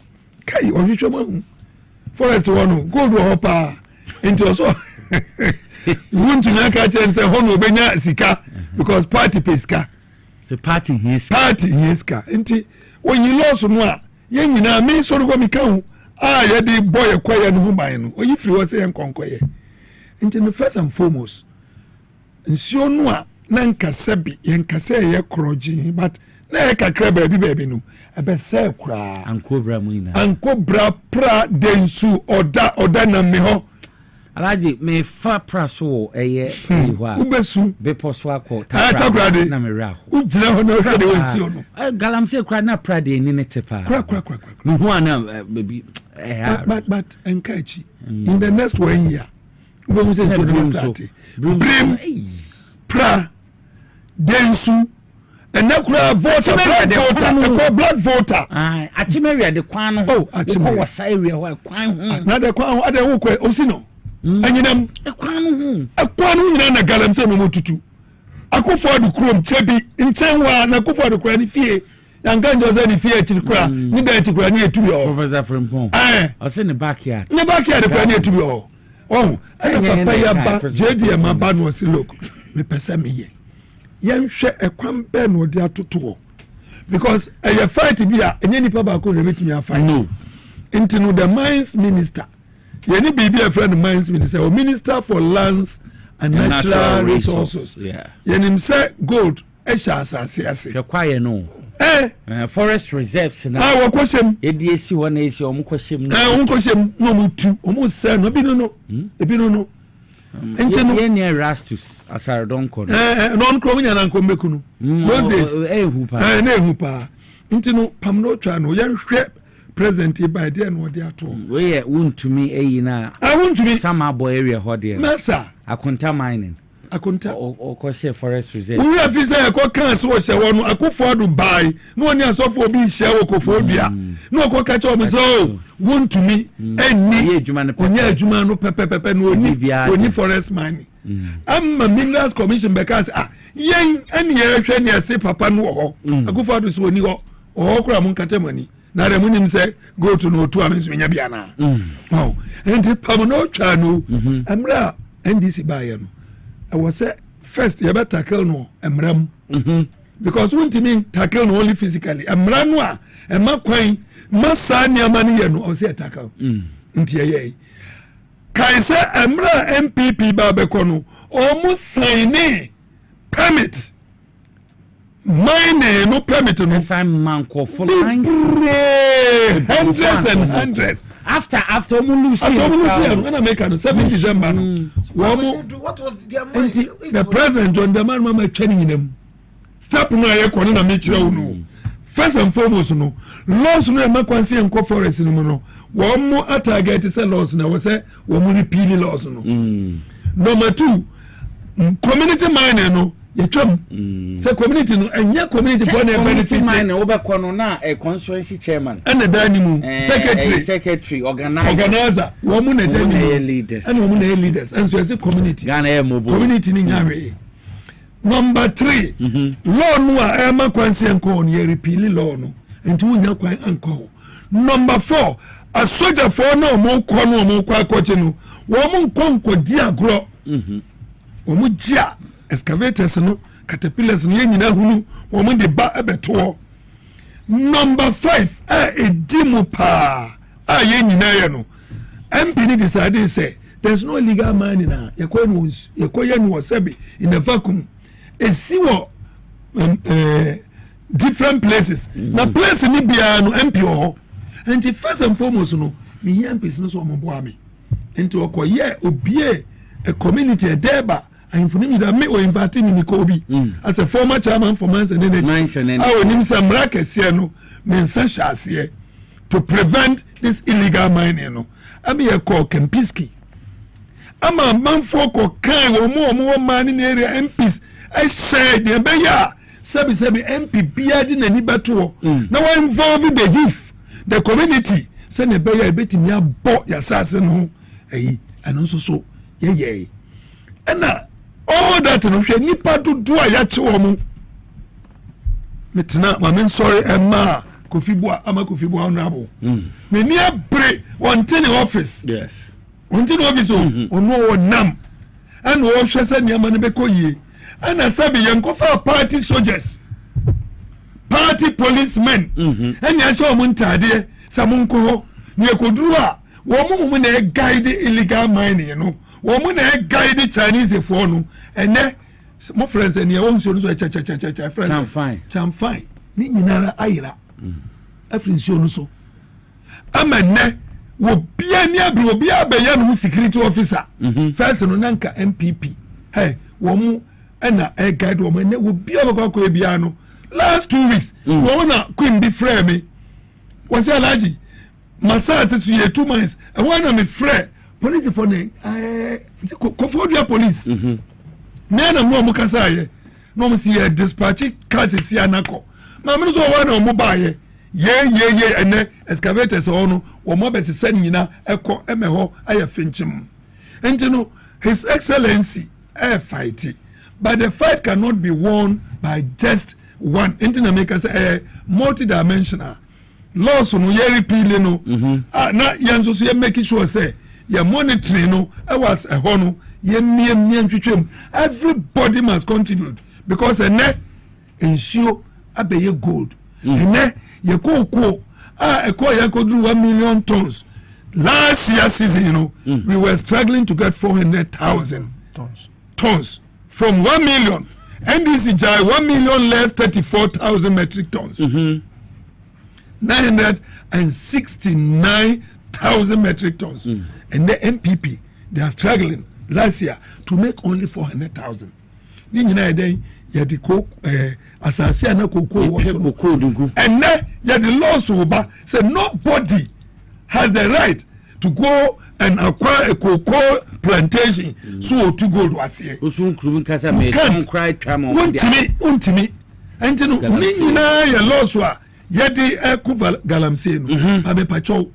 kai ohwehwe mo forest wono gold wo pa into also want to make a chance hono benya sika because party peska
the party here
ska nti when you lost no a ye nyina me so go mika hu ye di boy kwaya no hu ban no oyi free was yen konkoye nti no first and foremost nsio no a na nkasa bi yen kasa ye kroji but na ye kakra baby no ebe se kra
ankobra mu ina
ankobra pra densu oda na me ho
Alaji me fa praso eye hwa
ubesu
be poso akọ
takrade
na me ra ho
ujina ho na hwede wonsi ono
galamse kra na prade ni ne tepa
kra
no hu ana baby
but enkachi in the next 1 year we say so start brim pra densu enakura voter blood voter
achimeria de kwan no
oh achimeria
ko wasa area ho kwan ho
na de kwan ho ade wo ko osino anyinam ekwanu nyina na galamse no motutu Akufo-Addo krom chebi nchenwa na Akufo-Addo kra ni fie yanganjo ze ni fie chikura ni da chikura ni etubi o
Professor Frimpong o se ne backyard
kra ni etubi o ana papa ya ba JDM aba no se look me pesa me ye yenhwe ekwan be no de atoto because a fight bi a enye nipa ba ko rebetumi a fight no into the mines minister yeni bibi a friend mines minister or minister for lands and natural resources yenim say gold esha asase
hwekwaye no forest reserves na
wo kwosem
edc wona esi omukwosem
no mutu omusa no bi no ebi no
Enteno yeni Erastus asarodon kono
non kro nya na nkombeku no those days na ehupa enteno pamno twa no yenhwe president by there no de ato
we wuntumi eyina
wuntumi
sama boy area ho de
masa
akonta mining
akonta
okose forest reserve
we have say ko kan so hye wono Akufo-Addo buy no oni asofo obi hye wo Kofodua no ko ka che o so wuntumi eni onya adwuma no pepepepe no oni forest mining amma minerals commission because yen eni ye hwe ne ase papa no ho Akufo-Addo so oni ho kura mun katemani na re munim say go to no to amen so nya bia na enti pamno twa no amra NDC buy no I was say first you better tackle no emram because one thing tackle no only physically emra no a emakwan masa niama ne ye no o say tackle ntia ye kai say emra MPP ba be kono o mu sign permit mine no permit no
sign manko for lines
hundreds and hundreds
after mu lose
when I make an 7 December no
what was
the president on the man mama training them stop no ye kono na me kire wo no first and foremost no laws no e makwansi enko forest no no wo mo target say laws na wo say wo mo repeal laws no number 2 community mining no
yɛtwam say community no ɛnyɛ community for na benefit
na wobɛkɔ no na a constituency chairman
and the danimu
secretary
organizer wo mu na danimu
leaders
and wo mu na leaders and so say community community ni nyawe. Number 3 law no a ɛma kwanse enko no repeal law no enti wonya kwan anko. Number 4 a soldier for no mo kɔ no mo kɔ akɔche no wo mo nkonko di agro wo mo gia excavators no caterpillars no nyina hunu wo mo de ba ebeto. Number 5 edimu pa ye nyina ye no MP ni decide say there's no legal man na yekoye no sebi in the vacuum esiwo different places na place ni bia no MP ho and first and foremost no me MPs no so mo boa me enti okoye obie a community deba and for me that me or inviting me Kobe as a former chairman for Mines and Energy I will name some rackets here no men such as here to prevent this illegal mining no I mean a call Kempiski I'm a man for kind or more mining area MPs I said the beya sebi MP bearding any battle now I involve the youth the community send a beya bet me a bought your assassin ho and also so yeah and all that no hwe nipa dodo a ya che wo mu metina ma men sorry emma Kofibu honorable me ni abre wonte ne office
yes
wonte ne office ono nam and wo hwe se ne ma ne be koyie ana sabi yankofa party soldiers party policemen and ya show mu ntade samunko ho ne koduru a wo mu na guide illegal mining no wo mu na guide Chinese for no ene mo friends ene e won so no so cha friends cham fine ni nyinara ayira afrin so no so amene wo bia ni abri wo bia be ya no security officer first no nanka MPP hey wo mu ena e guide wo ene wo bia bakọ bia no last 2 weeks wo na queen be frame me wo say alaji massage to ye 2 months and one na me frame police for ne Kofodia police na mo kasa ye no mo si dispatch cars si anako ma me so wa na mo ba ye ene excavators ono wo mo be se nyina eko emeho aye finchim entino his excellency fight but the fight cannot be won by just one entino make us multidimensional laws no ye repeal no na yanzo so ye make sure say your monitoring no was a hono ye twetwem everybody must contribute because ene ensure abeye gold ene ye koko ye could do 1 million tons last year season you know we were struggling to get 400,000 tons from 1 million NDC jai 1 million less 34,000 metric tons 969,000 metric tons and the MPP they are struggling last year to make only 400,000 ni nyina dey ya di asase na koko and then ya the laws over say nobody has the right to go and acquire a cocoa plantation so to gold was here
usunkrubin kasa me don't cry tramo
untimi and no ni nyina ya laws wa ya di galamse no abe pacho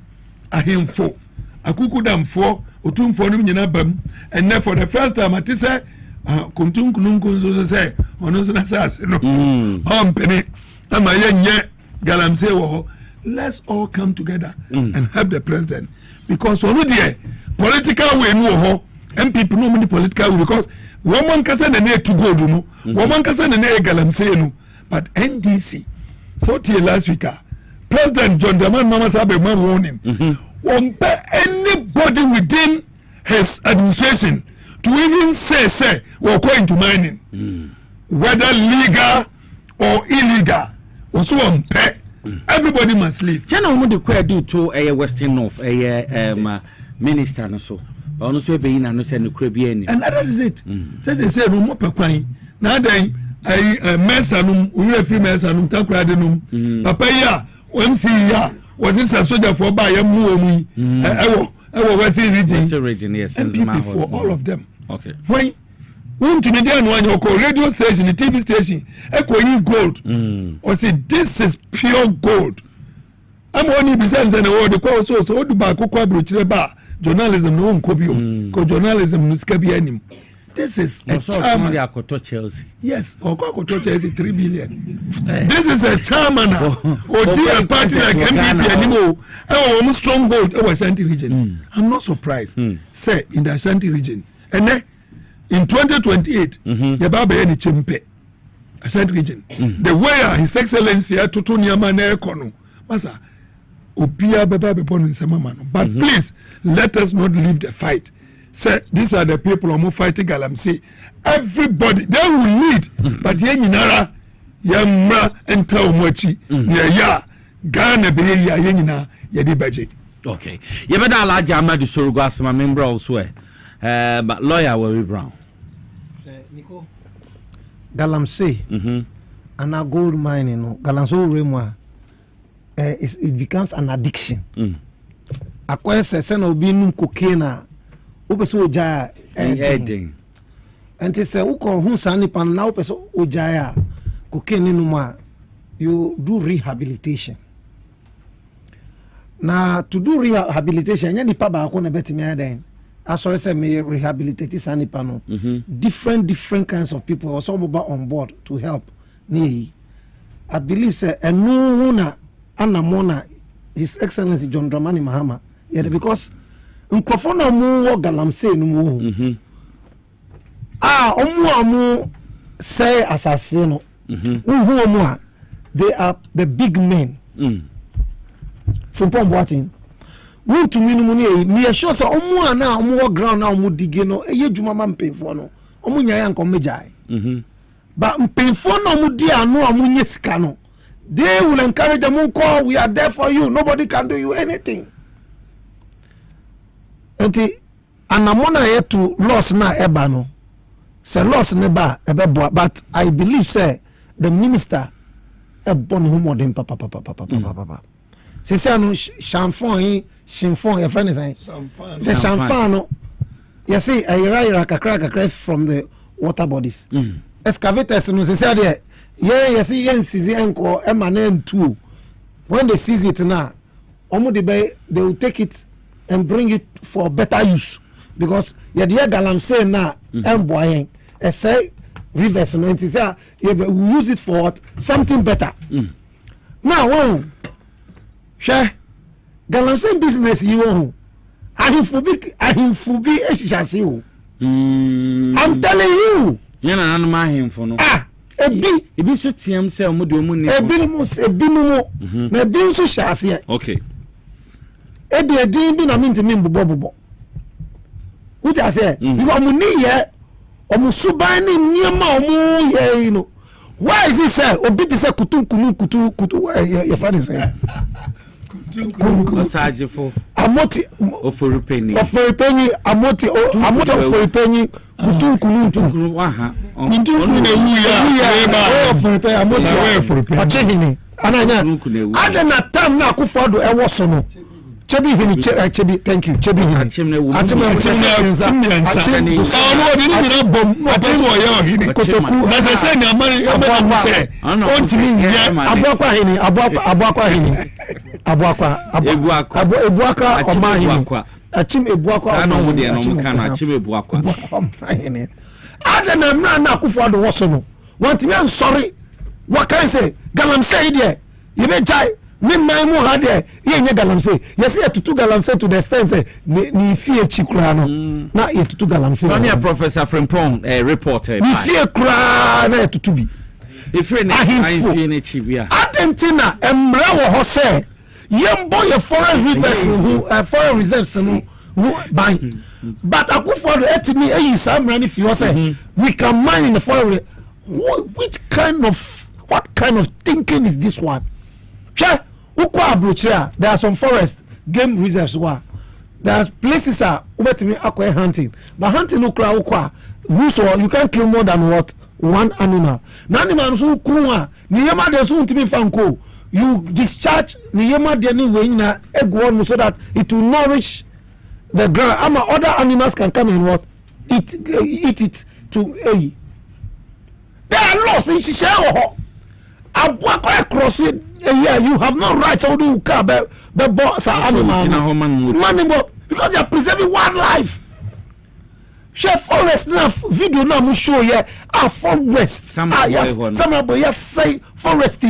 ahemfo akukudamfo otumfo no nyina bam and then for the first time at say kuntunkunun so say ono so na sase no ompene ama yenye galamse wo let's all come together and help the president because ono there political way no ho MPP no many political way because woman kasa na na to go do no woman kasa na na galamse no but NDC so till last week President John Dramani Mahama Sabe man warning anybody within his administration to even say we're going to mining whether legal or illegal also everybody must leave.
Chana umu de kwa do to Western North minister no so but ono so be ina no say no kura bi ani
and that is it say no mo pekwan na dan mesa no we free mesa no takura de no papa ya MC ya was it soldier for by mu omu ewo Western region
yes
and people for all of them
okay
when to me there no radio station, the TV station, echo gold. Or say this is pure gold. I'm only besides the word the call so do back ba journalism no nkobio. Because journalism no skabi anim. This is a chairman.
Chelsea.
Yes, Okoto Chelsea 3 billion. This is a chairman. Or dear party like MPP anymore. Almost stronghold over Ashanti region. I'm not surprised. Say in the Ashanti region. And then in 2028, Yababe any chimpe. Ashanti region. The way His Excellency Tutunyama Nekono. Masa Opia Baba Bepon in Samamano. But please let us not leave the fight. Say these are the people who fighting Galamsey. Everybody they will lead, but yenara yamra enta omochi ya Ghana be ya yenina yedi budget.
Okay. You better Alaja Amadu Sorugo asma member also but lawyer Worry Brown.
Nico Galamsey and a gold mining no Galamsey remwa it becomes an addiction. Akwa se na obi num cocaine upeso ojaya ending enti se uko hu sani pan na upeso ojaya cocaine numa you do rehabilitation na to do rehabilitation nya nipa ba ko na betimi adan asore se me rehabilitate sani pano different kinds of people also mobile on board to help ni I believe say enu na anamona His Excellency John Dramani Mahama because Nkofona mu wo Galamsey no mu omu say asase no omu they are the big men from Pomboatin won to me no me sure say omu na omu wo ground na omu dige no eye dwuma ma mpemfo no omu nyaa nkom mejai but mpemfo no omu di ano omu nye sika no they will encourage them call we are there for you, nobody can do you anything. Enti anamona yetu loss na eba no se loss ne ba ebeboa but I believe say the minister ebon hu modern papa se say no shamfon your friend is saying the shamfon no you see a kakra from the water bodies excavators no se say there you see yen seize enko emanen too when they seize it now they will take it and bring it for better use because the Galamsey na emboyen say rivers no enti say we use it for what? Something better. Now one share Galamsey business you own ahimfubi eshishase o I'm telling you
yana nanu ma ahimfo no ebi so tiam say omo de omo ni
ebi no na ebi nso shase
okay
edin bi na mintimi mbobo what I say if omuni ye omusuban ni niema omu ye no why is it say obi ti say kutu your friend is say
osajefo
amoti
oforipeni
amoti oforipeni kutu
aha
oforipeni amoti oforipeni ananya adena tam na akufodo ewoso no Chebi, thank you. Chebi me my mo had ye Galamsey yes ye tutu Galamsey to the extent say ni fie chikura no na ye tutu Galamsey
no na Professor Frimpong reporter
ni fie kura na ye tutu bi
ifre ne fie ne chibia
adentina emra wo ho say yembo ye foreign rivers foreign reserves no buy but akufo do etimi eyi samra ni fie say we can mine in the foreign what kind of thinking is this one? Sure, there are some forest game reserves. There are places ubetimi akwa hunting, but hunting ukra you can't kill more than one animal. Na animal so ukruwa ni yema de so untimi fanko. You discharge ni yema de ni we na egwo so that it will nourish the ground. Other animals can come and eat it to A. There are laws in Shisha. Across it, you have no right to do the boss animal because they are preserving wildlife. Share forest now video now show here forest. Yes, some boy say forest.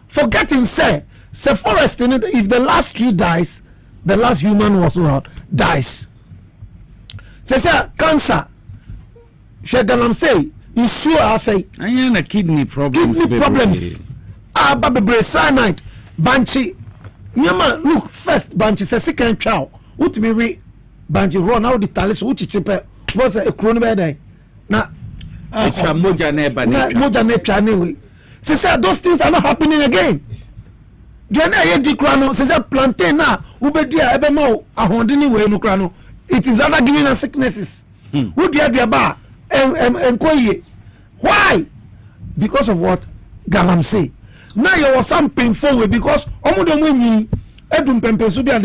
Forgetting say forest in it. If the last tree dies, the last human also dies. Say cancer. Share galam say. You sure I say
I am a kidney problems.
Kidney problems. Baby cyanide. Banshee. Nyama look first Banshee say second child. What me re Banshee run out the talis which cheaper was a crown bed. Na
it's a moja neba.
Moja neba anyway. Say those things are not happening again. Diana ye di krano say plantain na ubedia ebema ahondini we no krano. It is rather giving us sicknesses. Who dia ba why? Because of what Galam say. Now you was some painful way because and they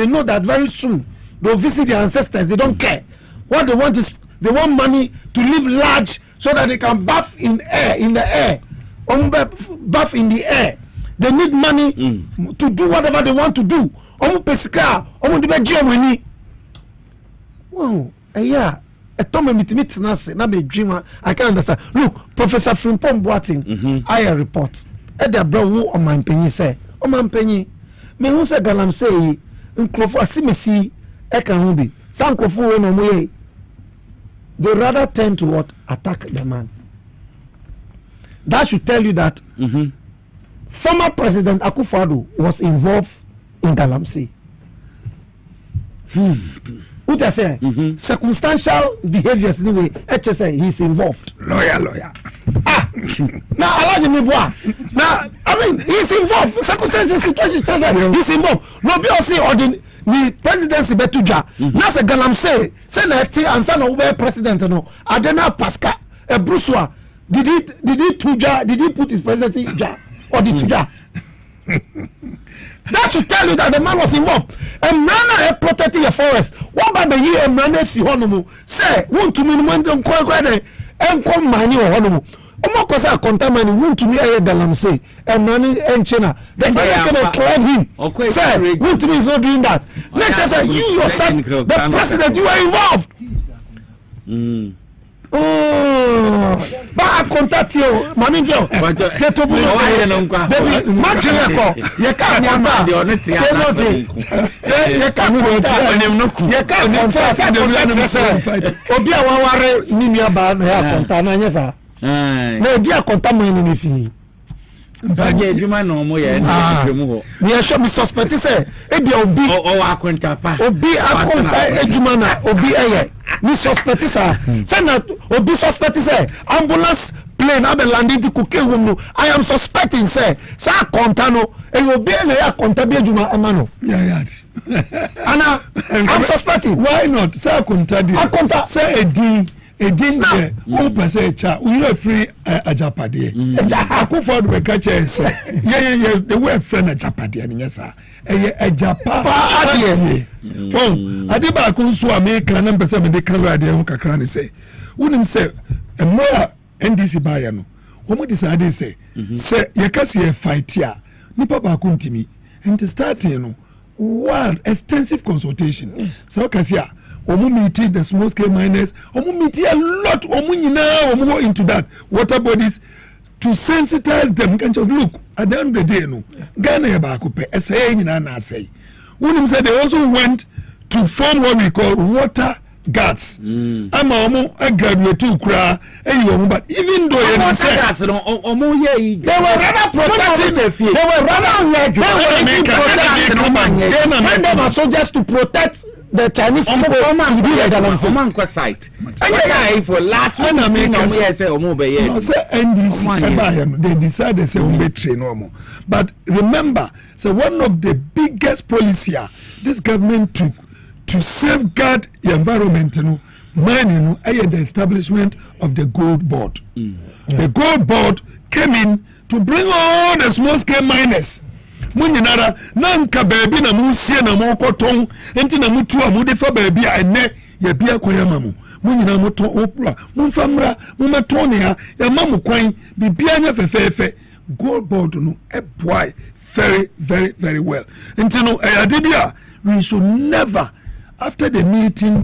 know that very soon they'll visit their ancestors. They don't care. What they want is they want money to live large so that they can bath in the air. Bath in the air. They need money to do whatever they want to do. Wow, yeah. I dreamer. I can't understand. Look, Professor Frimpong Boating, I report. Eda bro on my penny say. On my penny. Me who say Galam say Nkrofo asimesi ekahubi. San Nkrofo no moye. They rather tend to what? Attack the man. That should tell you that former President Akufo-Addo was involved in Galamsey. What I say? Circumstantial behaviors anyway. HSA, he's involved. Lawyer. Now allow me boy. Now I mean he's involved. Circumstantial situation. He's involved. No be say or the presidency betuja. Now say Galamsey say na ti ansa na we president no. Adena Pascal Bruswa. Did he put his presidency in jar or the tuja? That should tell you that the man was involved. And Mrana protecting your forest. What about the year Mrana fi honomu? Say, want to me when don't call and come money or honomu. Omo kosa contaminate want to me aye Galam say. And Mrana and China. They can claim him. Say, want to me is not doing that. Let's just say you yourself, the president, you are involved. Oh, but I contact you, Mammy Joe. Baby, much you can't ni suspect say na obi suspect say ambulance plane have landing to cook room. I am suspecting say conta no e obi na ya conta bi adwuma amano ana I'm suspecting.
Why not say conta di say edin there who person cha we no free ajapade Akufo-Addo be catch say yeah the way friend ajapade ni yesa ejapa adie adiba ko nso America na mpese me de kanwa ade ho kakra ne say wonim say emoa NDC baya no omo decide say yakase e fight ya nipa ba ko ntimi and starting no wild extensive consultation so kasia omo meeting the small scale miners omo meeting a lot omo nyina omo go into that water bodies to sensitize them. Can just look at the end of the day no Ghana ba ko pe say nyina na say wonim say they also went to form what we call water guards. Ama omo graduate to kura omo, but even though you say they were rather protecting, they were rather protecting them as soldiers to protect the Chinese people to do the Galamsey site. For last one say omo be here. No say NDC they decided say omo train omo. But remember, so one of the biggest policy this government took to safeguard the environment, mining, the establishment of the gold board. The gold board came in to bring all the small scale miners. Munyinara nanka baby na musie na mokoton enti na mutu amude fa baby ene ya bia koyama mu mo nyina mo to opra mo famra mo meto ne ha ya ma mo kwan bibia nya fefefe gold board no e boy very very very well until no adibia we should never after the meeting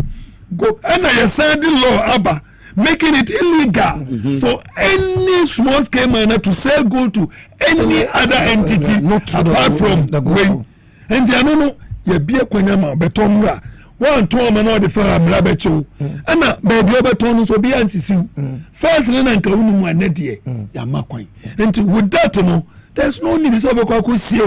go and I signed the law aba making it illegal for any small scale miner to sell gold to any other entity apart from the gold. And I don't know, you be a quanyama, betomra, one tom and all the firm rabecho, and baby overtones will be answered. First, then Uncle one net ye, Yamaquine. And with that, no, there's no need to have a see.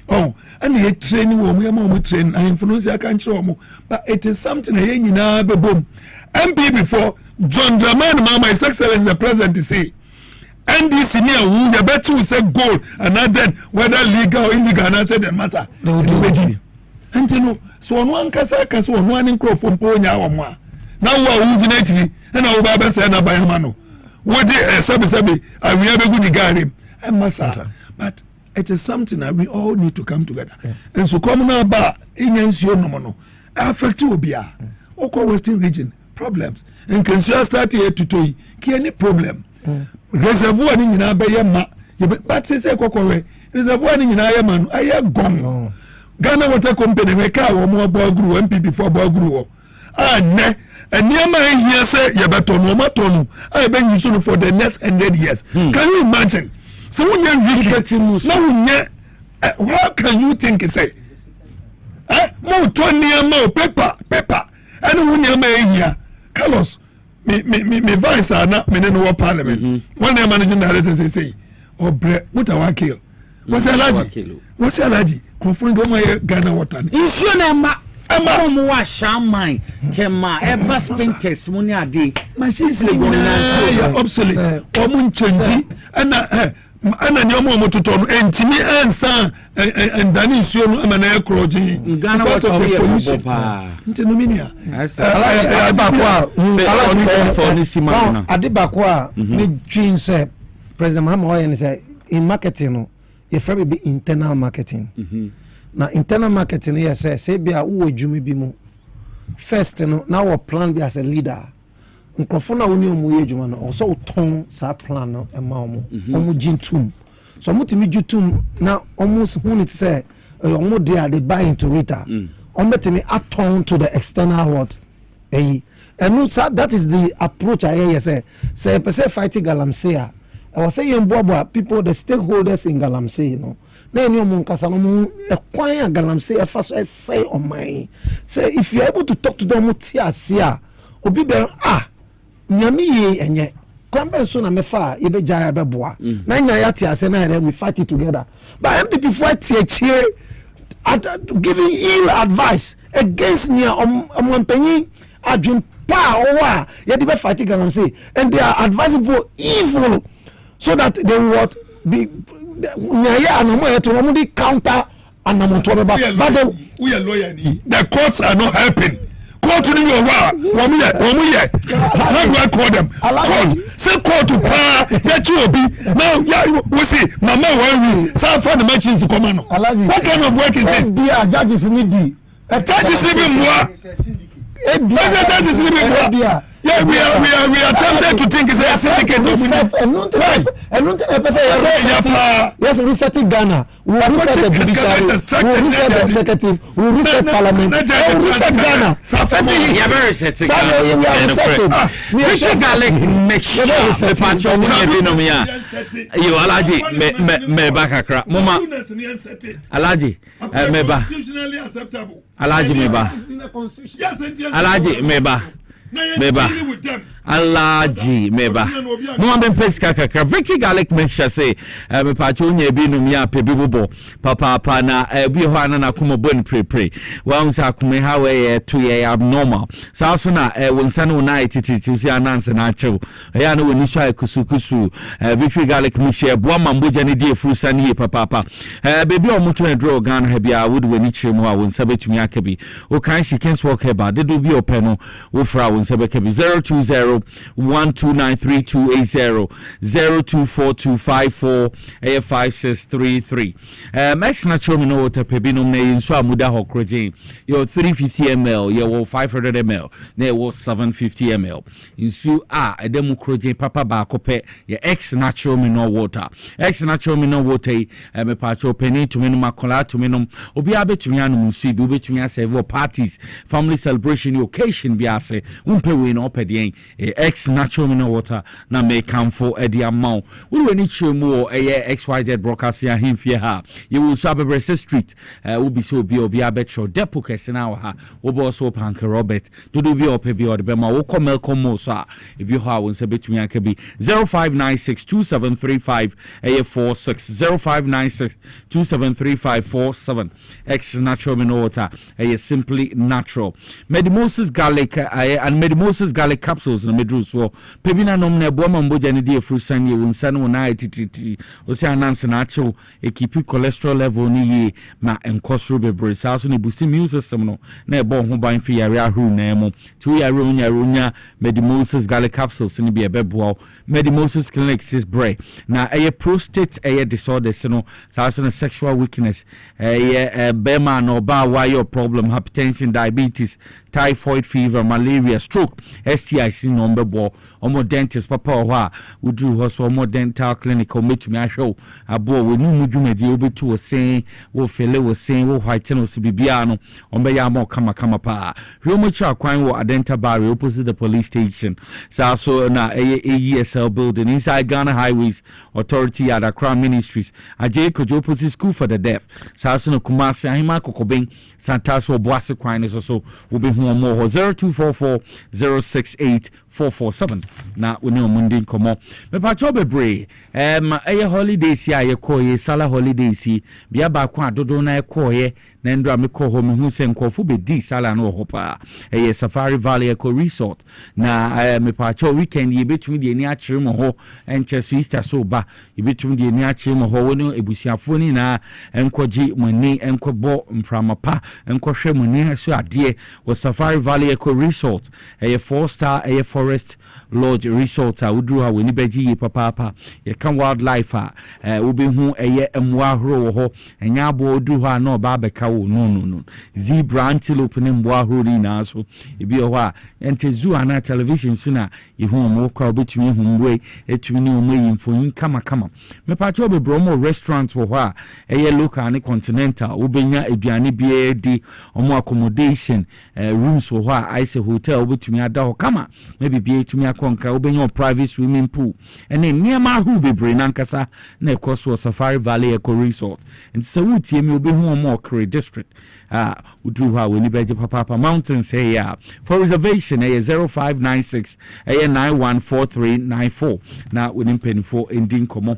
Oh, and he training woman, we train, I influence I can't show more, but it is something hanging in boom. MP before John Dramani, Mama, His Excellency the President, to say. NDC near who the bet will say gold and then whether legal or illegal and I said that matter. No, and you know, so one casa one in crop from Ponya or more. Now we are ordinary and our Baba said by Hamano. What Sabi, I will have a good guy and Massa. But it is something that we all need to come together. And so come now bar in Ensio affect will be Oko Western region problems. And can you start here to toy? Any problem? Reservoir ni nyina be yema but say kokore reservoir ni nyina yema aye gom Ghana Water Company we ka wo mo bo guru MPP for bo guru ne eniema here say ye beto no matonu I be use for the next 100 years can you imagine so when you now how can you think say mo to niema paper and when you here Carlos me vice na me no parliament one day managing director say obre mutawakil what's alaji confront do my Ghana Water
issue na ma mo wa shaman tema eba sprinters mo ni ade
machines le go na obsolete o mo change ana ni omo mototo no entimi ansa endani isuo no amana ekroje
Ghana Water be pa
ntino minia
adibakwa me dream say President Mahama Oyen say in marketing no you frame be internal marketing na internal marketing yes say bia wo adwumi bi mu first no now we plan be as a leader nkrofo na woni omu yedwuma no so uton sa plan no ema omu jintum so mutimi jutum na omu huni say omu they buy into rita ometimi aton to the external world and that is the approach I hear say person fighting galamsey I was saying people the stakeholders in galamsey you know na any omu nkasa no mu ekwan galamsey e fa so say on my say if you are able to talk to them tiasia obi be nyami ye enye kwambe so na mefa ye be jaya be boa na nya ya tiase na we fight it together but MPP fight here giving ill advice against near ompenyi adwin pa owa ye dey fighting am say and they are advising for evil so that they would be near anomo to no counter anomo to but
we are lawyer ni the courts are not helping court ni your wa wo mu ye how do I call them court say court to pa get you obi now we see mama we say for the machines come on what kind of work is this
judges need be
judges need be more judges need be more yeah we are tempted to think it's a syndicate of
yes reset Ghana we will reset the judiciary we will reset the executive we will reset parliament we will reset Ghana
yeah very reset Ghana
we are resetting
Richard Garlic mixture the patcho mo be no me yo alaji me bakakra mama alaji me ba
constitutionally acceptable
alaji me ba alaji me ba Meba Alaji Meba no am peska kaka Victory Garlic mixture say me pacho nya bi no me apebi bobo papa na bi ho ana na kuma bon pre wa unsa kuma ha we to ye abnormal so so na wonsa no na ititi si ananse na achew ya na woni so kusukusu Victory Garlic mixture bo mamboja ne die frusa ne papa baby o muto e draw Ghana ha bia would woni chiremu a wonsa betumi akabi o kan sikens work heba dedo bi openo wo fra Unsabeka 020-129-3280 024254563. Max natural me no water pebinum na so amuda hokroje. Your 350 ml, your 500 ml, na was 750 ml. Insu edemu kroje papa ba kope your X natural mineral water. X natural mineral water me pacho penny to minum makola to minum obi abetumi anum nsu bi obetumi asave parties, family celebration occasion bi ase umpe we no opedien X natural mineral water na me come for edi amount. We ni chemu XYZ broadcast ya himfie ha. You will Sabebre Street will be so be obi abetro depo kese na ha. Obo so panke Robert dudu bi opebi or be ma wo komel komo so if you ha won se betumi akabi 05962735 46 0596273547 X natural mineral water simply natural. Medimosis garlic and Medimosis garlic capsules na medru so pebina nom na ebo mamboja ne die frusan ye wonsan wona etititi o se ananse na acho keep cholesterol level ni ye ma enkosro bebre sa so ne boost immune system no na ebo ho ban fi yare ahru na emo tu yare onya Medimosis garlic capsules ni bi ebeboa Medimosis clinic is bre na prostate disorders no sa so sexual weakness bema no ba why your problem hypertension diabetes typhoid fever malaria stroke STIs no mbebo omo dentist papa ho would do hoso omo dental clinic o metumi ahwe abo we nu mudwumadi obetu o sen wo fele wo sen wo white no sibibia no ombe ya mo kama pa hwe cha kwan wo adenta barrier opposite the police station sa so na AESL building inside Ghana Highways Authority at Accra Ministries aje kojo opposite school for the deaf sa so no Kumasi ahima kokoben santaso boase kwan so wo be hu mo 0244068447 na woni omundi nkomo me pa cho bebre holidays ya ye koye sala holidays bia ba kwa dodo na koye na ndra me ko ho me hu se nkofo be di sala no ho pa Safari Valley Eco Resort na me pa cho weekend ye betumi de ni akire mo ho enche so Easter so ba ye betumi de ni akire mo ho woni ebusuafo ni na enkoji mani enkobo mframapa enkohwe mani so ade wo Safari Valley Eco Resort 4-star forest lodge resort udru ha weni beji ye papa ye kan wildlife obi hu emwa horo ho enya abo odru ha na oba beka wo no zebra antelope ne mwa horo ni na so ebi ho a ente zoo ana television suna ye hu mo kwa obetumi hu mbwe etumi ni omo yimfoyin kama me pa cho be bromo restaurant wo ho a local and continental obenya aduane bia di omo accommodation rooms wo ho a ice hotel obetumi ada ho kama maybe bia etumi akonka obenya private swimming pool ene niema hu bebre nankasa na ekoso Safari Valley Eco Resort and so wutie mi obehu omo Okre district udru ha weni beje papa mountains here for reservation 0596 914394 na weni penfo ending komo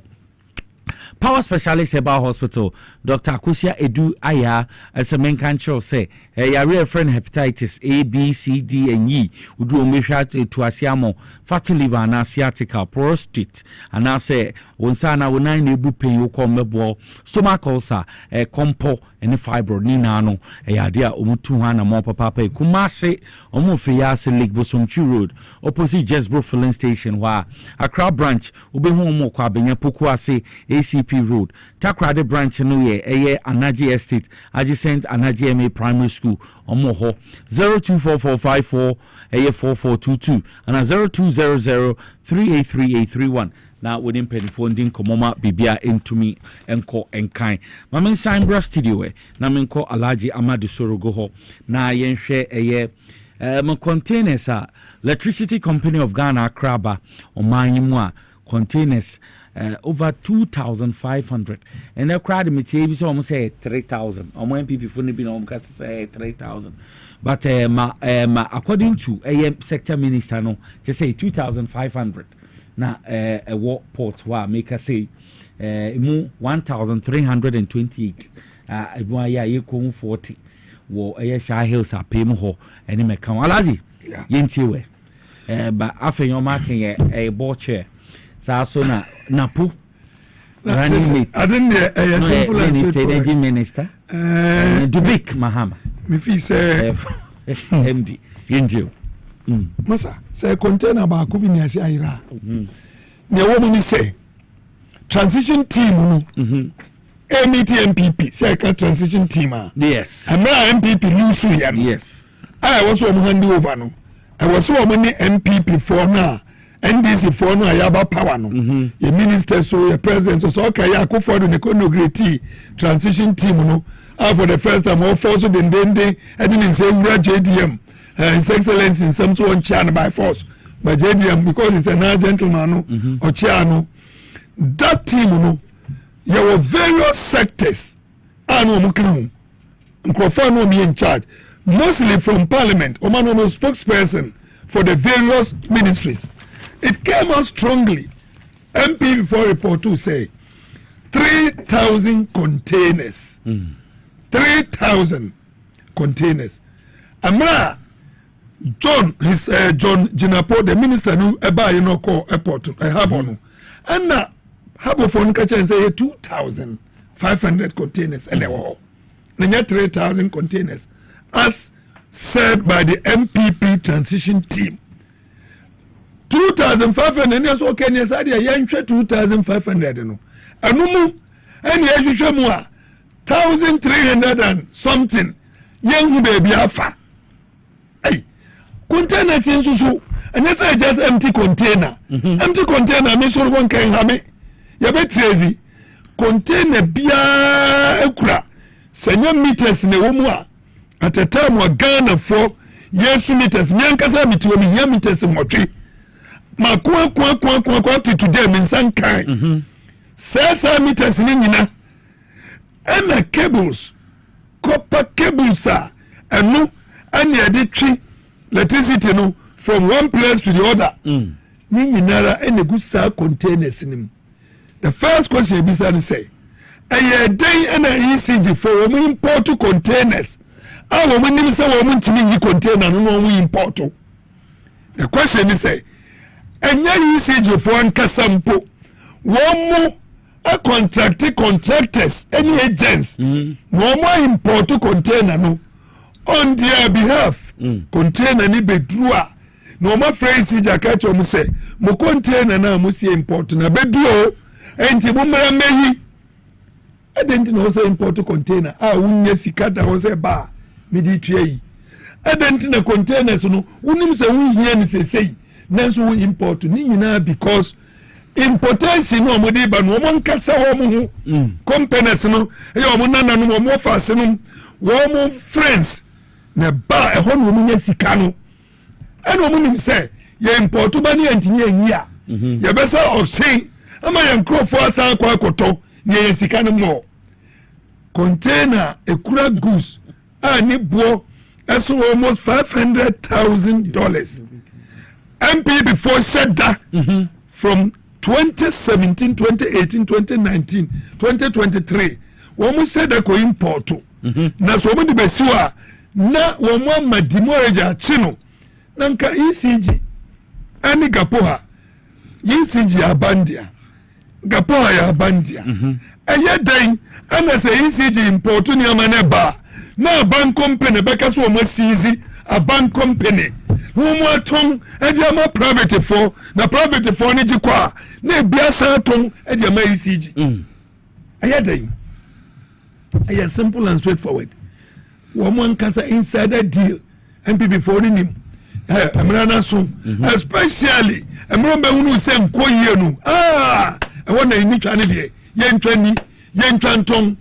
Power Specialist Herbal Hospital, Dr. Akusia Edu Aya, as a main control say, real friend hepatitis A, B, C, D, and E, would do a to asiamo, fatty liver, and asiatica, prostate, and I say, when sana when I need to pay you come stomach ulcer, compo, and fibro, Ninano, idea, Umutuhana, Mopa Papa, Kumase, Omofeas, Lake Bosomchi Road, opposite Jesbro Filling Station, where a crab branch will be home, Kwabenya Pukwase, ACP Road, Takrade branch no ye Anaji Estate, adjacent Anaji MA Primary School, Omoho 0244544422 and 0200383831. Now within penifonding komoma bibia into me enko enkai. Mama sign bra studio na menko Alaji Amadu Sorogo ho na yenhwe containers Electricity Company of Ghana Kraba omanyimu containers over 2,500 and the crowd me so almost say 3,000 or more people for be no say 3,000 but according to AM sector minister no just say 2,500 na a war port wa make us say 1,328 ya 40 wo sha hills apem ho ene me kan alaji yentiwe ba afen yo marking a board chair so na napu running mate
I didn't simple
energy minister Dubik Mahama
me fi say
MD Indio
masa say container ba ko bi ni ase ayira ne wo mu ni say transition team no MPP say ka transition team
yes
amra MPP lose ya no
yes
I was so hand over no I was so many MPP for now NDC for no ayaba power no your minister so your president so okay ya ko for the inaugurate transition team no for the first time all force den I didn't say JDM his excellency in some so on chan by force but JDM because he's a gentleman no or chiano that team no there were various sectors and no me in charge mostly from parliament or man spokesperson for the various ministries. It came out strongly. MP before report to say 3,000 containers. 3,000 containers. Amra John Jinapo, the minister who call airport Habonu. And now Habo phone catch and say 2,500 containers and they were 3,000 containers as said by the MPP transition team. 2,500 years okay yes I dey 2,500 no anumu any ehwehwe mu a 1,300 and something yenhu baby afa hey container sinsusu and yes just empty container empty container me so won kan ha me ya be trazy container bia ekura senya meters ne wo mu a at a time wa Ghana for yes meters me ankasa metiwo me ya meters motwe ma kwa today me san kan sesa meters ni nyina and cables copper cables and the tree electricity no from one place to the other ni nyinara and a good sa containers in the first question be say a day and a ECG for we import containers our women say we ntimi container no we import. The question is say enya ECG for nkasampo wo a contractors any agents no more import container no on their behalf container ni bedrua no more phrase jaka cho mu say mo container na mo si import na bedruo enti mo mra meyi adenti no say import container unye sikata wo say ba midi tue adenti na containers no unim say unhia ni sei nanso we import ni nyina because importation no mo dey ba no mo nkasa ho mo companies no e o mo nana no mo fase no wo mo friends na ba e ho no mo nya sika no e no mo nim say ye import ba ni antini anyi ye be say o sei ama ye nkrofo asa akwa akoto ni ye sika no mo container ekura goods ani bo eso almost $500,000 MP before said that from 2017, 2018, 2019, 2023, woman said that ko import. Na so woman di besiwa na woman madimoreja chino. Nanka ECG ani gapoha ECG abandia. Gapoha ya abandia. Eye den ana say ECG import ni amane ba. Na bank company beka so woman seize a bank company. Woman ton ediama private for na private for ni jikwa na biasa ton ediama ECG. Ayadai. Aya simple and straightforward. Woman kasa insider deal MPP for him. Amrana so especially amrombe unu se nkoyie no I want to ni twa ne de yentwanton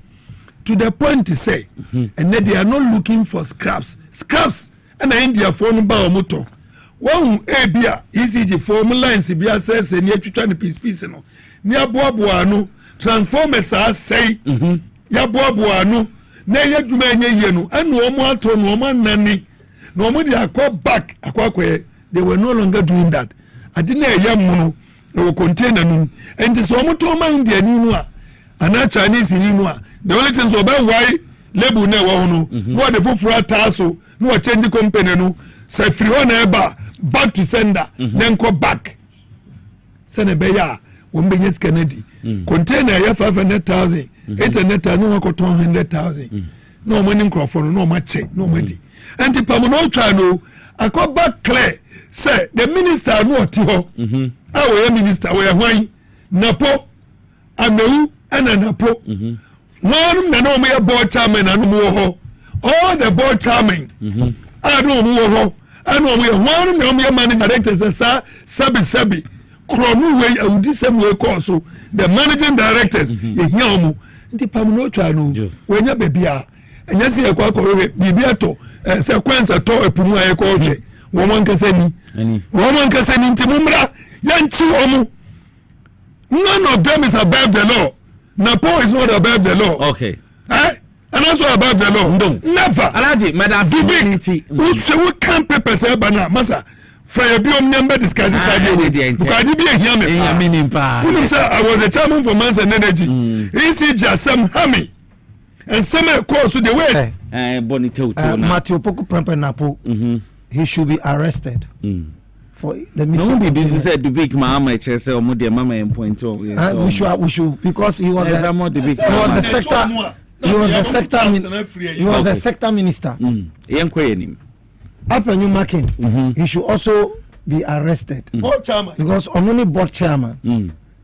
to the point to say and they are not looking for scraps and India phone ba omoto won ebia ECG formula lines bia says ni atwitwa ne piece no ni aboaboa no transformers say ya aboaboa no na ye dwuma enye no anu omo ato no omo nani no omo dey back akwa they were no longer doing that adina eyamu no container no and so omo to ma India ni no a ana Chinese ni no a the only thing so about why label na wo no no the fofura taso no change company no say free one eba back to sender then go back send be ya wo mbenye scanadi container ya 500,000 800,000 no ko 200,000 no money crofo no ma che no madi and the pamuno chano akoba clear say the minister no otiho our minister we hwan napo amewu ana napo one na no me board chairman anu mo ho all the board chairman anu mo ho anu mo one na me managing director say sabi kronu we awudi sem we course so the managing directors ye hia omo nti pamuno chano we nya bebia enya se ekwa ko bibia to se kwensa to epumu aye ko oje woman kasani nti mumra yanchi omo. None of them is above the law. Napo is not above the law.
Okay.
And also above the law.
No.
Never.
Alaji, madam.
We can't pay say bana masa. From your member discuss this idea. Because you be here me. I was a chairman for Mines and Energy. ECG some hammy. And some course to the way.
Bonito. Matthew Poku Prempe Napo. He should be arrested. For the
no be busy said the big mama say or mama and point
we should because he was the sector minister. After new marking, he should also be arrested because only board chairman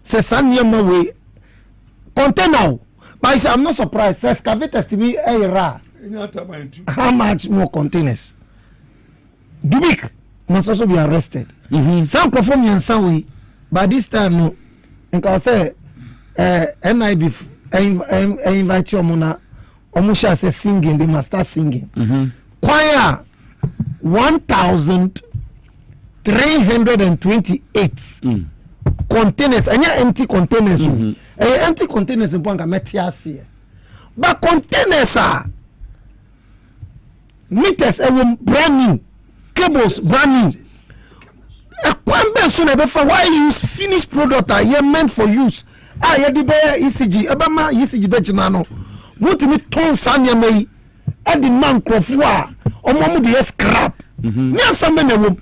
says Sanyama way container. But I'm not surprised. Says excavators to me how much more containers? Dubik must also be arrested. Some performance way, by this time no. And I say, NIB invite your mona. Omusha say singing, they must start singing. Choir 1,328 containers. And empty containers. Empty containers in Panga Metias. But containers are meters brand new. Cables brand new. Why use finished product are meant for use? ECG Abama ECG Bejinano. What me ton Sanya May at the man crofua or Mamu de scrap. Near some in the room.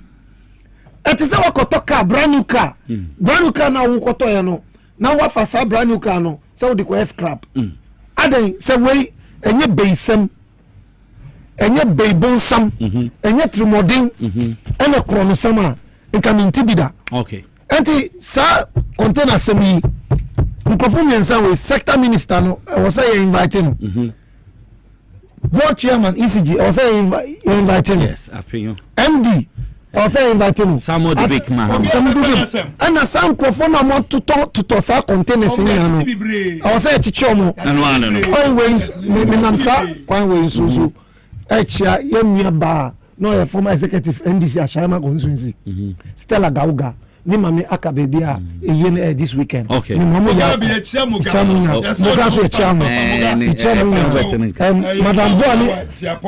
It is our kotoka brand new car. Brand new car now Kotoyano. Now what for sa brand new car no? So the scrap. Ade say way and ye basem. Enye beibon sam enye trimodin ene krono sama nkamintibida.
Okay.
Enti sa container semi microphone mensa we sector minister no was say inviting board chairman ECG was say inviting.
Yes, I feel you.
MD was say inviting
some of the big man
and some microphone amount to sa containers in no I was say chichomo
and
always me namsa kwan we susu Echia yemia ba no former executive NDC Ashama Gonzunzi Stella Gauga ni mami aka baby a eye this weekend.
Okay.
Ni mamu ya chairman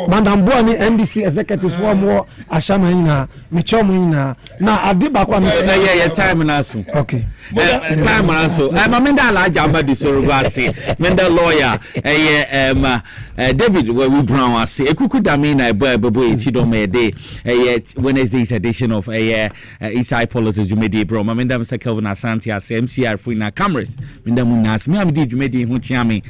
Madam Boani NDC executive for more Ashama ina michomu ina na adiba kwa
na ye time na so.
Okay.
Time na so. Mamenda alaja abadi sorogasi. Menda lawyer David we Brown ase ekuku dame na ebo echido me day Wednesday's edition of Inside Politics Jumedi bro mamenda Mr. Kelvin Asante ase MCR for na cameras menda munas me am di Jumedi ho chiame